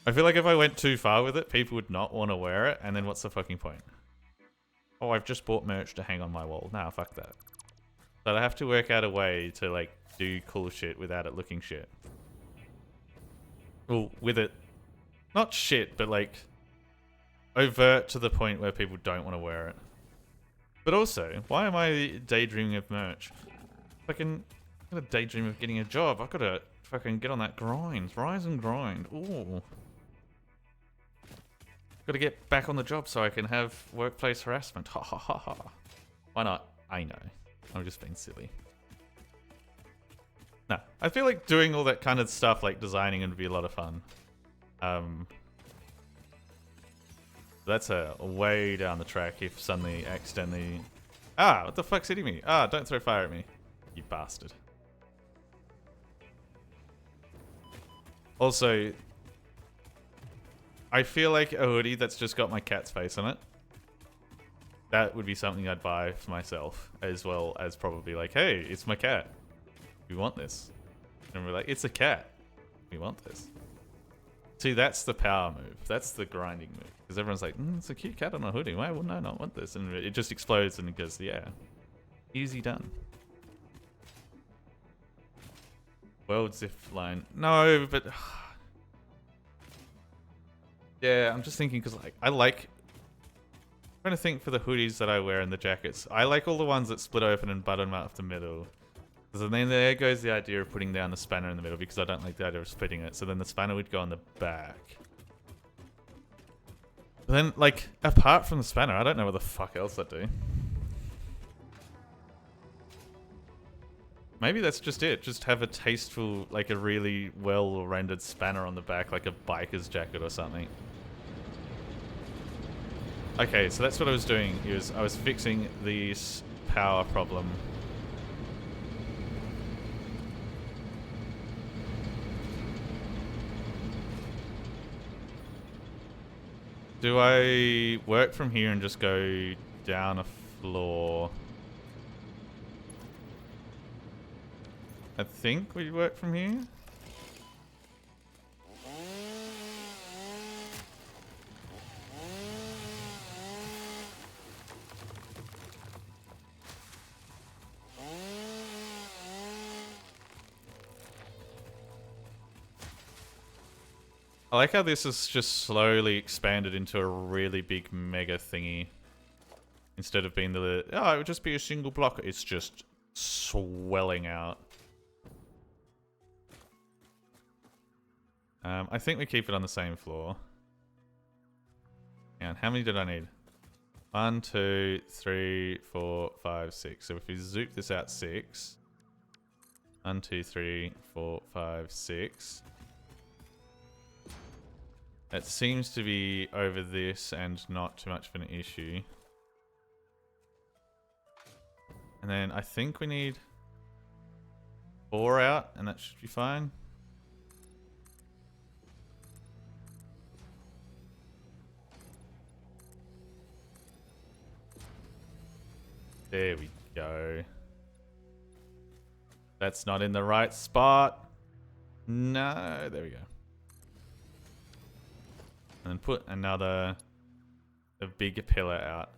I feel like if I went too far with it, people would not want to wear it, and then what's the fucking point? Oh, I've just bought merch to hang on my wall. Nah, fuck that. But I have to work out a way to, like, do cool shit without it looking shit. Well, with it, not shit, but, like, overt to the point where people don't want to wear it. But also, why am I daydreaming of merch? Fucking, I gotta daydream of getting a job. I gotta fucking get on that grind. Rise and grind. Ooh. Gotta get back on the job so I can have workplace harassment. Ha ha ha ha. Why not? I know. I'm just being silly. No, I feel like doing all that kind of stuff, like designing, would be a lot of fun. That's a way down the track if suddenly accidentally... Ah, what the fuck's hitting me? Ah, don't throw fire at me. You bastard. Also, I feel like a hoodie that's just got my cat's face on it, that would be something I'd buy for myself, as well as probably like, hey, it's my cat. We want this. And we're like, it's a cat. We want this. See, that's the power move. That's the grinding move. Because everyone's like, it's a cute cat on a hoodie. Why wouldn't I not want this? And it just explodes and it goes, yeah. Easy done. World zip line. No, but... yeah, I'm just thinking because like, I like... I'm trying to think for the hoodies that I wear and the jackets. I like all the ones that split open and button up the middle. So then there goes the idea of putting down the spanner in the middle, because I don't like the idea of splitting it. So then the spanner would go on the back. But then, like, apart from the spanner, I don't know what the fuck else I'd do. Maybe that's just it. Just have a tasteful, like a really well-rendered spanner on the back, like a biker's jacket or something. Okay, so that's what I was doing. I was fixing this power problem. Do I work from here and just go down a floor? I think we work from here. I like how this is just slowly expanded into a really big mega thingy. Instead of being the, oh, it would just be a single block. It's just swelling out. I think we keep it on the same floor. And how many did I need? 1, 2, 3, 4, 5, 6. So if we zoop this out 6. 1, 2, 3, 4, 5, 6. It seems to be over this and not too much of an issue. And then I think we need 4 out, and that should be fine. There we go. That's not in the right spot. No, there we go. And then put a bigger pillar out.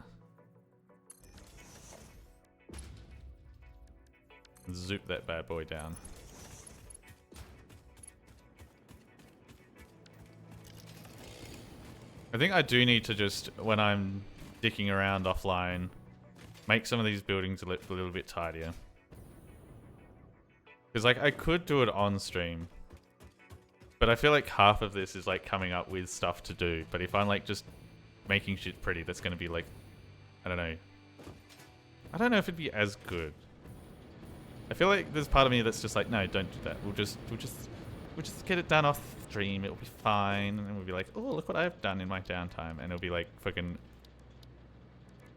Zoop that bad boy down. I think I do need to just, when I'm dicking around offline, make some of these buildings a little bit tidier. Because like I could do it on stream. But I feel like half of this is like coming up with stuff to do. But if I'm like just making shit pretty, that's going to be like, I don't know. I don't know if it'd be as good. I feel like there's part of me that's just like, no, don't do that. We'll just get it done off stream. It'll be fine. And then we'll be like, oh, look what I've done in my downtime. And it'll be like fucking,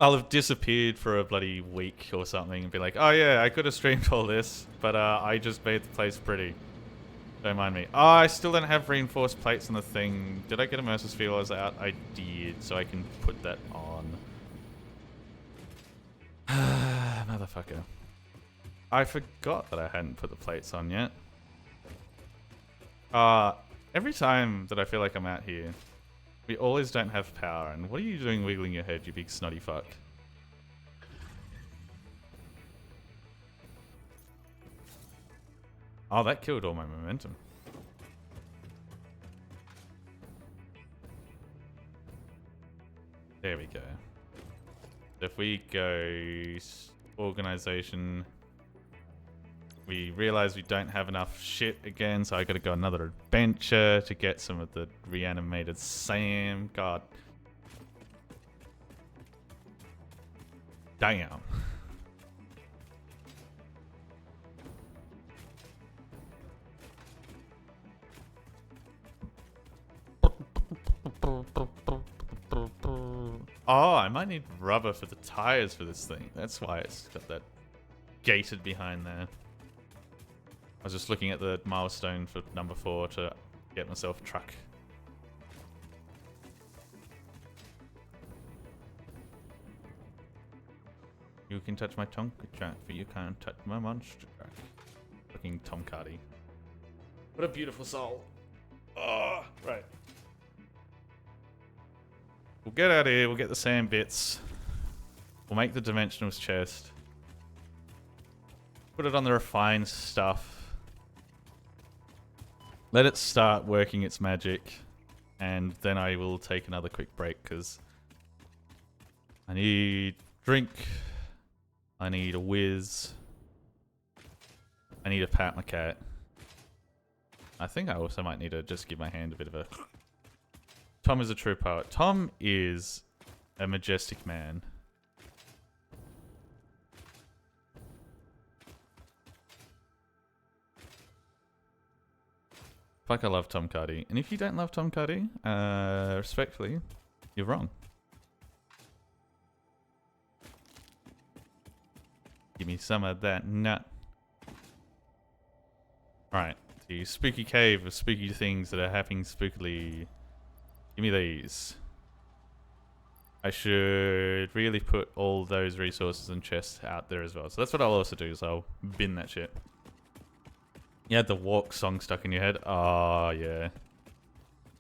I'll have disappeared for a bloody week or something and be like, oh yeah, I could have streamed all this, but I just made the place pretty. Don't mind me. Oh, I still don't have reinforced plates on the thing. Did I get immersive feelers out? I did, so I can put that on. Motherfucker. I forgot that I hadn't put the plates on yet. Every time that I feel like I'm out here, we always don't have power. And what are you doing wiggling your head, you big snotty fuck? Oh, that killed all my momentum. There we go. If we go organization, we realize we don't have enough shit again, so I gotta go another adventure to get some of the reanimated Sam. God. Damn. Oh, I might need rubber for the tires for this thing. That's why it's got that gated behind there. I was just looking at the milestone for number 4 to get myself a truck. You can touch my Tonka truck, but you can't touch my monster truck. Fucking Tom Cardy. What a beautiful soul. Oh, right. We'll get out of here, we'll get the sand bits. We'll make the dimensionals chest. Put it on the refined stuff. Let it start working its magic. And then I will take another quick break because I need drink. I need a whiz. I need to pat my cat. I think I also might need to just give my hand a bit of a... Tom is a true poet. Tom is a majestic man. Fuck, I love Tom Cardy. And if you don't love Tom Cardy, respectfully, you're wrong. Give me some of that nut. Alright, the spooky cave of spooky things that are happening spookily. Give me these. I should really put all those resources and chests out there as well. So that's what I'll also do, is I'll bin that shit. You had the walk song stuck in your head? Oh, yeah.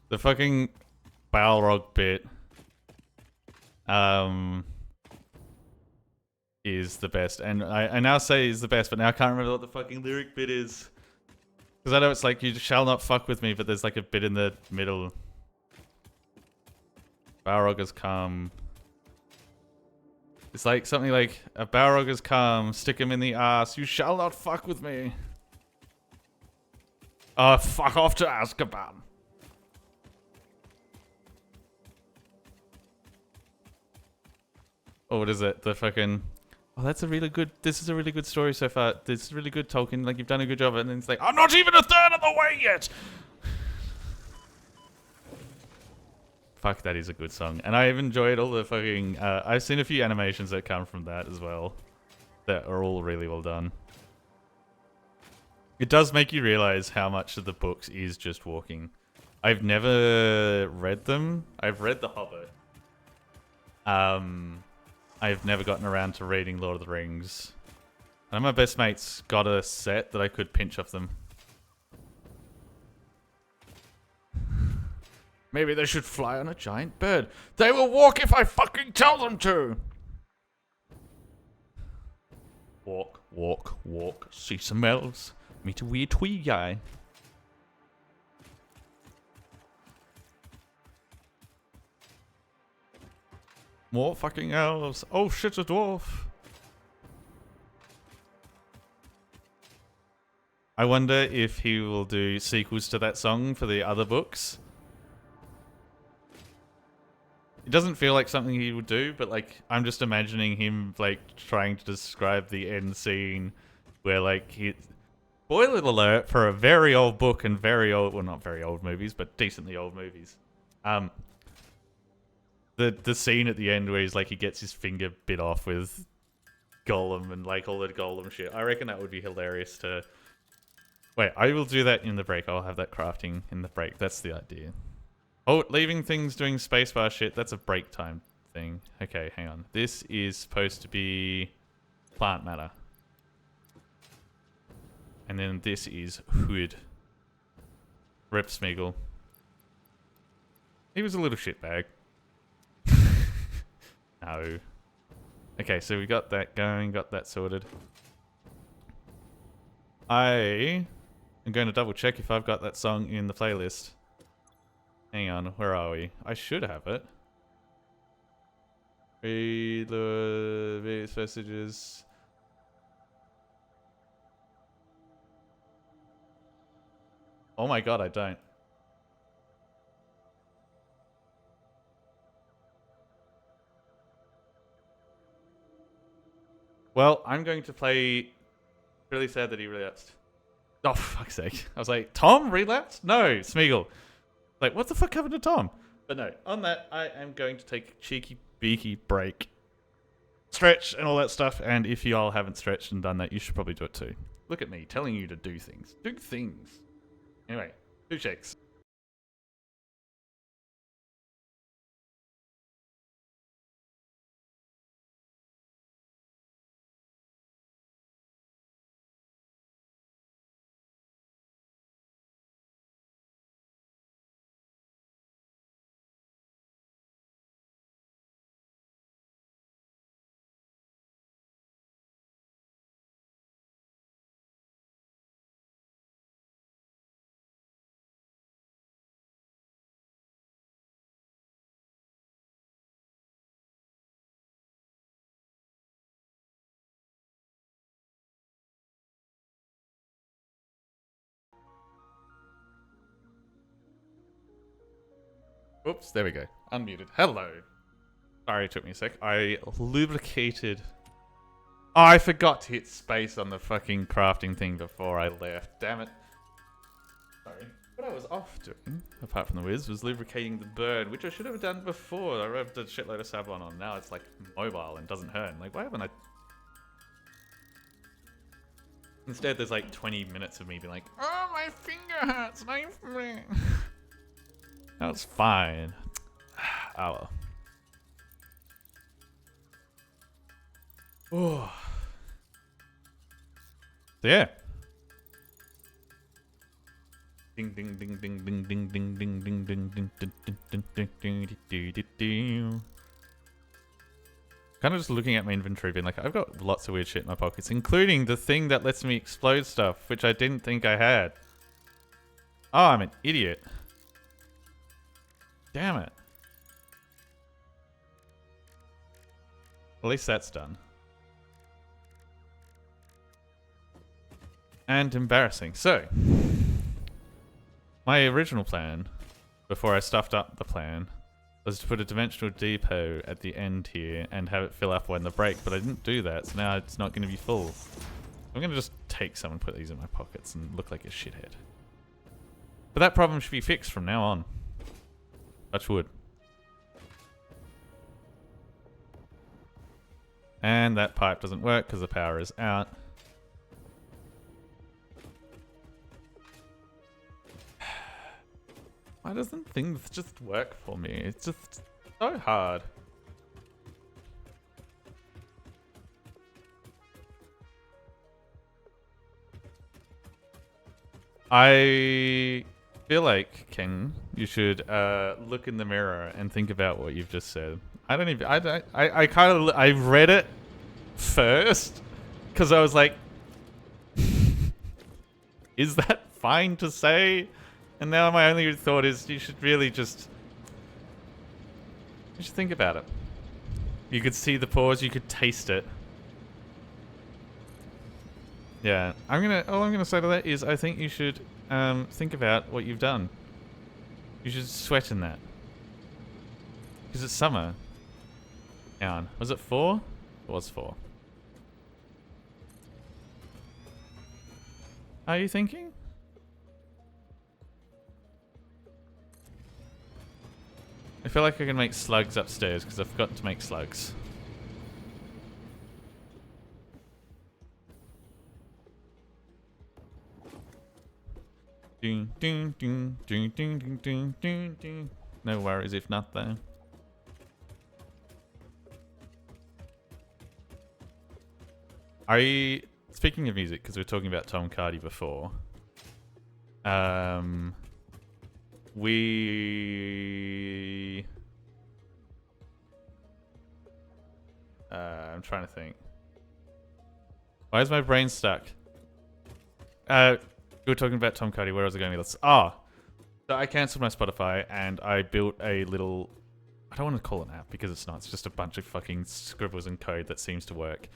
The fucking Balrog bit is the best. And I now say is the best, but now I can't remember what the fucking lyric bit is. Because I know it's like, you shall not fuck with me, but there's like a bit in the middle. Balrog has come. It's like something like, a Balrog has come, stick him in the ass, you shall not fuck with me. Fuck off to Azkaban. Oh, what is it? The fucking... Oh, that's a really good... This is a really good story so far. This is really good, Tolkien. Like, you've done a good job. And then it's like, I'm not even a third of the way yet! Fuck, that is a good song. And I've enjoyed all the fucking... I've seen a few animations that come from that as well. That are all really well done. It does make you realize how much of the books is just walking. I've never read them. I've read The Hobbit. I've never gotten around to reading Lord of the Rings. And my best mate's got a set that I could pinch off them. Maybe they should fly on a giant bird. They will walk if I fucking tell them to! Walk, walk, walk. See some elves. Meet a weird twee guy. More fucking elves. Oh shit, a dwarf. I wonder if he will do sequels to that song for the other books. It doesn't feel like something he would do, but like, I'm just imagining him like trying to describe the end scene where like he... Spoiler alert for a very old book and very old, well not very old movies, but decently old movies. The scene at the end where he's like, he gets his finger bit off with Gollum and like all the Gollum shit. I reckon that would be hilarious to... Wait, I will do that in the break. I'll have that crafting in the break. That's the idea. Oh, leaving things doing spacebar shit. That's a break time thing. Okay, hang on. This is supposed to be plant matter. And then this is Hood. Rip Smeagol. He was a little shitbag. No. Okay, so we got that going, got that sorted. I am going to double check if I've got that song in the playlist. Hang on, where are we? I should have it. Read the various messages. Oh my god, I don't. Well, I'm going to play... Really sad that he relapsed. Oh, for fuck's sake. I was like, Tom relapsed? No, Smeagol. Like, what the fuck happened to Tom? But no, on that, I am going to take a cheeky, beaky break. Stretch and all that stuff. And if you all haven't stretched and done that, you should probably do it too. Look at me, telling you to do things. Do things. Anyway, 2 checks. Oops, there we go. Unmuted. Hello. Sorry, it took me a sec. I lubricated... Oh, I forgot to hit space on the fucking crafting thing before I left. Damn it. Sorry. What I was off doing, apart from the whiz, was lubricating the bird, which I should have done before. I rubbed a shitload of Savlon on. Now it's like mobile and doesn't hurt. Like, why haven't I... Instead, there's like 20 minutes of me being like, oh, my finger hurts. That's fine. Oh well. Oh. So yeah. Ding ding ding ding ding ding ding ding ding ding ding ding ding ding ding ding ding. Kind of just looking at my inventory, being like, I've got lots of weird shit in my pockets, including the thing that lets me explode stuff, which I didn't think I had. Oh, I'm an idiot. Damn it. At least that's done. And embarrassing. So, my original plan, before I stuffed up the plan, was to put a dimensional depot at the end here and have it fill up when the break, but I didn't do that, so now it's not going to be full. I'm going to just take some and put these in my pockets and look like a shithead. But that problem should be fixed from now on. Touch wood. And that pipe doesn't work because the power is out. Why doesn't things just work for me? It's just so hard. I feel like, Ken, you should look in the mirror and think about what you've just said. I read it first because I was like, is that fine to say? And now my only thought is you should really just... You should think about it. You could see the pause, you could taste it. Yeah, all I'm gonna say to that is I think you should think about what you've done. You should sweat in that. Because it's summer. Hang on, was it 4? It was 4. Are you thinking? I feel like I can make slugs upstairs because I've forgotten to make slugs. Ding ding ding ding ding ding ding ding ding. No worries if not though. Speaking of music, because we were talking about Tom Cardy before. I'm trying to think. Why is my brain stuck? We were talking about Tom Cardy. Where was I going with this? So I cancelled my Spotify and I built a little... I don't want to call it an app because it's not. It's just a bunch of fucking scribbles and code that seems to work.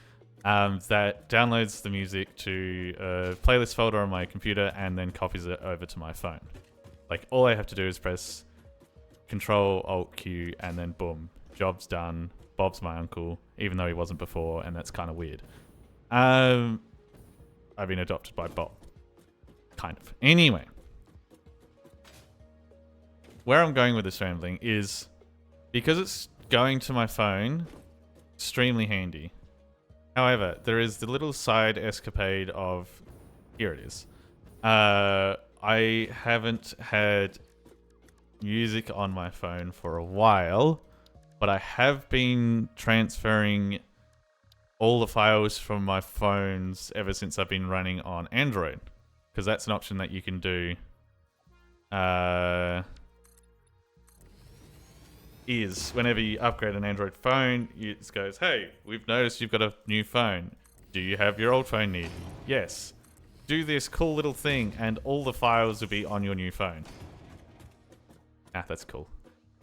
That downloads the music to a playlist folder on my computer and then copies it over to my phone. Like, all I have to do is press Control-Alt-Q and then boom. Job's done. Bob's my uncle, even though he wasn't before, and that's kind of weird. I've been adopted by Bob. Kind of. Anyway. Where I'm going with this rambling is, because it's going to my phone, extremely handy. However, there is the little side escapade of... Here it is. I haven't had music on my phone for a while, but I have been transferring all the files from my phones ever since I've been running on Android. Because that's an option that you can do. Is whenever you upgrade an Android phone, it goes, hey, we've noticed you've got a new phone. Do you have your old phone near you? Yes. Do this cool little thing and all the files will be on your new phone. That's cool.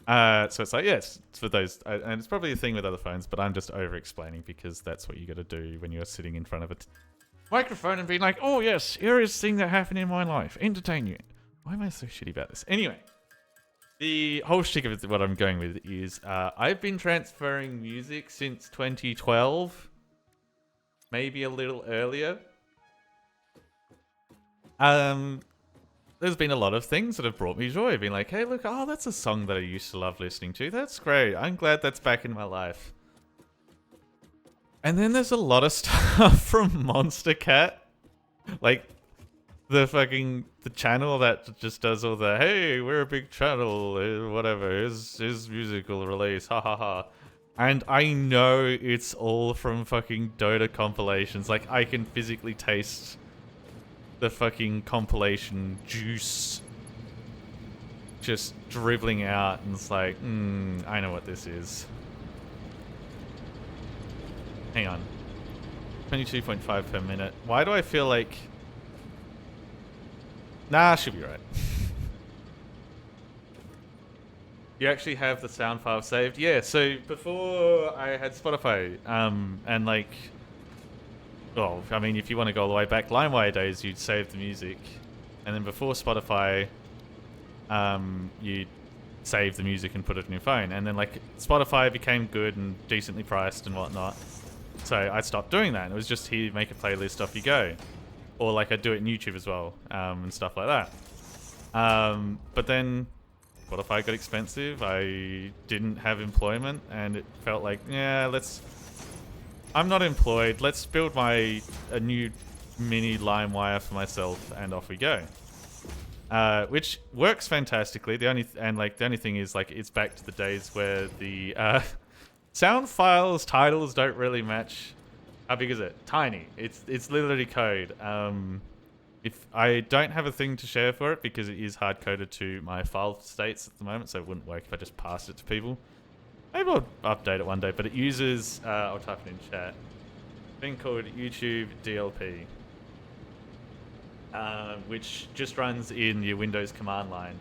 So it's like, yes, it's for those, and it's probably a thing with other phones, but I'm just over-explaining because that's what you got to do when you're sitting in front of a microphone and being like, oh yes, here is thing that happened in my life. Entertain you. Why am I so shitty about this? Anyway. The whole shtick of it, what I'm going with is I've been transferring music since 2012, maybe a little earlier. There's been a lot of things that have brought me joy. Being like, hey, look, oh, that's a song that I used to love listening to. That's great. I'm glad that's back in my life. And then there's a lot of stuff from Monster Cat, like the channel that just does all the, hey, we're a big channel, whatever, his musical release, ha ha ha. And I know it's all from fucking Dota compilations. Like, I can physically taste the fucking compilation juice just dribbling out, and it's like, I know what this is. Hang on. 22.5 per minute. Why do I feel like... Nah, should be right. You actually have the sound file saved? Yeah, so before I had Spotify, and like... Well, I mean, if you want to go all the way back, LimeWire days, you'd save the music. And then before Spotify, you'd save the music and put it on your phone. And then, like, Spotify became good and decently priced and whatnot. So I stopped doing that. It was just here, make a playlist, off you go. Or, like, I'd do it in YouTube as well, and stuff like that. But then Spotify got expensive. I didn't have employment, and it felt like, yeah, I'm not employed. Let's build a new mini LimeWire for myself, and off we go. Which works fantastically. The only thing is, like, it's back to the days where the sound files titles don't really match. How big is it? Tiny. It's literally code. If I don't have a thing to share for it because it is hard coded to my file states at the moment, so it wouldn't work if I just passed it to people. Maybe I'll update it one day, but it uses, I'll type it in chat, a thing called YouTube DLP, which just runs in your Windows command line.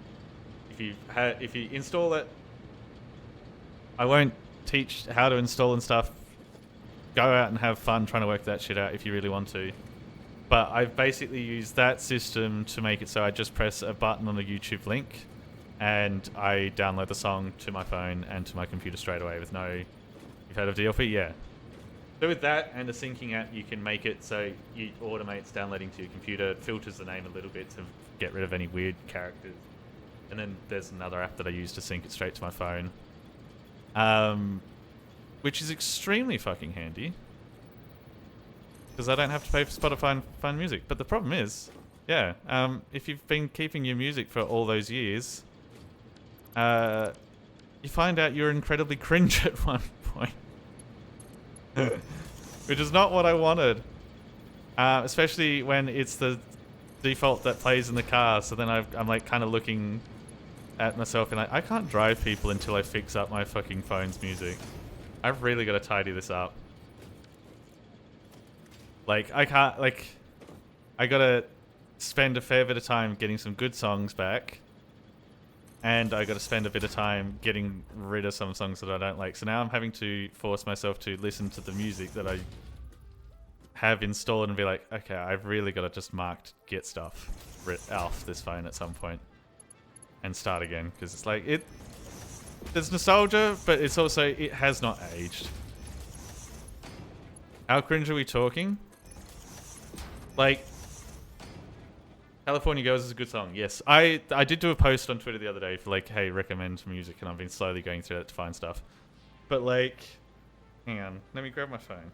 If you install it, I won't teach how to install and stuff. Go out and have fun trying to work that shit out if you really want to. But I've basically used that system to make it so I just press a button on the YouTube link, and I download the song to my phone and to my computer straight away with no... You've heard of DLP? Yeah. So with that and a syncing app, you can make it so it automates downloading to your computer, filters the name a little bit to get rid of any weird characters. And then there's another app that I use to sync it straight to my phone. Which is extremely fucking handy, because I don't have to pay for Spotify and find music. But the problem is, yeah, if you've been keeping your music for all those years... you find out you're incredibly cringe at one point. Which is not what I wanted. Especially when it's the default that plays in the car, so then I'm like kind of looking at myself and like, I can't drive people until I fix up my fucking phone's music. I've really got to tidy this up. Like, I can't, like... I gotta spend a fair bit of time getting some good songs back. And I got to spend a bit of time getting rid of some songs that I don't like. So now I'm having to force myself to listen to the music that I have installed and be like, okay, I've really got to just get stuff off this phone at some point and start again. Because it's like, there's nostalgia, but it's also, it has not aged. How cringe are we talking? Like... California Girls is a good song, yes. I did do a post on Twitter the other day for like, hey, recommend music, and I've been slowly going through that to find stuff. But like, hang on, let me grab my phone.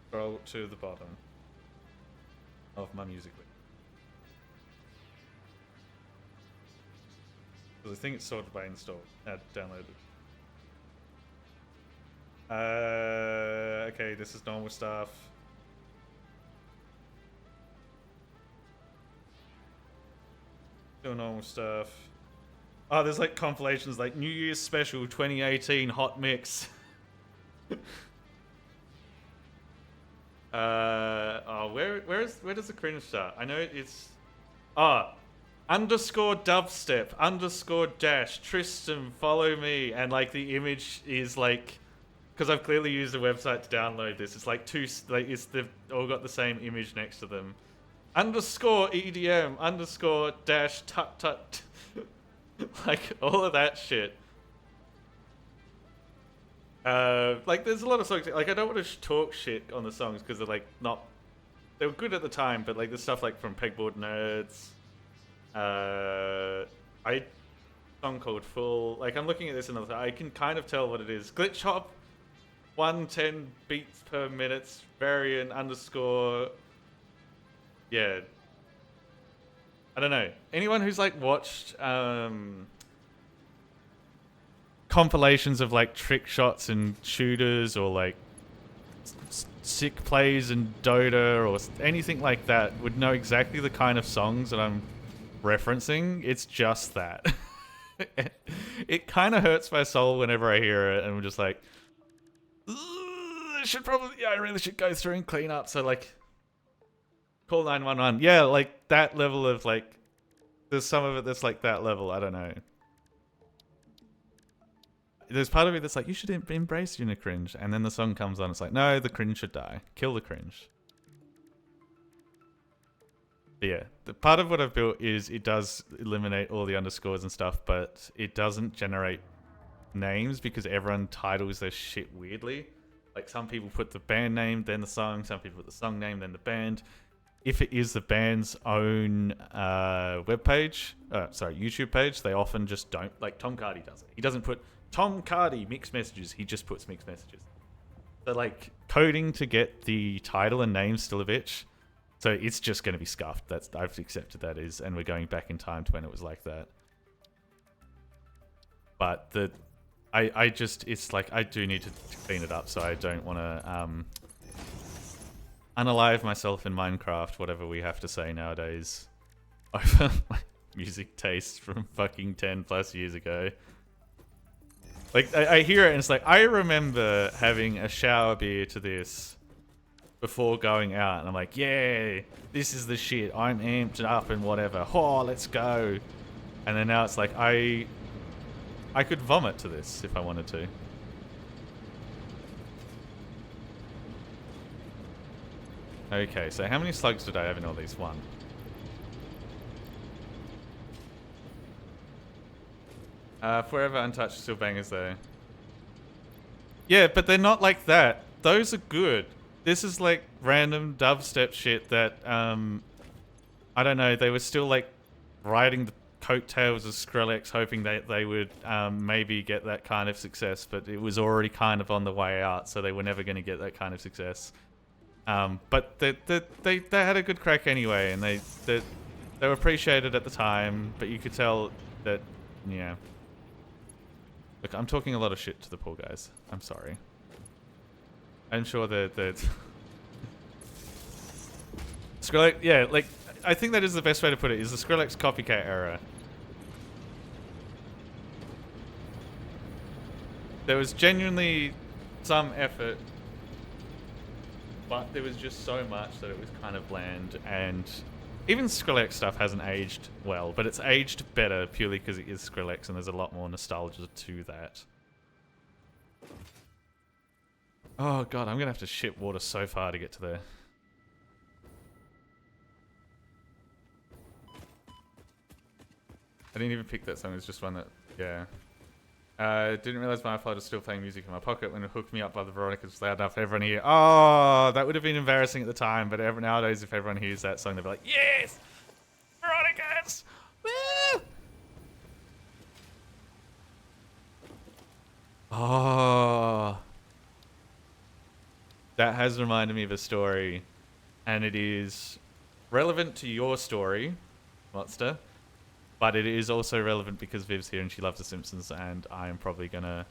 Scroll to the bottom of my music list. So I think it's sorted by install, downloaded. Okay, this is normal stuff. Still normal stuff. Oh, there's like compilations like New Year's Special 2018 Hot Mix. Where does the cringe start? I know it's underscore dubstep underscore dash Tristan follow me, and like the image is like, because I've clearly used a website to download this. It's like they've all got the same image next to them. Underscore EDM underscore dash tut tut. Like all of that shit. Like there's a lot of songs, like I don't want to talk shit on the songs because they're like they were good at the time, but like there's stuff like from Pegboard Nerds. Song called Full. Like I'm looking at this and I can kind of tell what it is. Glitch Hop 110 beats per minute variant underscore. Yeah. I don't know. Anyone who's like watched compilations of like trick shots and shooters, or like sick plays and Dota, or anything like that, would know exactly the kind of songs that I'm referencing. It's just that. It kind of hurts my soul whenever I hear it, and I'm just like, I really should go through and clean up. So like, call 911. Yeah, like that level of like, there's some of it that's like that level. I don't know. There's part of me that's like, you should embrace your cringe, and then the song comes on. It's like, no, the cringe should die. Kill the cringe. But yeah, the part of what I've built is it does eliminate all the underscores and stuff, but it doesn't generate names because everyone titles their shit weirdly. Like some people put the band name, then the song. Some people put the song name, then the band. If it is the band's own YouTube page, they often just don't. Like Tom Cardy does it. He doesn't put Tom Cardy mixed messages. He just puts mixed messages. So like coding to get the title and name still a bitch. So it's just going to be scuffed. I've accepted that is, and we're going back in time to when it was like that. But it's like I do need to clean it up, so I don't want to unalive myself in Minecraft, whatever we have to say nowadays, over my music taste from fucking 10 plus years ago. Like I hear it and it's like, I remember having a shower beer to this before going out, and I'm like, yeah, this is the shit. I'm amped up and whatever. Oh, let's go. And then now it's like I could vomit to this if I wanted to. Okay, so how many slugs did I have in all these? One. Forever Untouched still bangers though. Yeah, but they're not like that. Those are good. This is like random dubstep shit that, I don't know, they were still like riding the coattails of Skrillex, hoping that they would maybe get that kind of success, but it was already kind of on the way out, so they were never going to get that kind of success. But they had a good crack anyway, and they were appreciated at the time, but you could tell that, yeah. Look, I'm talking a lot of shit to the poor guys. I'm sorry. I'm sure that Skrillex, yeah, like, I think that is the best way to put it, is the Skrillex copycat era. There was genuinely some effort, but there was just so much that it was kind of bland, and even Skrillex stuff hasn't aged well, but it's aged better purely because it is Skrillex and there's a lot more nostalgia to that. Oh god, I'm gonna have to ship water so far to get to there. I didn't even pick that song, it's just one that, yeah. Didn't realize my iPod was still playing music in my pocket when it hooked me up by the Veronicas was loud enough for everyone to hear. Oh, that would have been embarrassing at the time, but nowadays if everyone hears that song, they'll be like, yes! Veronicas! Woo! Oh. That has reminded me of a story, and it is relevant to your story, Monster. But it is also relevant because Viv's here and she loves The Simpsons, and I am probably gonna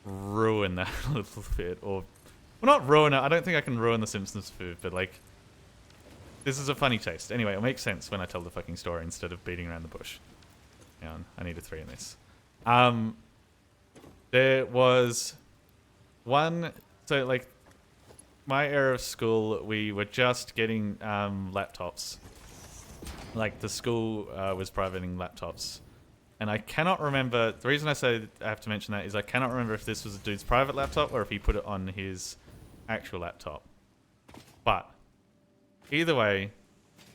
ruin that a little bit. Or, well, not ruin it. I don't think I can ruin The Simpsons food, but like, this is a funny taste. Anyway, it'll make sense when I tell the fucking story instead of beating around the bush. Hang on, I need a 3 in this. There was one, so like, my era of school, we were just getting laptops. Like, the school was providing laptops. And I cannot remember... The reason I say I have to mention that is I cannot remember if this was a dude's private laptop or if he put it on his actual laptop. But, either way,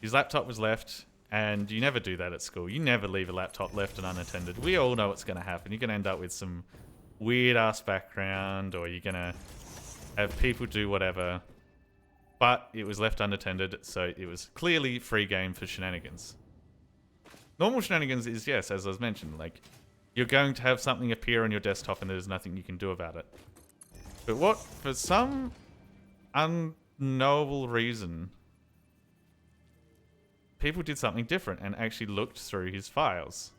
his laptop was left, and you never do that at school. You never leave a laptop left and unattended. We all know what's going to happen. You're going to end up with some weird-ass background, or you're going to have people do whatever. But it was left unattended, so it was clearly free game for shenanigans. Normal shenanigans is, yes, as I was mentioned, like, you're going to have something appear on your desktop and there's nothing you can do about it. But what, for some unknowable reason, people did something different and actually looked through his files.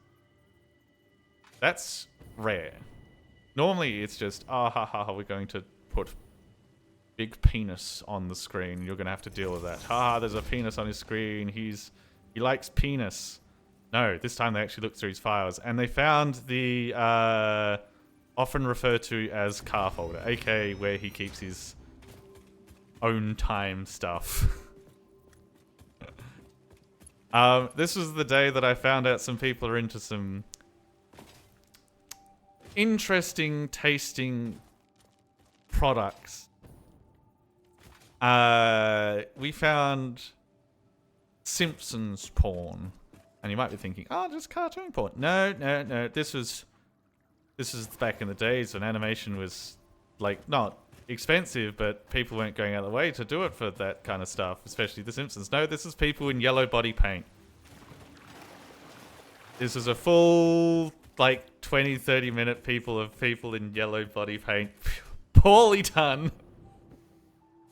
That's rare. Normally, it's just, we're going to put big penis on the screen. You're going to have to deal with that. There's a penis on his screen. He likes penis. No, this time they actually looked through his files, and they found the often referred to as car folder, aka where he keeps his own time stuff. This was the day that I found out some people are into some interesting tasting products. We found Simpsons porn. And you might be thinking, just cartoon porn. No. This is back in the days when animation was, like, not expensive, but people weren't going out of the way to do it for that kind of stuff, especially The Simpsons. No, this is people in yellow body paint. This is a full, like, 20, 30-minute people in yellow body paint. Poorly done.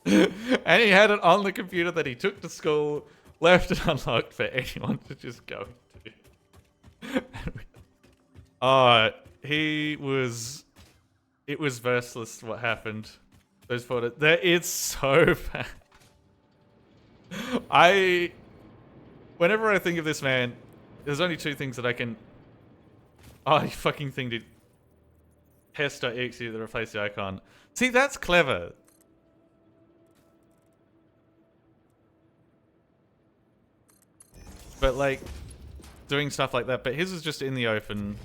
And he had it on the computer that he took to school, left it unlocked for anyone to just go to. It was verseless what happened. Those photos, it's so bad. Whenever I think of this man, there's only two things that I can... you fucking thing did. Test.exe that replaced the icon. See, that's clever. But, like, doing stuff like that. But his was just in the open.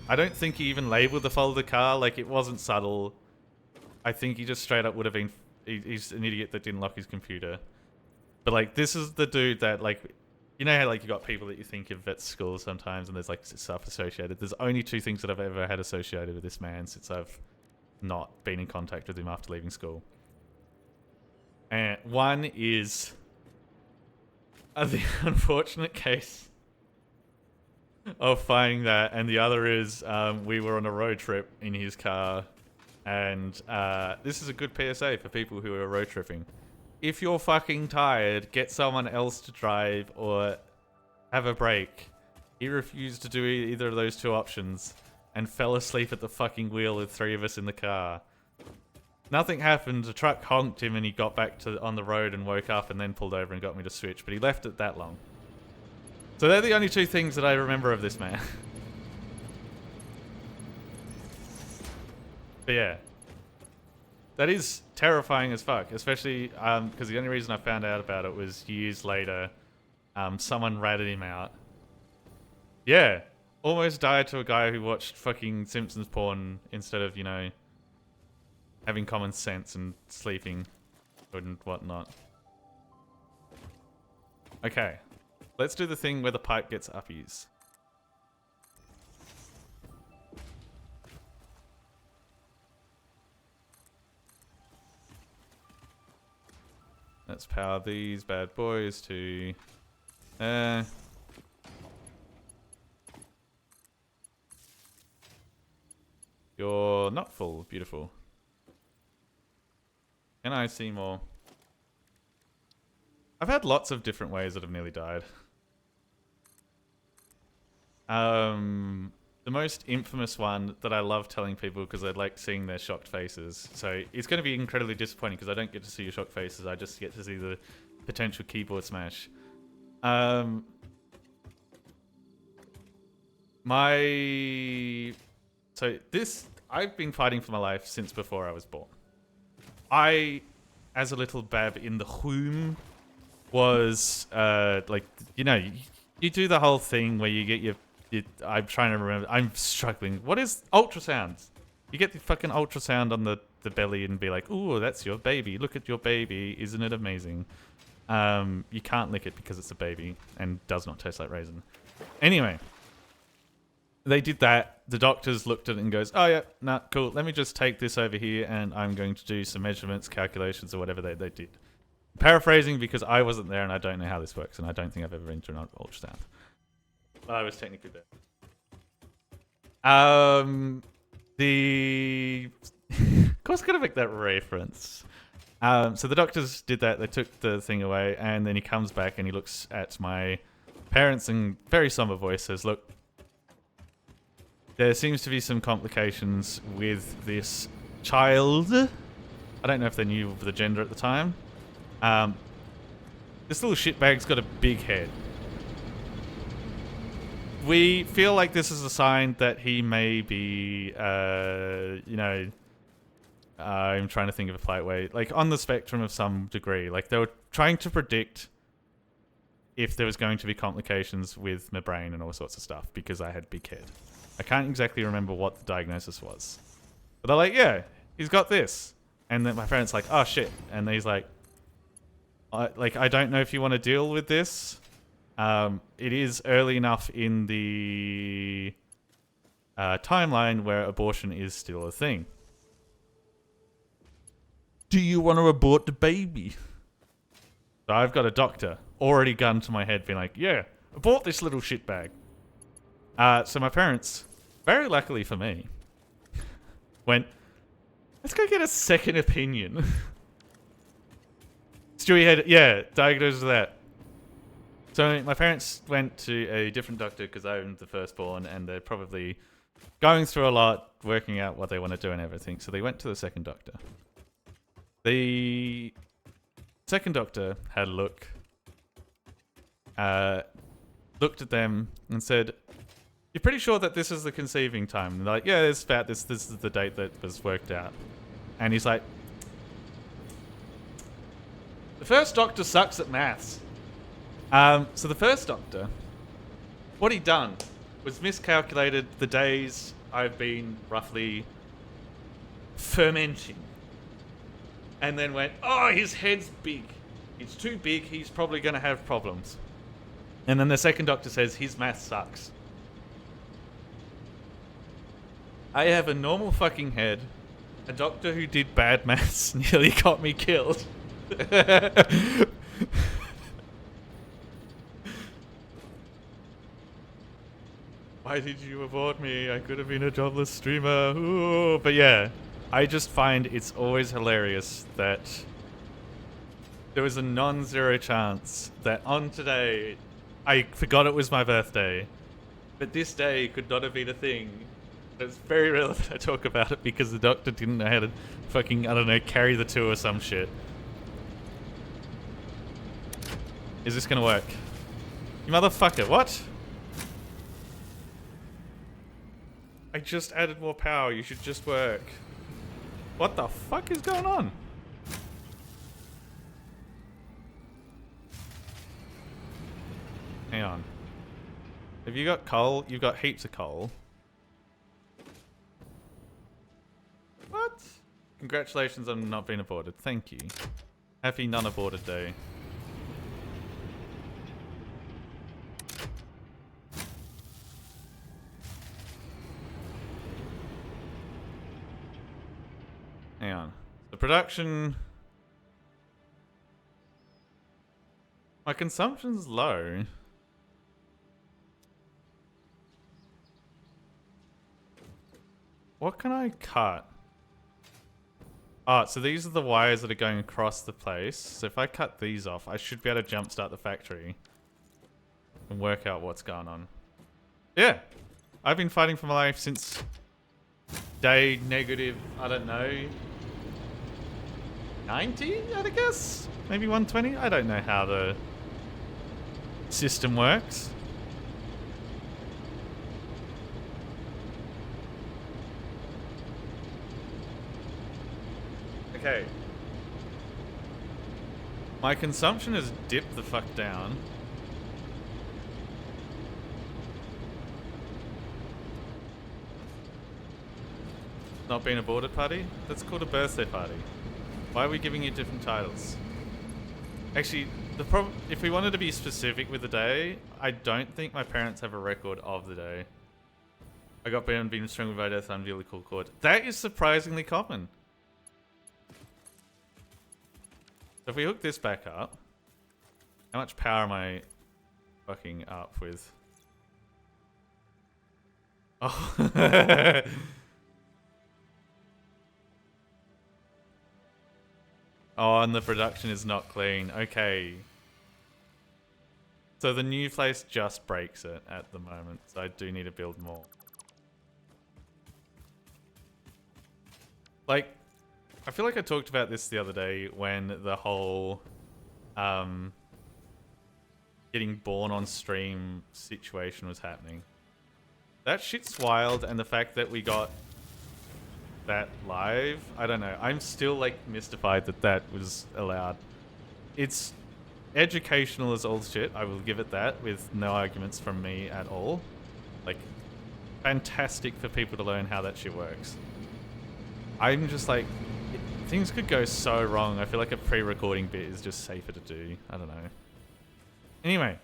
I don't think he even labeled the folder car. Like, it wasn't subtle. I think he just straight up would have been... He's an idiot that didn't lock his computer. But, like, this is the dude that, like... You know how, like, you got people that you think of at school sometimes and there's, like, stuff associated. There's only two things that I've ever had associated with this man since I've not been in contact with him after leaving school. And one is... the unfortunate case of finding that, and the other is we were on a road trip in his car, and this is a good PSA for people who are road tripping. If you're fucking tired, get someone else to drive or have a break. He refused to do either of those two options and fell asleep at the fucking wheel with three of us in the car. Nothing happened. The truck honked him and he got back on the road and woke up and then pulled over and got me to switch. But he left it that long. So they're the only two things that I remember of this man. But yeah. That is terrifying as fuck. Especially because the only reason I found out about it was years later. Someone ratted him out. Yeah. Almost died to a guy who watched fucking Simpsons porn instead of, you know... having common sense and sleeping and whatnot. Okay. Let's do the thing where the pipe gets uppies. Let's power these bad boys to... You're not full. Beautiful. Can I see more? I've had lots of different ways that have nearly died. The most infamous one that I love telling people because I like seeing their shocked faces. So it's going to be incredibly disappointing because I don't get to see your shocked faces. I just get to see the potential keyboard smash. So this, I've been fighting for my life since before I was born. As a little bab in the womb, was like, you know, you do the whole thing where you get your I'm trying to remember. I'm struggling. What is ultrasound? You get the fucking ultrasound on the belly and be like, ooh, that's your baby. Look at your baby. Isn't it amazing? You can't lick it because it's a baby and does not taste like raisin. Anyway, they did that. The doctors looked at it and goes, oh yeah, nah, cool. Let me just take this over here and I'm going to do some measurements, calculations, or whatever they did. Paraphrasing because I wasn't there and I don't know how this works and I don't think I've ever been to an ultrasound. I was technically there. Of course, gotta make that reference. So the doctors did that. They took the thing away, and then he comes back and he looks at my parents and very somber voice says, "Look, there seems to be some complications with this child. I don't know if they knew of the gender at the time. This little shitbag's got a big head. We feel like this is a sign that he may be, you know, I'm trying to think of a polite way, like on the spectrum of some degree. Like they were trying to predict if there was going to be complications with my brain and all sorts of stuff because I had big head. I can't exactly remember what the diagnosis was. But they're like, yeah, he's got this. And then my parents like, oh shit. And he's like, I don't know if you want to deal with this. It is early enough in the timeline where abortion is still a thing. Do you want to abort the baby? So I've got a doctor already gun to my head being like, yeah, abort this little shitbag. So my parents, very luckily for me, went, let's go get a second opinion. Stewie had, yeah, diagnosed with that. So my parents went to a different doctor because I'm the firstborn and they're probably going through a lot, working out what they want to do and everything. So they went to the second doctor. The second doctor had a look, looked at them and said, you're pretty sure that this is the conceiving time? And they're like, yeah, it's about this is the date that was worked out. And he's like, the first doctor sucks at maths. So the first doctor, what he'd done was miscalculated the days I've been roughly fermenting. And then went, oh, his head's big. It's too big, he's probably going to have problems. And then the second doctor says, his math sucks. I have a normal fucking head. A doctor who did bad maths nearly got me killed. Why did you abort me? I could have been a jobless streamer. Ooh. But yeah, I just find it's always hilarious that there was a non-zero chance that on today, I forgot it was my birthday, but this day could not have been a thing. It's very relevant I talk about it because the doctor didn't know how to fucking, I don't know, carry the two or some shit. Is this gonna work? You motherfucker, what? I just added more power, you should just work. What the fuck is going on? Hang on. Have you got coal? You've got heaps of coal. What? Congratulations on not being aborted. Thank you. Happy non-aborted day. Hang on. The production... My consumption's low. What can I cut? Oh, so these are the wires that are going across the place. So if I cut these off, I should be able to jumpstart the factory and work out what's going on. Yeah. I've been fighting for my life since day negative, I don't know, 90, I guess? Maybe 120? I don't know how the system works. Okay. My consumption has dipped the fuck down. Not being aborted party? That's called a birthday party. Why are we giving you different titles? Actually, if we wanted to be specific with the day, I don't think my parents have a record of the day. I got burned being strangled by death on umbilical cord. That is surprisingly common. So if we hook this back up, how much power am I fucking up with? Oh. Oh, and the production is not clean. Okay. So the new place just breaks it at the moment. So I do need to build more. Like, I feel like I talked about this the other day when the whole getting born on stream situation was happening. That shit's wild, and the fact that we got that live, I don't know. I'm still like mystified that that was allowed. It's educational as all shit, I will give it that, with no arguments from me at all. Like, fantastic for people to learn how that shit works. I'm just like, things could go so wrong. I feel like a pre-recording bit is just safer to do. I don't know. Anyway.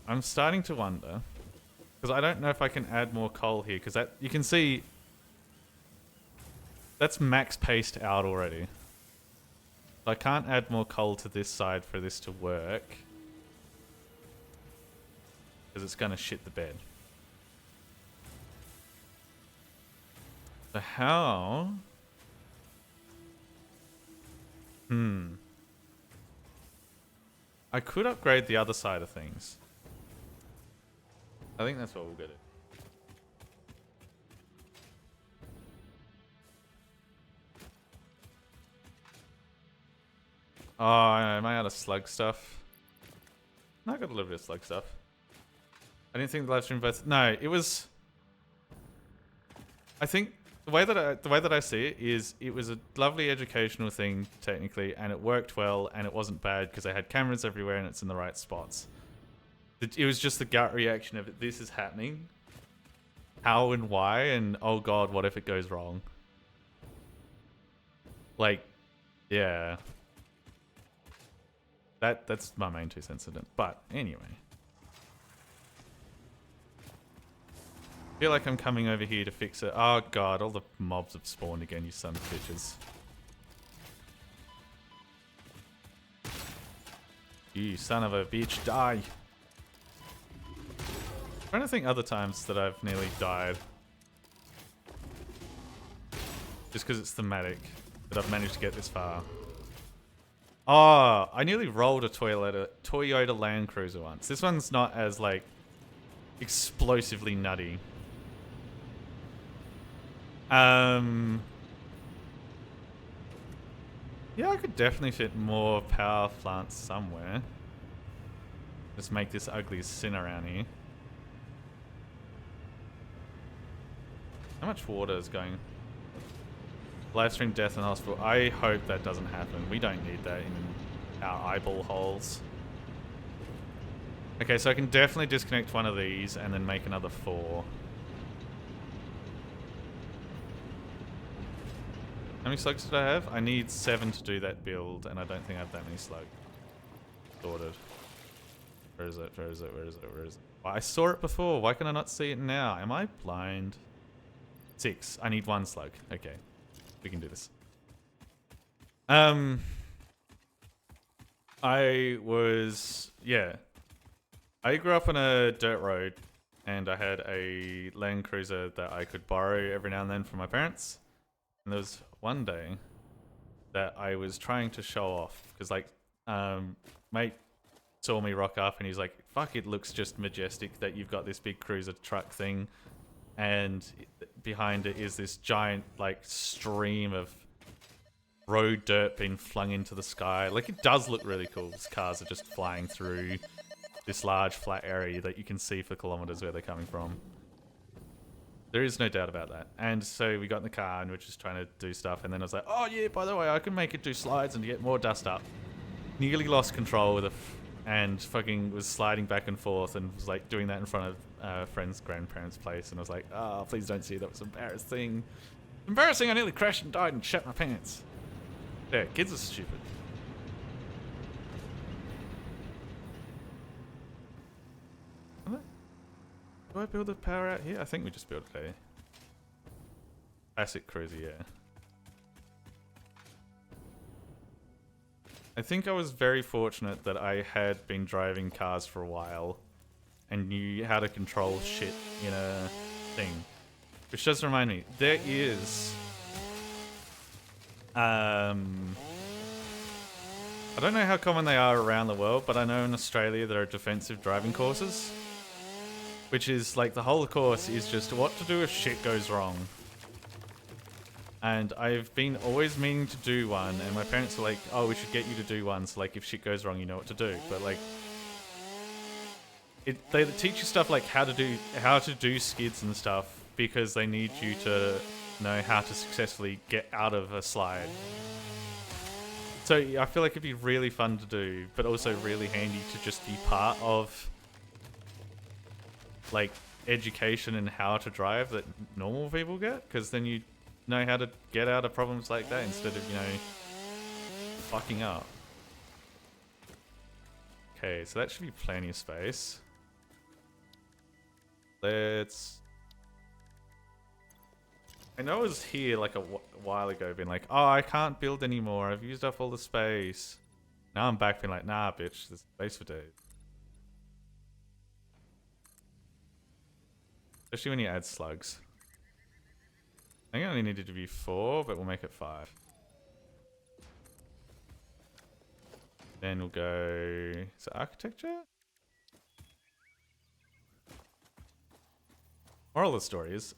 I'm starting to wonder, because I don't know if I can add more coal here, because that, you can see, that's max paced out already. I can't add more coal to this side for this to work, because it's going to shit the bed. So how? I could upgrade the other side of things. I think that's what we'll get it. Oh, am I out of slug stuff? No, I got a little bit of slug stuff. I didn't think the live stream both. No, it was. I think the way that I see it is, it was a lovely educational thing technically, and it worked well, and it wasn't bad because they had cameras everywhere and it's in the right spots. It was just the gut reaction of this is happening, how and why, and oh god, what if it goes wrong? Like, yeah. That's my main 2 cents in it. But anyway. I feel like I'm coming over here to fix it. Oh god, all the mobs have spawned again, you son of bitches. You son of a bitch, die! I'm trying to think other times that I've nearly died. Just because it's thematic that I've managed to get this far. Oh, I nearly rolled a Toyota Land Cruiser once. This one's not as, like, explosively nutty. Yeah, I could definitely fit more power plants somewhere. Just make this ugly sin around here. How much water is going? Livestream death in the hospital. I hope that doesn't happen. We don't need that in our eyeball holes. Okay, so I can definitely disconnect one of these and then make another 4. How many slugs did I have? I need 7 to do that build, and I don't think I have that many slugs. Sorted. Where is it? Where is it? Where is it? Where is it? Oh, I saw it before. Why can I not see it now? Am I blind? 6. I need 1 slug. Okay. We can do this. I was... Yeah. I grew up on a dirt road, and I had a Land Cruiser that I could borrow every now and then from my parents. And there was one day that I was trying to show off, because, like, mate saw me rock up, and he's like, fuck, it looks just majestic that you've got this big cruiser truck thing, and behind it is this giant, like, stream of road dirt being flung into the sky. Like, it does look really cool. These cars are just flying through this large flat area that you can see for kilometers where they're coming from. There is no doubt about that. And so we got in the car and we're just trying to do stuff, and then I was like, oh yeah, by the way, I can make it do slides and get more dust up. Nearly lost control with and fucking was sliding back and forth, and was like doing that in front of a friend's grandparents' place, and I was like, oh, please don't see, that was embarrassing. Embarrassing, I nearly crashed and died and shat my pants. Yeah, kids are stupid. Do I build the power out here? I think we just built a classic cruiser, yeah. I think I was very fortunate that I had been driving cars for a while and knew how to control shit in a thing. Which does remind me, there is... I don't know how common they are around the world, but I know in Australia there are defensive driving courses. Which is, like, the whole course is just what to do if shit goes wrong. And I've been always meaning to do one, and my parents are like, oh, we should get you to do one, so like if shit goes wrong, you know what to do. But like, they teach you stuff like how to do skids and stuff because they need you to know how to successfully get out of a slide. So yeah, I feel like it'd be really fun to do, but also really handy to just be part of like education and how to drive that normal people get, because then you know how to get out of problems like that instead of, you know, fucking up. Okay, so that should be plenty of space. Let's... I know I was here like a while ago being like, oh, I can't build anymore, I've used up all the space. Now I'm back being like, nah bitch, there's space for days. Especially when you add slugs. I think I only needed to be 4, but we'll make it 5. Then we'll go... Is it architecture? Moral of the story is,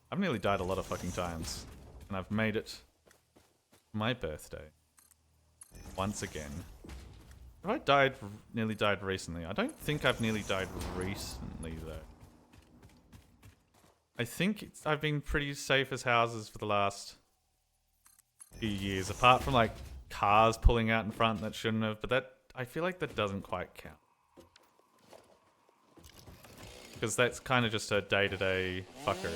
I've nearly died a lot of fucking times. And I've made it my birthday. Once again. Have I nearly died recently? I don't think I've nearly died recently though. I think I've been pretty safe as houses for the last few years, apart from like cars pulling out in front that shouldn't have, but that, I feel like that doesn't quite count. Because that's kind of just a day-to-day fuckery.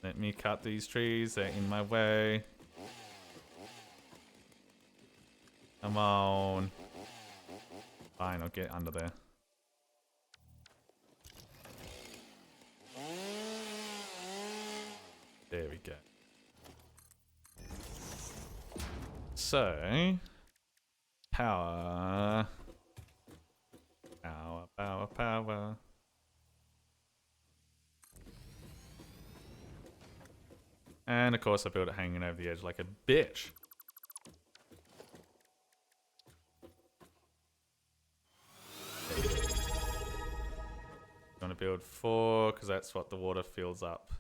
Let me cut these trees, they're in my way. Come on. Fine, I'll get under there. There we go. So, power. Power, power, power. And of course I built it hanging over the edge like a bitch. I'm gonna build 4 because that's what the water fills up.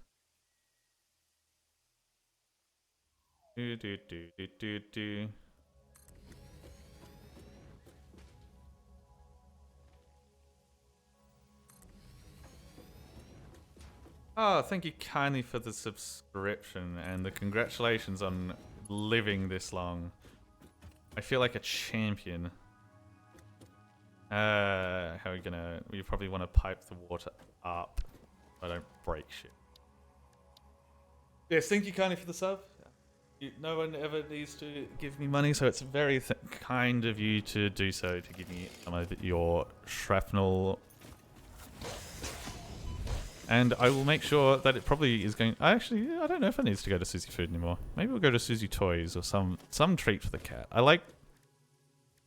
Do do do do do do. Oh, thank you kindly for the subscription and the congratulations on living this long. I feel like a champion. How are we gonna... We probably want to pipe the water up so I don't break shit. Yes, thank you kindly for the sub. No one ever needs to give me money, so it's very kind of you to do so, to give me some of your shrapnel. And I will make sure that it probably is going... I don't know if it needs to go to Susie Food anymore. Maybe we'll go to Susie Toys or some treat for the cat.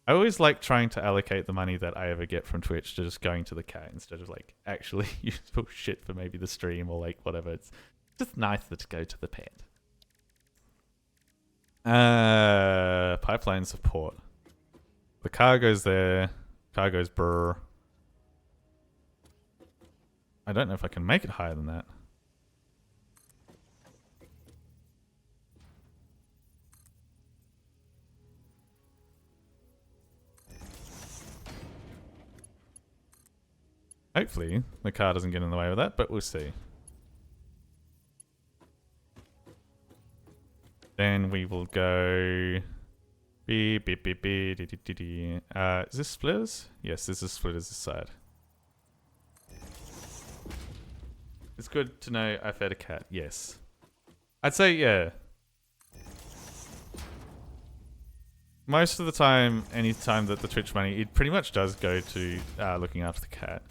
I always like trying to allocate the money that I ever get from Twitch to just going to the cat instead of like actually useful shit for maybe the stream or like whatever. It's just nicer to go to the pet. Pipeline support. The car goes there. Car goes brr. I don't know if I can make it higher than that. Hopefully, the car doesn't get in the way with that, but we'll see. Then we will go... Beep, beep, beep, beep, dee, dee, dee, dee. Is this splitters? Yes, this is splitters this side. It's good to know I fed a cat. Yes. I'd say, yeah. Most of the time, any time that the Twitch money, it pretty much does go to looking after the cat.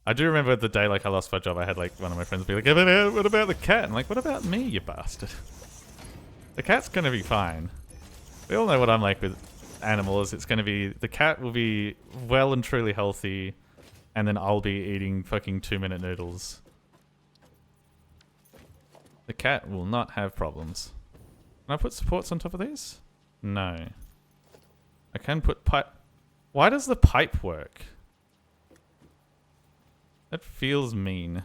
I do remember the day like I lost my job, I had like one of my friends be like, what about the cat? I'm like, what about me, you bastard? The cat's gonna be fine. We all know what I'm like with animals. It's gonna be, the cat will be well and truly healthy, and then I'll be eating fucking 2-minute noodles. The cat will not have problems. Can I put supports on top of these? No. I can put pipe. Why does the pipe work? That feels mean.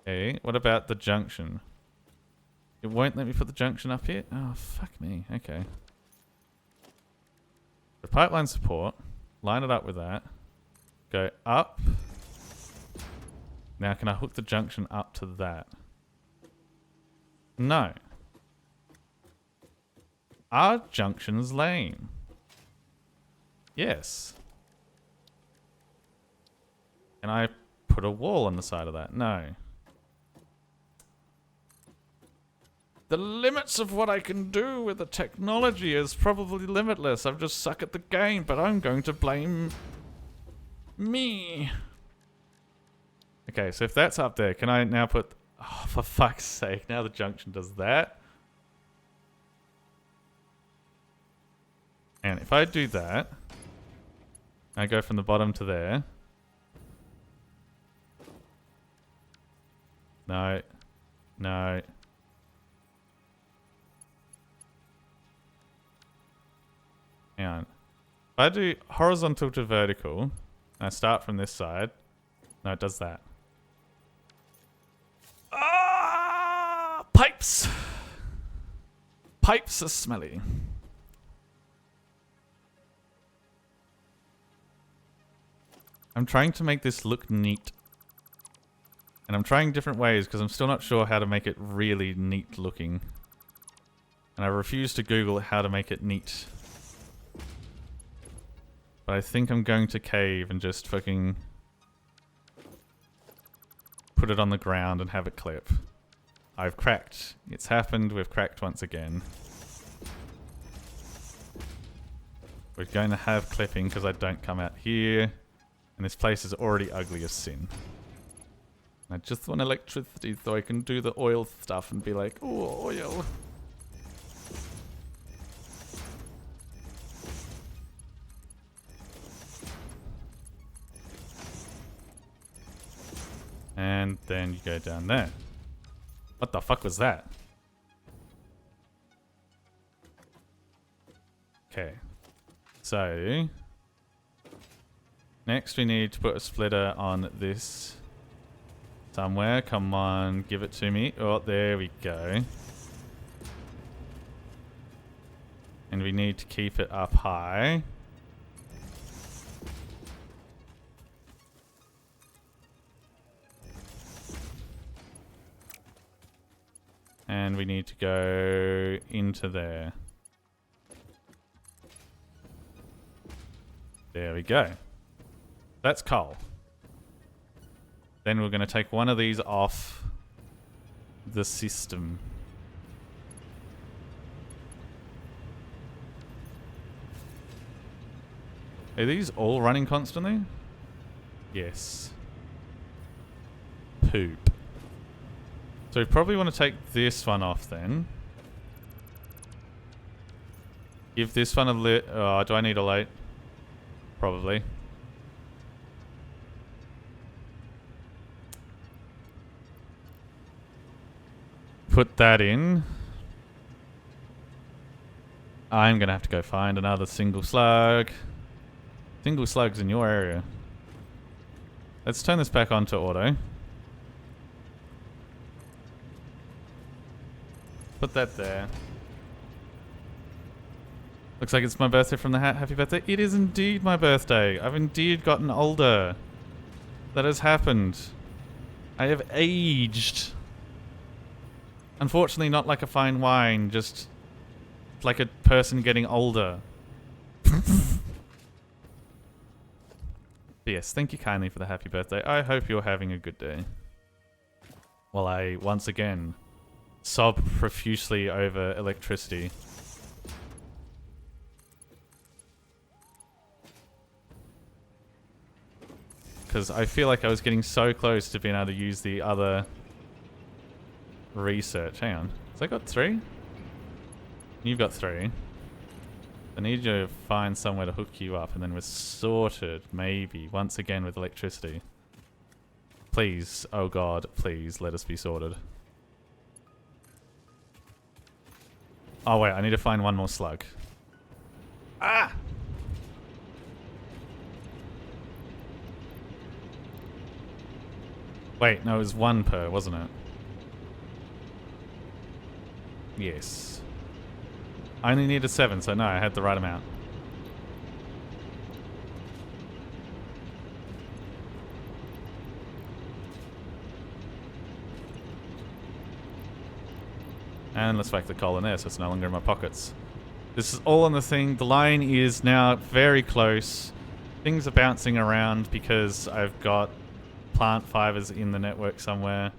Okay, what about the junction? It won't let me put the junction up here? Oh, fuck me. Okay. The pipeline support. Line it up with that. Go up. Now, can I hook the junction up to that? No. Are junctions lame? Yes. Can I put a wall on the side of that? No. The limits of what I can do with the technology is probably limitless. I'm just suck at the game, but I'm going to blame me. Okay, so if that's up there, can I now put... Oh, for fuck's sake, now the junction does that. And if I do that, I go from the bottom to there. No. No. Hang on. If I do horizontal to vertical, and I start from this side, no, it does that. Ah! Pipes! Pipes are smelly. I'm trying to make this look neat. And I'm trying different ways because I'm still not sure how to make it really neat looking. And I refuse to Google how to make it neat. But I think I'm going to cave and just fucking put it on the ground and have it clip. I've cracked. It's happened. We've cracked once again. We're going to have clipping because I don't come out here. And this place is already ugly as sin. I just want electricity so I can do the oil stuff and be like, oh, oil. And then you go down there. What the fuck was that? Okay. So... next we need to put a splitter on this somewhere. Come on, give it to me. Oh, there we go. And we need to keep it up high. And we need to go into there. There we go. That's coal. Then we're going to take one of these off the system. Are these all running constantly? Yes. Poop. So we probably want to take this one off then. Give this one a lit. Oh, do I need a light? Probably. Put that in. I'm going to have to go find another single slug. Single slugs in your area. Let's turn this back on to auto. Put that there. Looks like it's my birthday from the hat. Happy birthday. It is indeed my birthday. I've indeed gotten older. That has happened. I have aged. Unfortunately, not like a fine wine, just like a person getting older. Yes, thank you kindly for the happy birthday. I hope you're having a good day. While I, once again, sob profusely over electricity. Because I feel like I was getting so close to being able to use the other research. Hang on. Has I got 3? You've got 3. I need you to find somewhere to hook you up and then we're sorted, maybe, once again with electricity. Please, oh god, please let us be sorted. Oh wait, I need to find one more slug. Ah! Wait, no, it was 1 per, wasn't it? Yes. I only needed 7, so no, I had the right amount. And let's whack the coal in there so it's no longer in my pockets. This is all on the thing. The line is now very close. Things are bouncing around because I've got plant fibers in the network somewhere.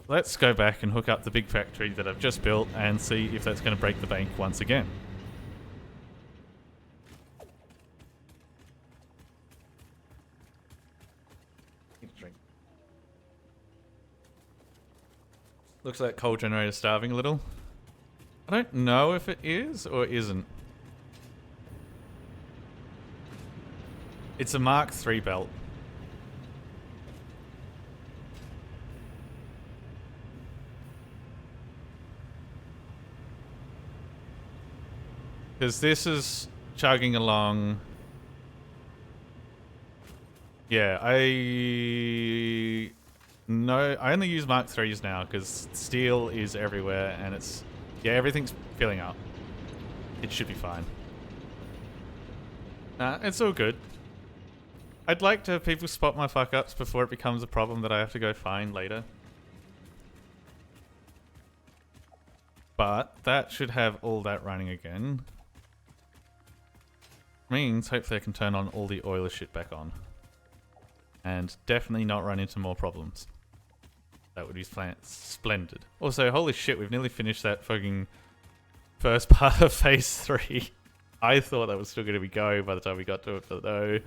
Let's go back and hook up the big factory that I've just built and see if that's going to break the bank once again. Looks like coal generator's starving a little. I don't know if it is or isn't. It's a Mark III belt. Because this is chugging along. Yeah, I only use Mark IIIs now because steel is everywhere and it's... Yeah, everything's filling up. It should be fine. Nah, it's all good. I'd like to have people spot my fuck-ups before it becomes a problem that I have to go find later. But that should have all that running again. Means hopefully I can turn on all the oiler shit back on. And definitely not run into more problems. That would be splendid. Also, holy shit, we've nearly finished that fucking first part of phase 3. I thought that was still going to be going by the time we got to it, but no.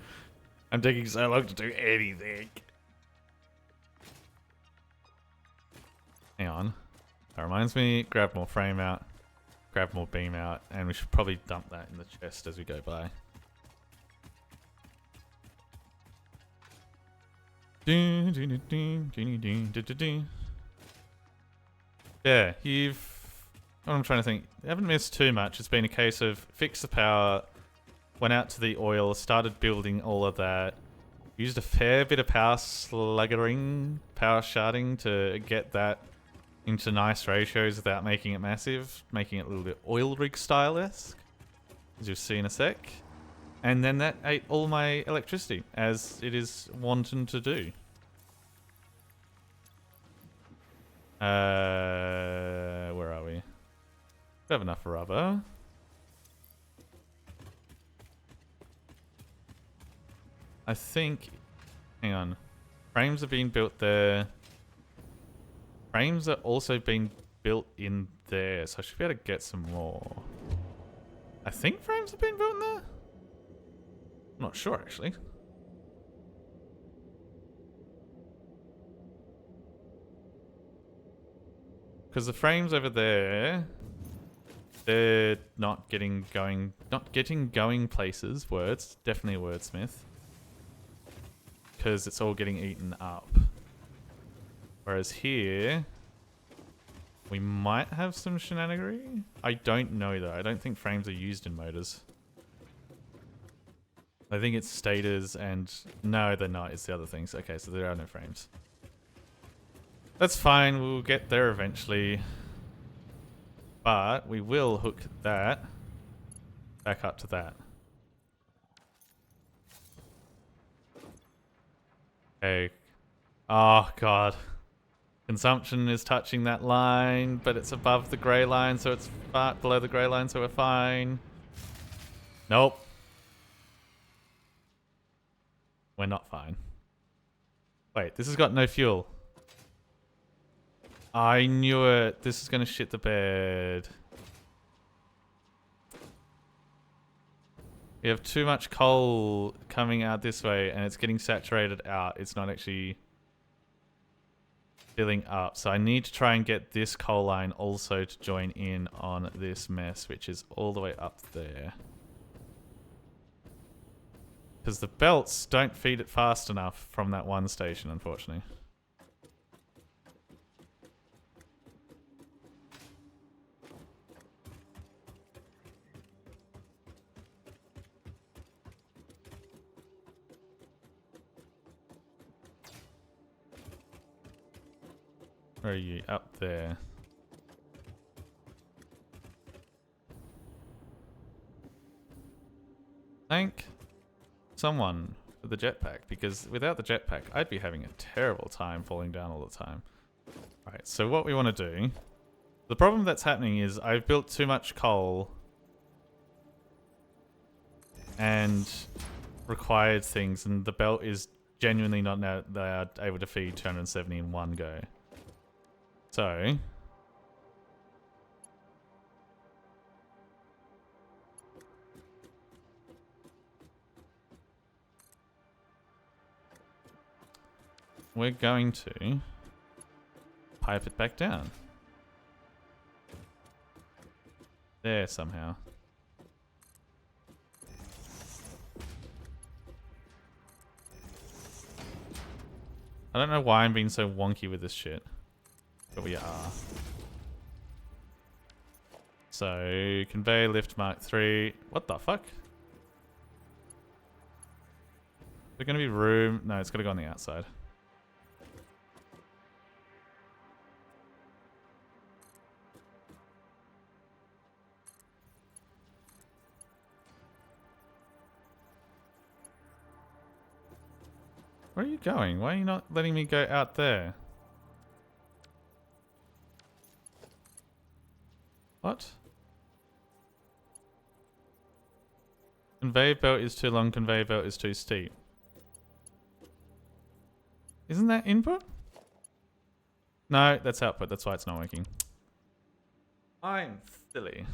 I'm taking so long to do anything. Hang on. That reminds me, grab more frame out, grab more beam out, and we should probably dump that in the chest as we go by. Yeah, what I'm trying to think. You haven't missed too much. It's been a case of fix the power, went out to the oil, started building all of that, used a fair bit of power sluggering, power sharding to get that into nice ratios without making it massive, making it a little bit oil rig style-esque, as you'll see in a sec. And then that ate all my electricity, as it is wanting to do. Where are we? We have enough rubber. I think... Hang on. Frames are being built there. Frames are also being built in there, so I should be able to get some more. I think frames are being built in there? I'm not sure, actually. Because the frames over there, they're not getting going places. Words, definitely a wordsmith. Because it's all getting eaten up. Whereas here, we might have some shenanigery. I don't know though. I don't think frames are used in motors. I think it's stators and... No, they're not. It's the other things. Okay, so there are no frames. That's fine. We'll get there eventually. But we will hook that back up to that. Okay. Oh, God. Consumption is touching that line, but it's above the grey line, so it's far below the grey line, so we're fine. Nope. We're not fine. Wait, this has got no fuel. I knew it. This is going to shit the bed. We have too much coal coming out this way, and it's getting saturated out. It's not actually filling up. So I need to try and get this coal line also to join in on this mess, which is all the way up there. Because the belts don't feed it fast enough from that one station, unfortunately. Where are you? Up there. Thank someone for the jetpack, because without the jetpack, I'd be having a terrible time falling down all the time. Alright, so what we want to do... The problem that's happening is I've built too much coal and required things, and the belt is genuinely not now they are able to feed 270 in one go. So we're going to pipe it back down. There somehow. I don't know why I'm being so wonky with this shit, but we are. So, conveyor lift Mark 3. What the fuck? Is there gonna be room? No, it's gotta go on the outside. Where are you going? Why are you not letting me go out there? What? Conveyor belt is too long, conveyor belt is too steep. Isn't that input? No, that's output. That's why it's not working. I'm silly.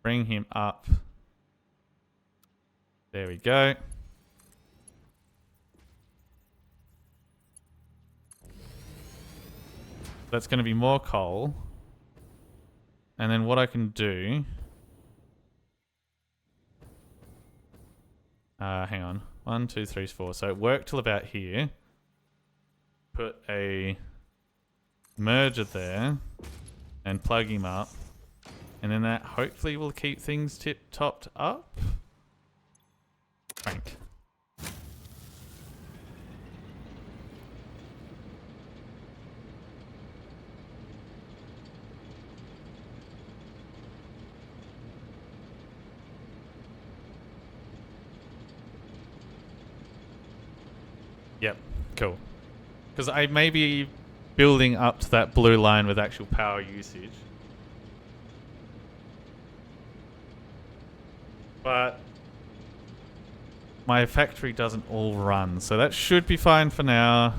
Bring him up. There we go. That's going to be more coal. And then what I can do... hang on. 1, 2, 3, 4. So it worked till about here. Put a merger there. And plug him up. And then that hopefully will keep things tip-topped up. Frank. Yep, cool. Because I may be building up to that blue line with actual power usage. But my factory doesn't all run, so that should be fine for now.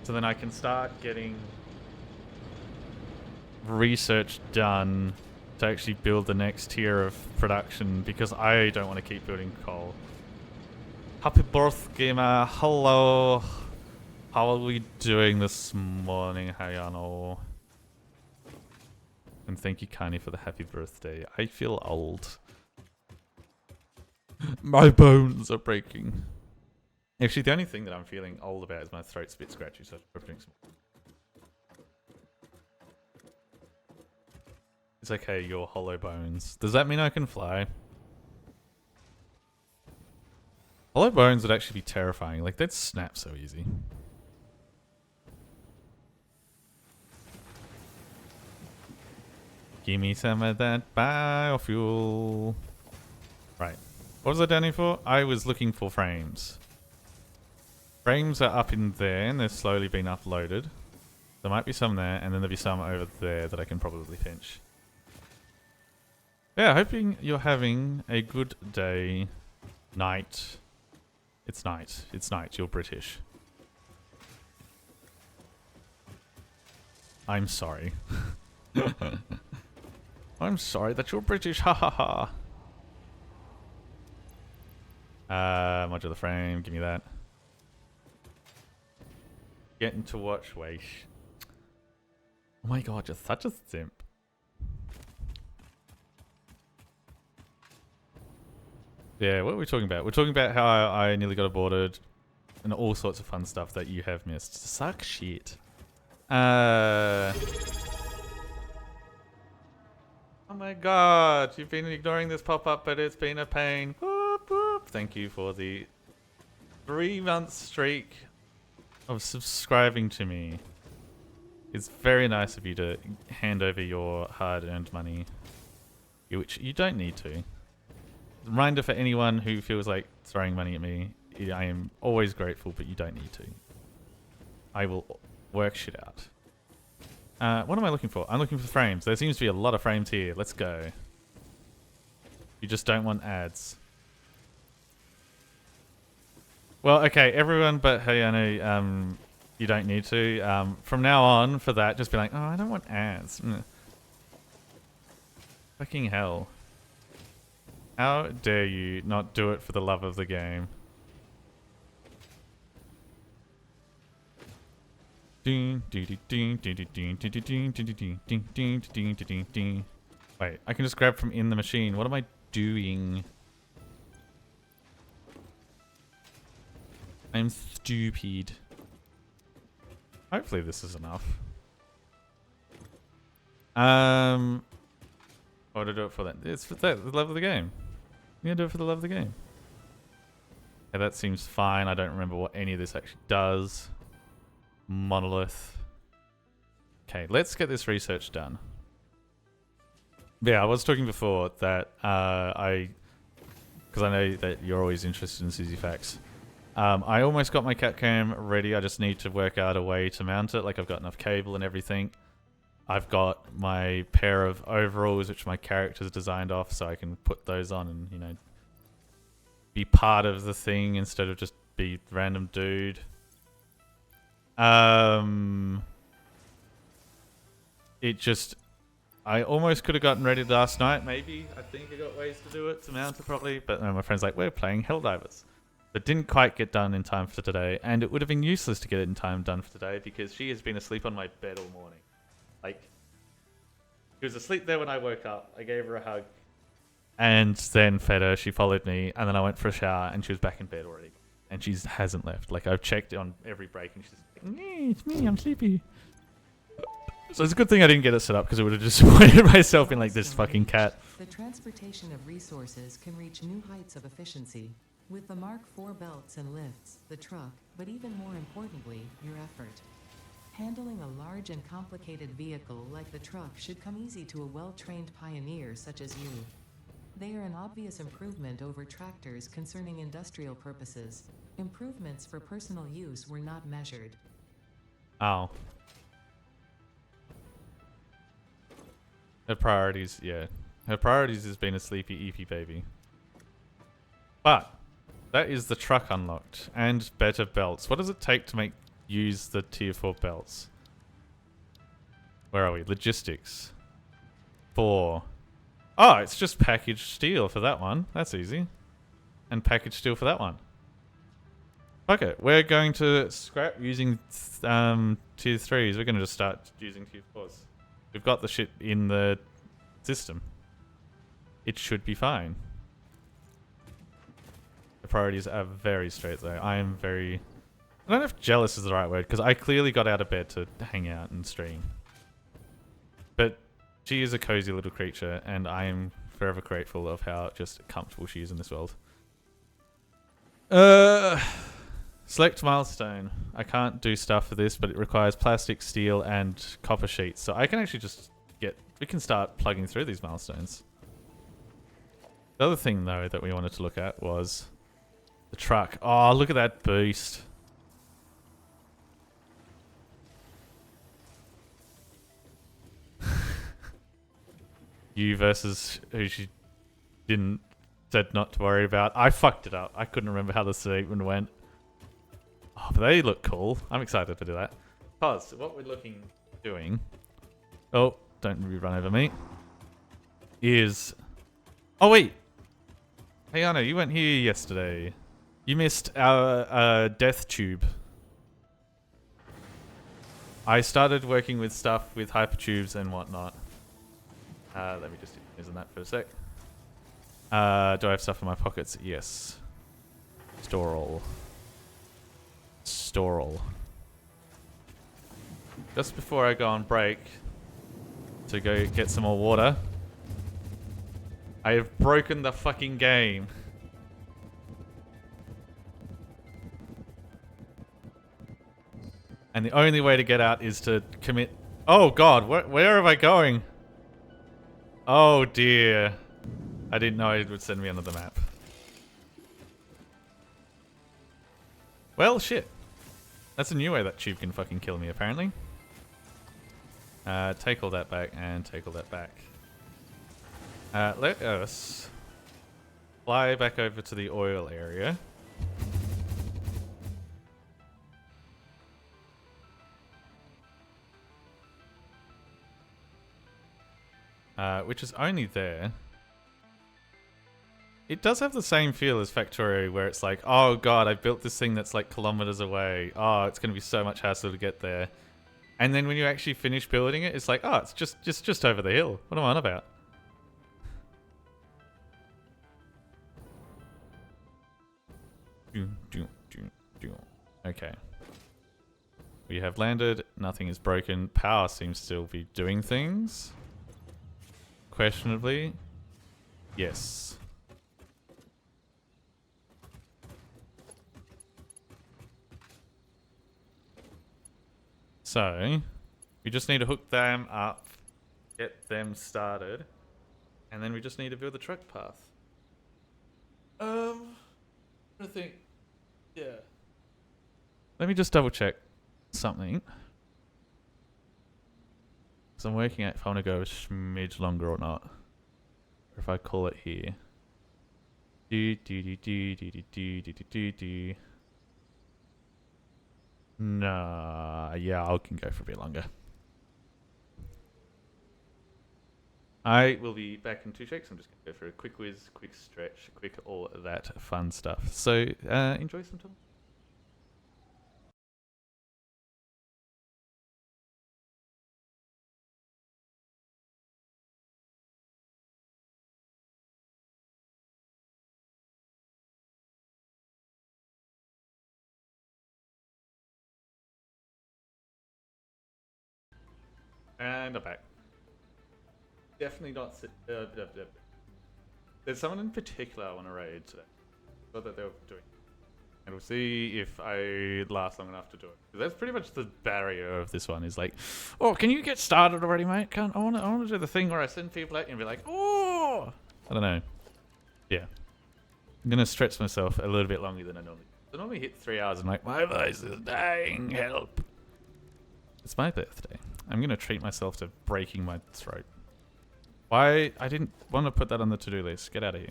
So then I can start getting research done to actually build the next tier of production, because I don't want to keep building coal. Happy birthday, gamer. Hello. How are we doing this morning, Hayano? And thank you, Kani, for the happy birthday. I feel old. My bones are breaking. Actually, the only thing that I'm feeling old about is my throat's a bit scratchy, so I'm doing some... It's okay, you're hollow bones. Does that mean I can fly? Hollow bones would actually be terrifying. Like, they'd snap so easy. Give me some of that biofuel. Right. What was I down here for? I was looking for frames. Frames are up in there, and they're slowly being uploaded. There might be some there, and then there'll be some over there that I can probably pinch. Yeah, hoping you're having a good day. Night. It's night. It's night. You're British. I'm sorry. I'm sorry that you're British. Ha ha ha. Modular frame. Give me that. Getting to watch. Wait. Oh my god, you're such a simp. Yeah, what are we talking about? We're talking about how I nearly got aborted and all sorts of fun stuff that you have missed. Suck shit. Oh my god, you've been ignoring this pop-up, but it's been a pain. Whoop, whoop. Thank you for the 3-month streak of subscribing to me. It's very nice of you to hand over your hard-earned money, which you don't need to. Reminder for anyone who feels like throwing money at me, I am always grateful, but you don't need to. I will work shit out. What am I looking for? I'm looking for frames. There seems to be a lot of frames here. Let's go. You just don't want ads. Well, okay, everyone but Hayano, you don't need to. From now on, for that, just be like, oh, I don't want ads. Fucking hell. How dare you not do it for the love of the game? Wait, I can just grab from in the machine. What am I doing? I'm stupid. Hopefully this is enough. What to do it for that? It's for the love of the game. You gotta do it for the love of the game. Yeah, that seems fine. I don't remember what any of this actually does. Monolith. Okay, let's get this research done. Yeah, I was talking before that because I know that you're always interested in Suzy Facts. I almost got my cat cam ready. I just need to work out a way to mount it. Like, I've got enough cable and everything. I've got my pair of overalls, which my character's designed off, so I can put those on and, you know, be part of the thing instead of just be random dude. It just... I almost could have gotten ready last night, maybe. I think I got ways to do it, to mount it properly. But no, my friend's like, we're playing Helldivers. But didn't quite get done in time for today. And it would have been useless to get it in time done for today because she has been asleep on my bed all morning. Like, she was asleep there when I woke up. I gave her a hug. And then fed her. She followed me. And then I went for a shower and she was back in bed already. And she hasn't left. Like, I've checked on every break and she's like, it's me, I'm sleepy. So it's a good thing I didn't get it set up because it would have disappointed myself in like this fucking cat. The transportation of resources can reach new heights of efficiency. With the Mark IV belts and lifts, the truck, but even more importantly, your effort. Handling a large and complicated vehicle like the truck should come easy to a well-trained pioneer such as you. They are an obvious improvement over tractors concerning industrial purposes. Improvements for personal use were not measured. Oh. Her priorities, yeah. Her priorities has been a sleepy, eepy baby. But that is the truck unlocked and better belts. What does it take to use the tier 4 belts? Where are we? Logistics. 4. Oh, it's just packaged steel for that one. That's easy. And packaged steel for that one. Okay, we're going to scrap using tier 3s. We're going to just start using tier 4s. We've got the shit in the system. It should be fine. The priorities are very straight though. I am very... I don't know if jealous is the right word, because I clearly got out of bed to hang out and stream. But she is a cozy little creature, and I am forever grateful of how just comfortable she is in this world. Select milestone. I can't do stuff for this, but it requires plastic, steel, and copper sheets. So I can actually just get... We can start plugging through these milestones. The other thing, though, that we wanted to look at was the truck. Oh, look at that boost. You versus who she said not to worry about. I fucked it up. I couldn't remember how the segment went. Oh, but they look cool. I'm excited to do that. Pause. What we're doing... Oh, don't run over me. Is... Oh, wait. Hey, Anna, you weren't here yesterday. You missed our death tube. I started working with stuff with hypertubes and whatnot. Let me just using that for a sec. Do I have stuff in my pockets? Yes. Store all. Store all. Just before I go on break to go get some more water, I have broken the fucking game. And the only way to get out is to commit... Oh god, where am I going? Oh dear. I didn't know it would send me onto the map. Well, shit. That's a new way that tube can fucking kill me, apparently. Take all that back and take all that back. Let us fly back over to the oil area. Which is only there. It does have the same feel as Factory, where it's like, oh god, I built this thing that's like kilometers away. Oh, it's going to be so much hassle to get there. And then when you actually finish building it, it's like, oh, it's just over the hill. What am I on about? Okay. We have landed. Nothing is broken. Power seems to still be doing things. Questionably. Yes. So, we just need to hook them up, get them started, and then we just need to build the truck path. I think, yeah. Let me just double check something. Because I'm working out if I want to go a smidge longer or not. Or if I call it here. Nah, yeah, I can go for a bit longer. I will be back in 2 shakes. I'm just going to go for a quick whiz, quick stretch, quick all of that fun stuff. So, enjoy some time. And I'm back. Definitely not... There's someone in particular I want to raid today. Not that they're doing. And we'll see if I last long enough to do it. That's pretty much the barrier of this one. Is like, oh, can you get started already, mate? I want to do the thing where I send people out and be like, oh, I don't know. Yeah, I'm gonna stretch myself a little bit longer than I normally. I normally hit 3 hours and like my voice is dying. Help! It's my birthday. I'm gonna treat myself to breaking my throat. Why? I didn't want to put that on the to-do list. Get out of here.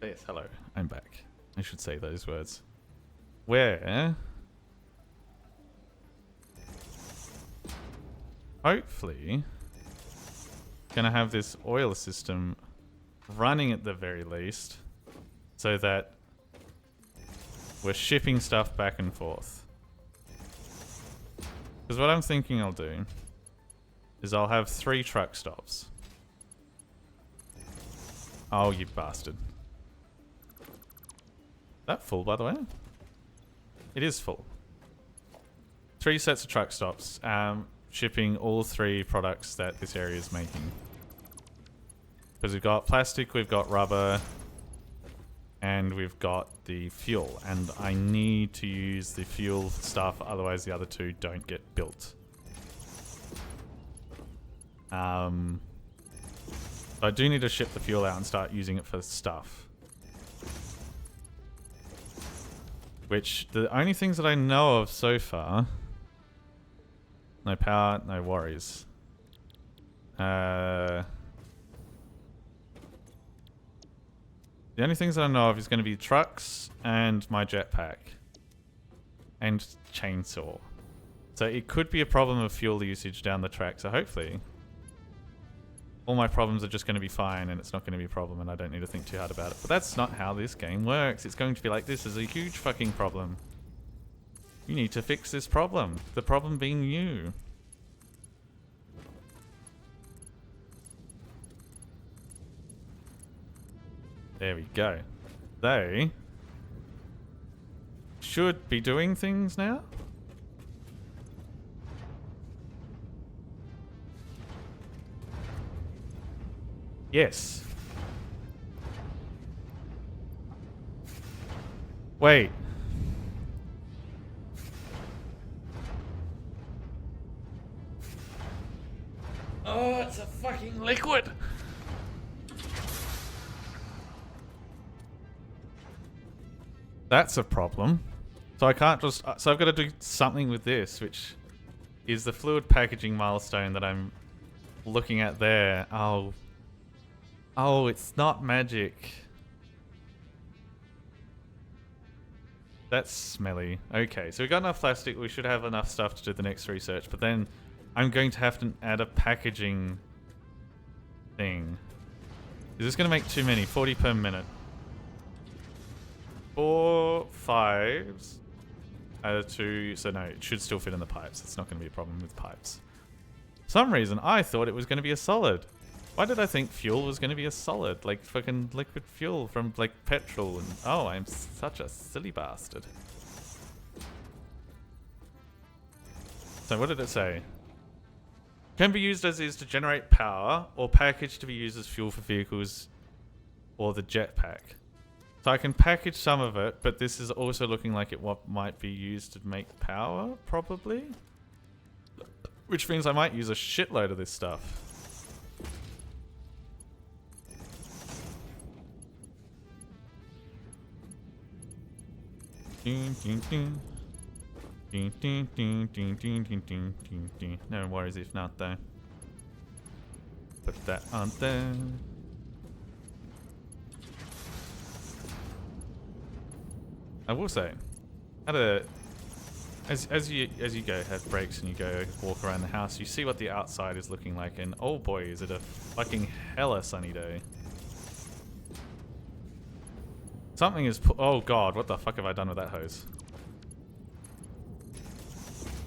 Yes, hello. I'm back. I should say those words. Where? Hopefully, gonna have this oil system running at the very least, so that we're shipping stuff back and forth. Because what I'm thinking I'll do is I'll have 3 truck stops. Oh, you bastard. Is that full, by the way? It is full. 3 sets of truck stops, shipping all 3 products that this area is making. Because we've got plastic, we've got rubber, and we've got the fuel. And I need to use the fuel stuff, otherwise the other 2 don't get built. So I do need to ship the fuel out and start using it for stuff. Which, the only things that I know of so far... No power, no worries. The only things that I know of is going to be trucks and my jetpack. And chainsaw. So it could be a problem of fuel usage down the track, so hopefully... all my problems are just going to be fine and it's not going to be a problem and I don't need to think too hard about it. But that's not how this game works. It's going to be like, this is a huge fucking problem. You need to fix this problem. The problem being you. There we go. They should be doing things now. Yes. Wait. Oh, it's a fucking liquid. That's a problem. So I can't just... So I've got to do something with this, which is the fluid packaging milestone that I'm looking at there. Oh. Oh, it's not magic. That's smelly. Okay, so we got enough plastic. We should have enough stuff to do the next research. But then I'm going to have to add a packaging thing. Is this going to make too many? 40 per minute. 4 5s. 2. So no, it should still fit in the pipes. It's not going to be a problem with pipes. For some reason, I thought it was going to be a solid. Why did I think fuel was going to be a solid? Like fucking liquid fuel from like petrol and... Oh, I'm such a silly bastard. So what did it say? Can be used as is to generate power or packaged to be used as fuel for vehicles or the jetpack. So I can package some of it, but this is also looking like it might be used to make power, probably? Which means I might use a shitload of this stuff. No worries if not, though. Put that on there. I will say, as you go have breaks and you go walk around the house, you see what the outside is looking like, and oh boy, is it a fucking hella sunny day. Something is... Oh god, what the fuck have I done with that hose?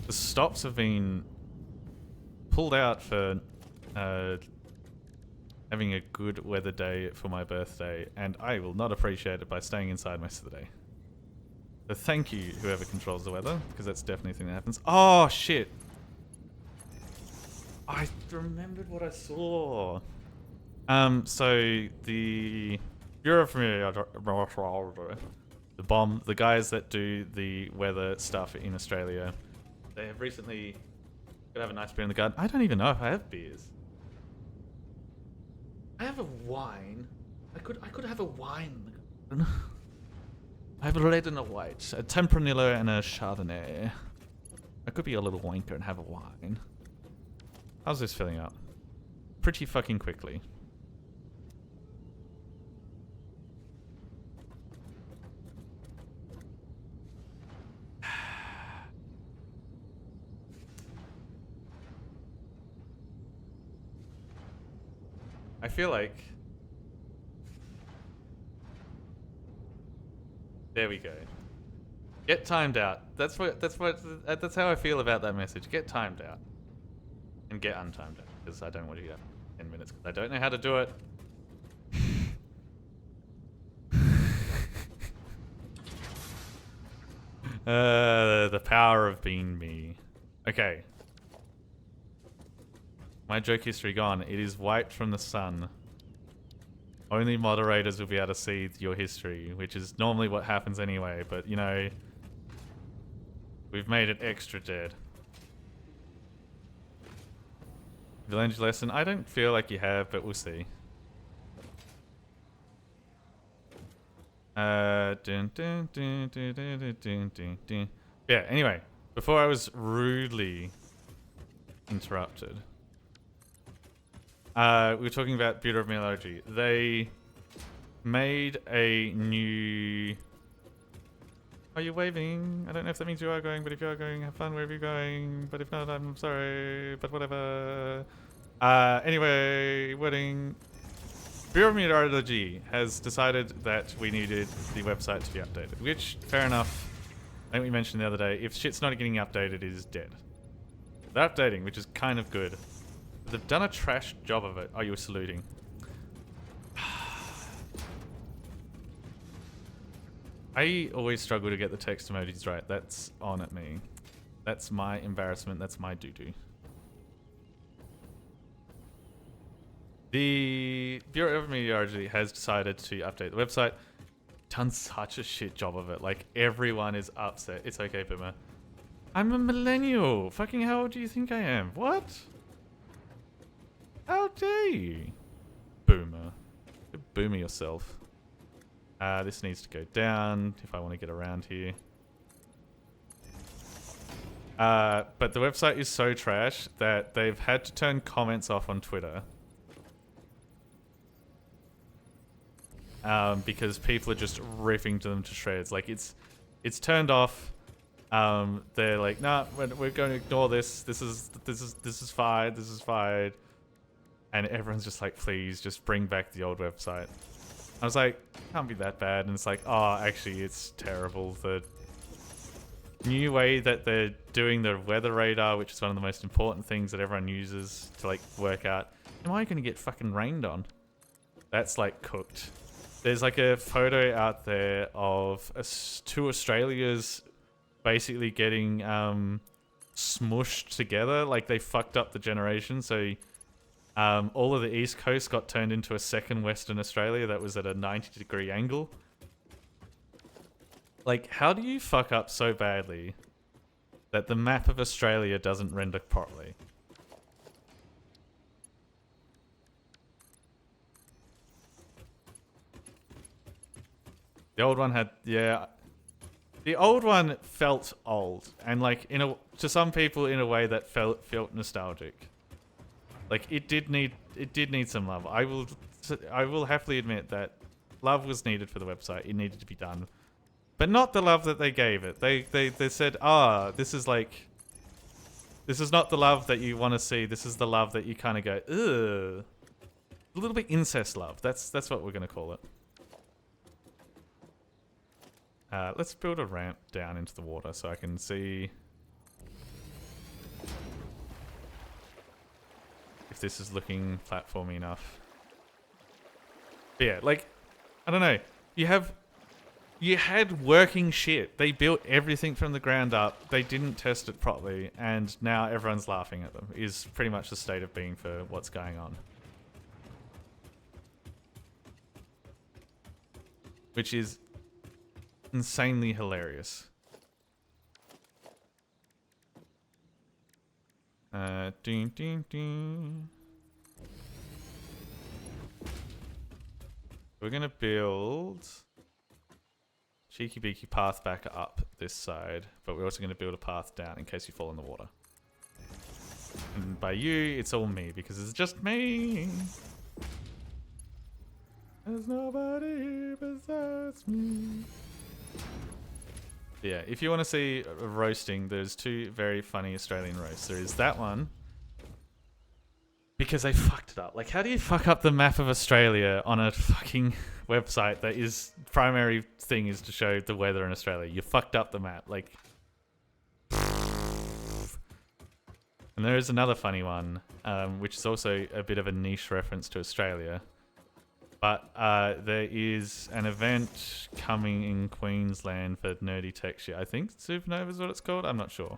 The stops have been pulled out for having a good weather day for my birthday, and I will not appreciate it by staying inside most of the day. So thank you, whoever controls the weather, because that's definitely a thing that happens. Oh, shit! I remembered what I saw. So the Bureau of the guys that do the weather stuff in Australia, they have recently could have a nice beer in the garden. I don't even know if I have beers. I have a wine. I could have a wine in the garden. I have a red and a white, a Tempranillo and a Chardonnay. I could be a little wanker and have a wine. How's this filling up? Pretty fucking quickly. I feel like... There we go. Get timed out. That's how I feel about that message. Get timed out. And get untimed out. Because I don't want to get 10 minutes. Because I don't know how to do it. The power of being me. Okay. My joke history gone. It is wiped from the sun. Only moderators will be able to see your history, which is normally what happens anyway, but you know, we've made it extra dead. Have you learned your lesson? I don't feel like you have, but we'll see. Yeah, anyway, before I was rudely interrupted. We were talking about Bureau of Metallurgy. They made a new... Are you waving? I don't know if that means you are going, but if you are going, have fun wherever you're going. But if not, I'm sorry, but whatever. Anyway, wedding... Bureau of Metallurgy has decided that we needed the website to be updated, which, fair enough. I think we mentioned the other day, if shit's not getting updated, it is dead. They're updating, which is kind of good. They've done a trash job of it. Oh, you were saluting. I always struggle to get the text emojis right. That's on at me. That's my embarrassment. That's my doo-doo. The Bureau of Meteorology has decided to update the website. Done such a shit job of it. Like, everyone is upset. It's okay, Boomer. I'm a millennial. Fucking how old do you think I am? What? How dare you? Boomer. Boomer yourself. This needs to go down if I want to get around here. But the website is so trash that they've had to turn comments off on Twitter. Because people are just ripping to them to shreds. Like, it's turned off. They're like, nah, we're going to ignore this. This is fine. This is fine. And everyone's just like, please, just bring back the old website. I was like, can't be that bad. And it's like, oh, actually, it's terrible. The new way that they're doing the weather radar, which is one of the most important things that everyone uses to like work out, am I going to get fucking rained on? That's like cooked. There's like a photo out there of two Australias basically getting smushed together. Like they fucked up the generation. So all of the East Coast got turned into a second Western Australia that was at a 90-degree angle. Like, how do you fuck up so badly that the map of Australia doesn't render properly? The old one had, yeah. The old one felt old, and like to some people in a way that felt nostalgic. Like it did need some love. I will happily admit that love was needed for the website. It needed to be done. But not the love that they gave it. They said, this is not the love that you want to see. This is the love that you kind of go, ugh. A little bit incest love. That's what we're going to call it. Let's build a ramp down into the water so I can see if this is looking platformy enough. But yeah, like, I don't know. You had working shit. They built everything from the ground up. They didn't test it properly, and now everyone's laughing at them, is pretty much the state of being for what's going on. Which is insanely hilarious. Ding, ding, ding. We're gonna build cheeky beaky path back up this side, but we're also going to build a path down in case you fall in the water. And by you, it's all me, because it's just me. There's nobody here besides me. Yeah, if you want to see a roasting, there's two very funny Australian roasts. There is that one, because they fucked it up. Like, how do you fuck up the map of Australia on a fucking website that is primary thing is to show the weather in Australia? You fucked up the map. Like, and there is another funny one, which is also a bit of a niche reference to Australia. But there is an event coming in Queensland for nerdy tech shit. I think Supernova is what it's called. I'm not sure.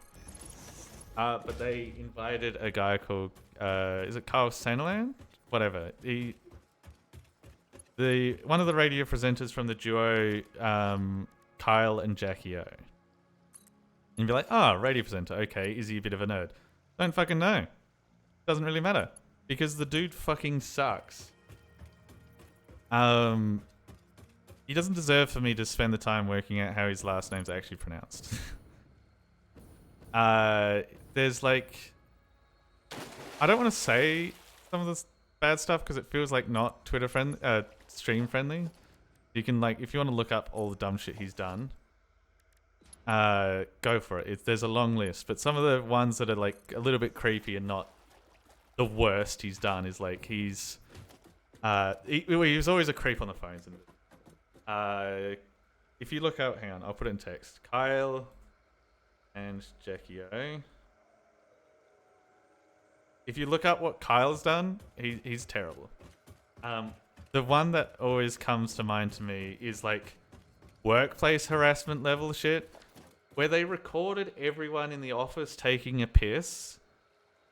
But they invited a guy called, is it Carl Sandland? Whatever. One of the radio presenters from the duo, Kyle and Jackie O. And you'd be like, radio presenter. Okay, is he a bit of a nerd? Don't fucking know. Doesn't really matter. Because the dude fucking sucks. He doesn't deserve for me to spend the time working out how his last name's actually pronounced. There's like, I don't want to say some of this bad stuff because it feels like not Twitter friendly, stream friendly. You can like, if you want to look up all the dumb shit he's done, go for it. There's a long list, but some of the ones that are like a little bit creepy and not the worst he's done is like he was always a creep on the phones. And if you look out, hang on, I'll put it in text. Kyle and Jackie O. If you look up what Kyle's done, he's terrible. The one that always comes to mind to me is like workplace harassment level shit, where they recorded everyone in the office taking a piss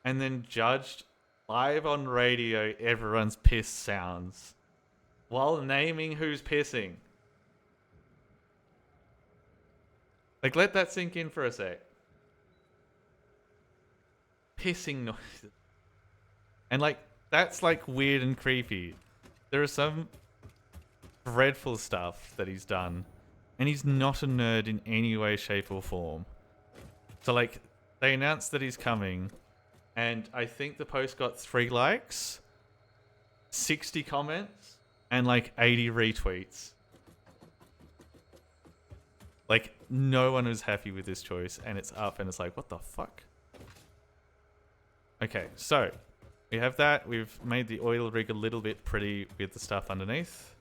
and then judged live on radio everyone's piss sounds while naming who's pissing. Like, let that sink in for a sec. Pissing noises. And like, that's like weird and creepy. There are some dreadful stuff that he's done, and he's not a nerd in any way, shape, or form. So like, they announced that he's coming, and I think the post got 3 likes, 60 comments, and like 80 retweets. Like, no one was happy with this choice, and it's up, and it's like, what the fuck? Okay, so we have that. We've made the oil rig a little bit pretty with the stuff underneath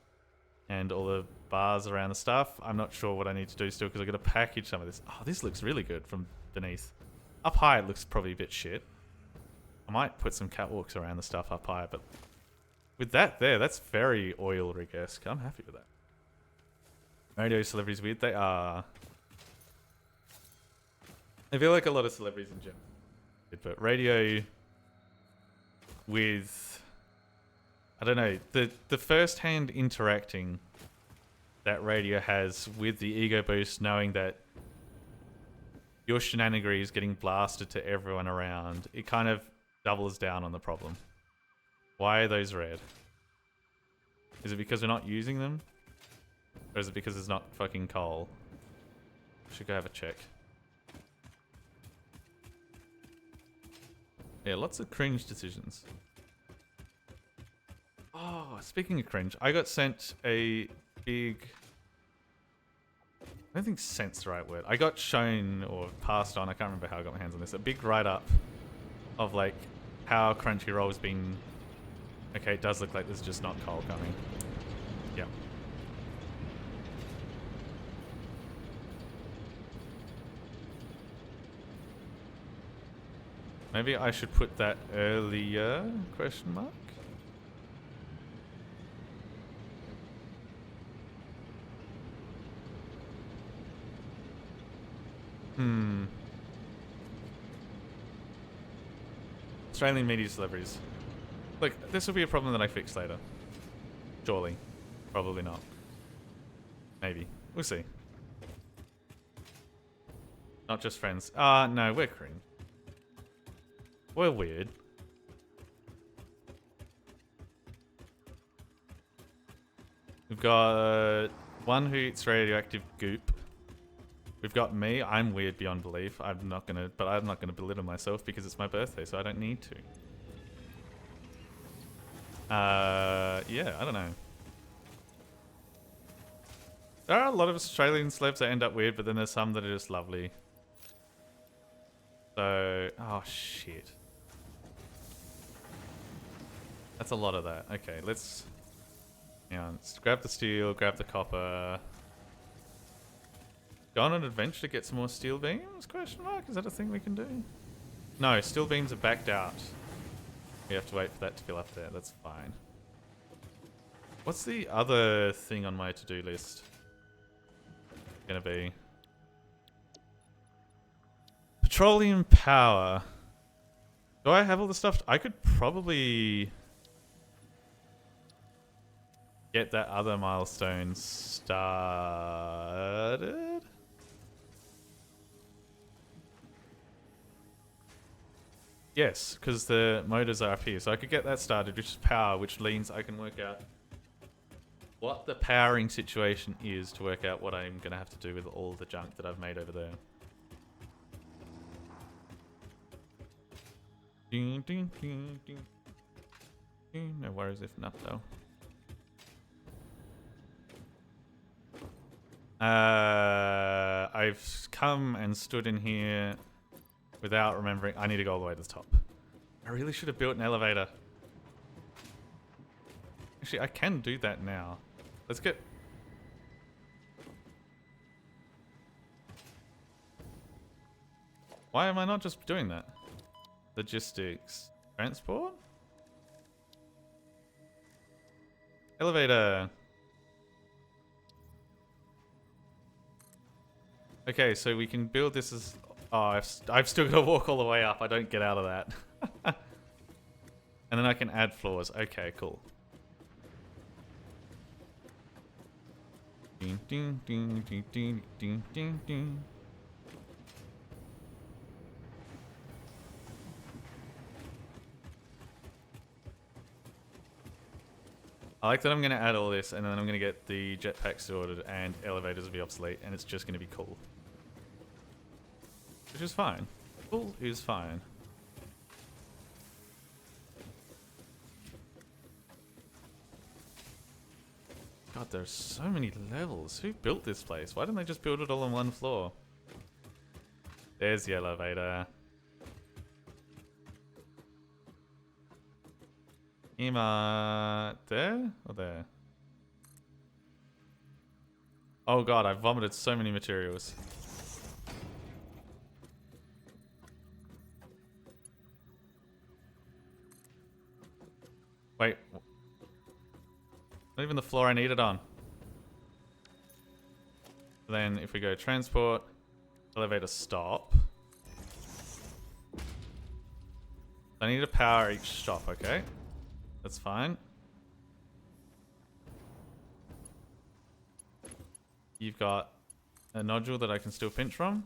and all the bars around the stuff. I'm not sure what I need to do still because I've got to package some of this. Oh, this looks really good from beneath. Up high, it looks probably a bit shit. I might put some catwalks around the stuff up high, but with that there, that's very oil rig-esque. I'm happy with that. Radio celebrities weird. They are. I feel like a lot of celebrities in general. But radio with, I don't know, the first-hand interacting that radio has with the ego boost, knowing that your shenanigery is getting blasted to everyone around, it kind of doubles down on the problem. Why are those red? Is it because we're not using them? Or is it because it's not fucking coal? Should go have a check. Yeah, lots of cringe decisions. Oh, speaking of cringe, I got sent a big... I don't think sent's the right word. I got shown or passed on, I can't remember how I got my hands on this, a big write-up of like how Crunchyroll's been... Okay, it does look like there's just not coal coming. Yeah. Maybe I should put that earlier, question mark? Australian media celebrities. Look, this will be a problem that I fix later. Surely. Probably not. Maybe. We'll see. Not just friends. No, we're cringe. We're weird. We've got one who eats radioactive goop. We've got me. I'm weird beyond belief. I'm not gonna belittle myself because it's my birthday, so I don't need to. Yeah, I don't know. There are a lot of Australian celebs that end up weird, but then there's some that are just lovely. So, oh shit. That's a lot of that. Okay, let's grab the steel, grab the copper. Go on an adventure to get some more steel beams? Question mark? Is that a thing we can do? No, steel beams are backed out. We have to wait for that to fill up there. That's fine. What's the other thing on my to-do list gonna be? Petroleum power. Do I have all the stuff? I could probably get that other milestone started. Yes, because the motors are up here. So I could get that started, which is power, which means I can work out what the powering situation is to work out what I'm going to have to do with all the junk that I've made over there. No worries if not, though. I've come and stood in here without remembering. I need to go all the way to the top. I really should have built an elevator. Actually, I can do that now. Let's get... Why am I not just doing that? Logistics. Transport? Elevator. Okay, so we can build this as... Oh, I've still got to walk all the way up. I don't get out of that. And then I can add floors. Okay, cool. Ding, ding, ding, ding, ding, ding, ding, ding. I like that I'm going to add all this, and then I'm going to get the jetpack sorted, and elevators will be obsolete, and it's just going to be cool. Which is fine. Cool is fine. God, there's so many levels. Who built this place? Why didn't they just build it all on one floor? There's the elevator. Ima, there or there? Oh god, I vomited so many materials. Wait. Not even the floor I need it on. Then if we go transport, elevator stop. I need to power each stop, okay? That's fine. You've got a nodule that I can still pinch from.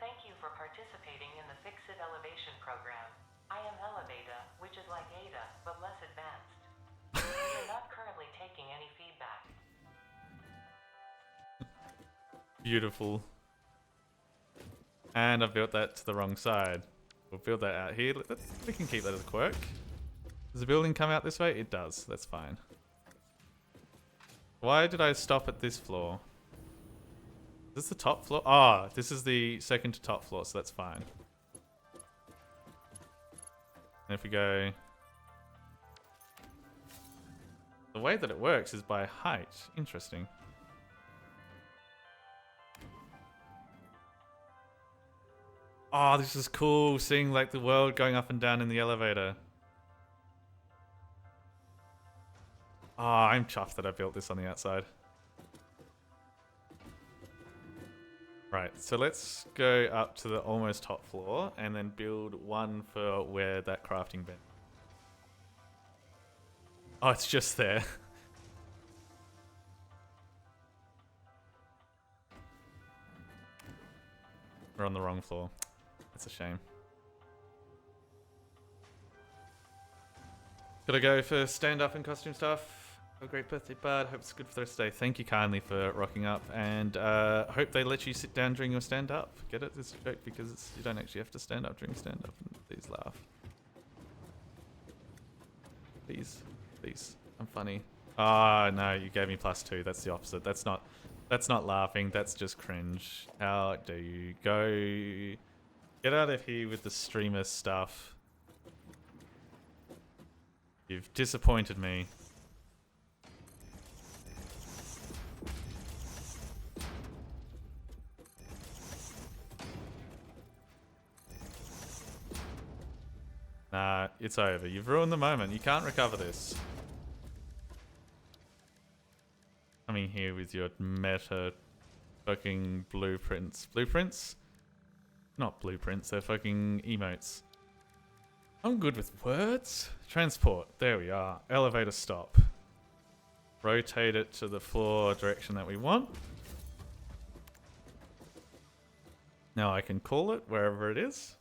Thank you for participating in the Fix-It Elevation program. I am Elevata, which is like Ada, but less advanced. We are not currently taking any feedback. Beautiful. And I've built that to the wrong side. We'll build that out here. We can keep that as a quirk. Does the building come out this way? It does. That's fine. Why did I stop at this floor? Is this the top floor? Ah, this is the second to top floor, so that's fine. And if we go... The way that it works is by height. Interesting. Oh, this is cool, seeing like the world going up and down in the elevator. Oh, I'm chuffed that I built this on the outside. Right, so let's go up to the almost top floor and then build one for where that crafting bench. Oh, it's just there. We're on the wrong floor. That's a shame. Gotta go for stand-up and costume stuff. Have a great birthday, bud. Hope it's good for the rest of the day. Thank you kindly for rocking up, and hope they let you sit down during your stand-up. Get it? It's a joke because you don't actually have to stand up during stand-up. Please laugh. Please. Please. I'm funny. Ah, no, you gave me +2. That's the opposite. That's not laughing. That's just cringe. How do you go? Get out of here with the streamer stuff. You've disappointed me. Nah, it's over. You've ruined the moment. You can't recover this. Coming here with your meta fucking blueprints. Blueprints? Not blueprints, they're fucking emotes. I'm good with words. Transport. There we are. Elevator stop. Rotate it to the floor direction that we want. Now I can call it wherever it is.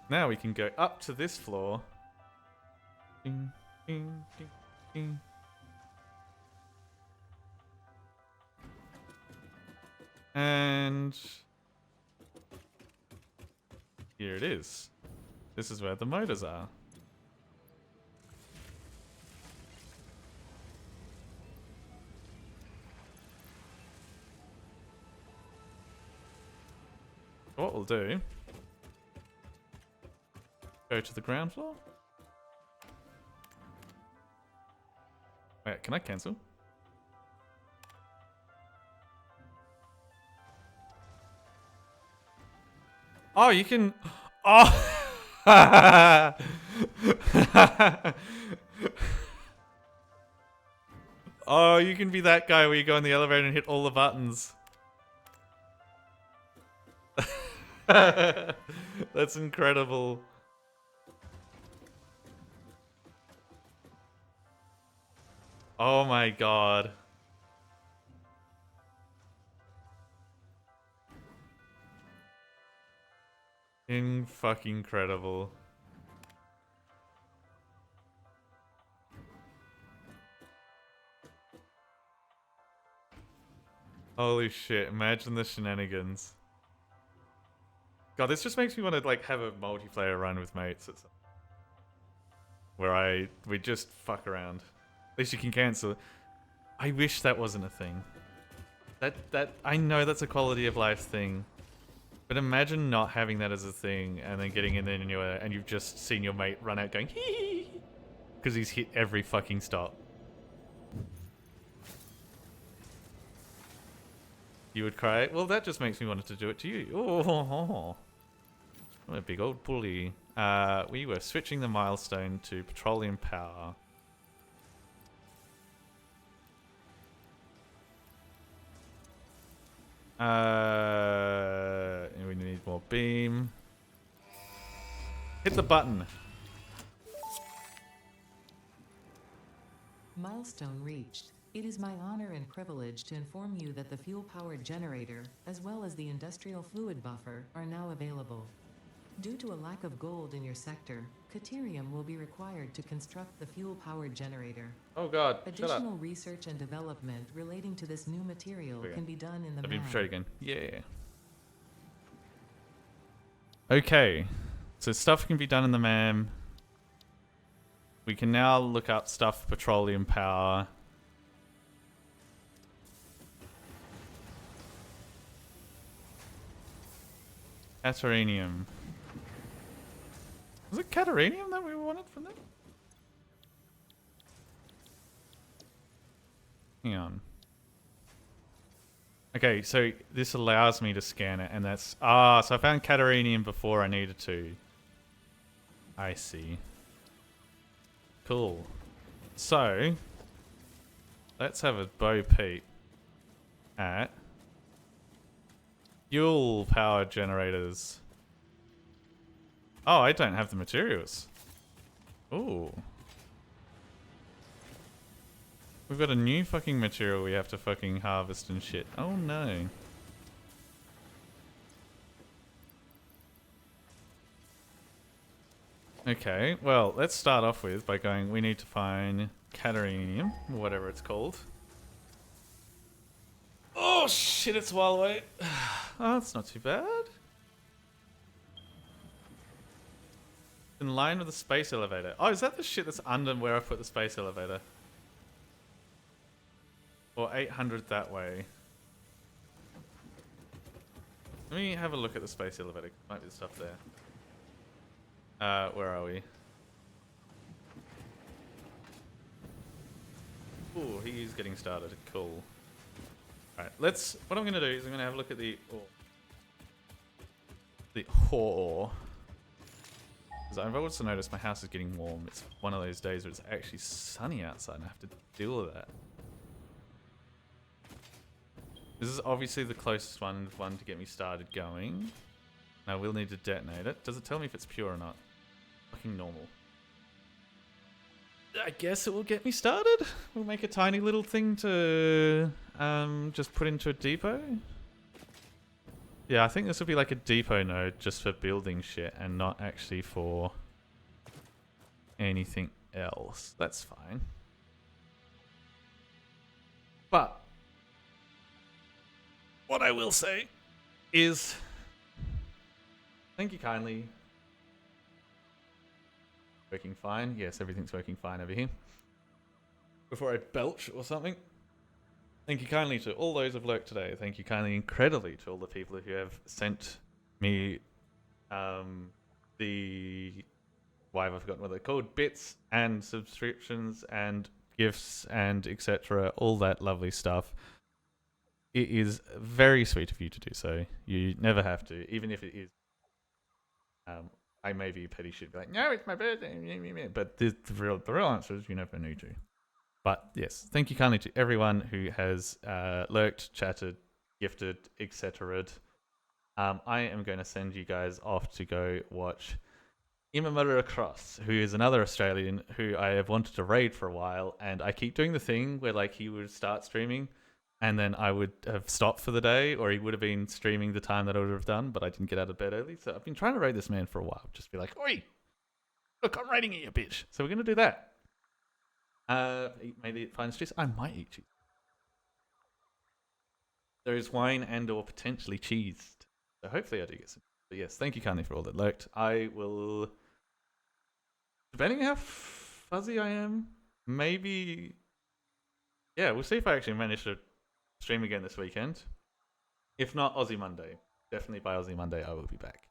Now we can go up to this floor. Ding, ding, ding, ding. And here it is. This is where the motors are. What we'll do, go to the ground floor. Wait, can I cancel? Oh, you can... Oh! Oh, you can be that guy where you go in the elevator and hit all the buttons. That's incredible. Oh my god. Fucking incredible. Holy shit, imagine the shenanigans. God, this just makes me want to like have a multiplayer run with mates. Where we just fuck around. At least you can cancel. I wish that wasn't a thing. That I know that's a quality of life thing. But imagine not having that as a thing and then getting in there and you've just seen your mate run out going hee because he's hit every fucking stop. You would cry? Well, that just makes me want to do it to you. Oh, what a big old bully. We were switching the milestone to petroleum power. We need more beam. Hit the button. Milestone reached. It is my honor and privilege to inform you that the fuel-powered generator, as well as the industrial fluid buffer, are now available. Due to a lack of gold in your sector, Caterium will be required to construct the fuel-powered generator. Oh god, Additional research and development relating to this new material can be done in the I've been map. portrayed again. Yeah. Okay. So stuff can be done in the MAM. We can now look up stuff for petroleum power. Caterinium. Was it Caterinium that we wanted from them? Hang on. Okay, so this allows me to scan it, and that's... Ah, so I found Caterinium before I needed to. I see. Cool. So, let's have a bow peep at fuel power generators. Oh, I don't have the materials. Ooh. We've got a new fucking material we have to fucking harvest and shit. Oh no. Okay, well, let's start off with by going, we need to find Caterinium, or whatever it's called. Oh shit, it's a while away. Oh, that's not too bad. In line with the space elevator. Oh, is that the shit that's under where I put the space elevator? Or 800 that way. Let me have a look at the space elevator. Might be the stuff there. Where are we? Ooh, he's getting started. Cool. Alright, let's... What I'm going to do is I'm going to have a look at the... the ore. Because I've also noticed my house is getting warm. It's one of those days where it's actually sunny outside and I have to deal with that. This is obviously the closest one to get me started going. Now we'll need to detonate it. Does it tell me if it's pure or not? Fucking normal. I guess it will get me started. We'll make a tiny little thing to just put into a depot. Yeah, I think this will be like a depot node just for building shit and not actually for anything else. That's fine. But what I will say is thank you kindly. Working fine. Yes, everything's working fine over here. Before I belch or something. Thank you kindly to all those who've lurked today. Thank you kindly incredibly to all the people who have sent me the... Why have I forgotten what they're called? Bits and subscriptions and gifts and etc. All that lovely stuff. It is very sweet of you to do so. You never have to, even if it is. I may be a petty shit, be like, no, it's my birthday. But the real answer is you never need to. But yes, thank you kindly to everyone who has lurked, chatted, gifted, etc. I am going to send you guys off to go watch Imamura Cross, who is another Australian who I have wanted to raid for a while, and I keep doing the thing where like he would start streaming and then I would have stopped for the day, or he would have been streaming the time that I would have done, but I didn't get out of bed early. So I've been trying to raid this man for a while. Just be like, oi, look, I'm raiding you, bitch. So we're going to do that. Maybe it finds cheese. I might eat cheese. There is wine and or potentially cheese. So hopefully I do get some. But yes, thank you kindly for all that lurked. I will, depending how fuzzy I am, maybe, yeah, we'll see if I actually manage to stream again this weekend. If not, Aussie Monday. Definitely by Aussie Monday I will be back.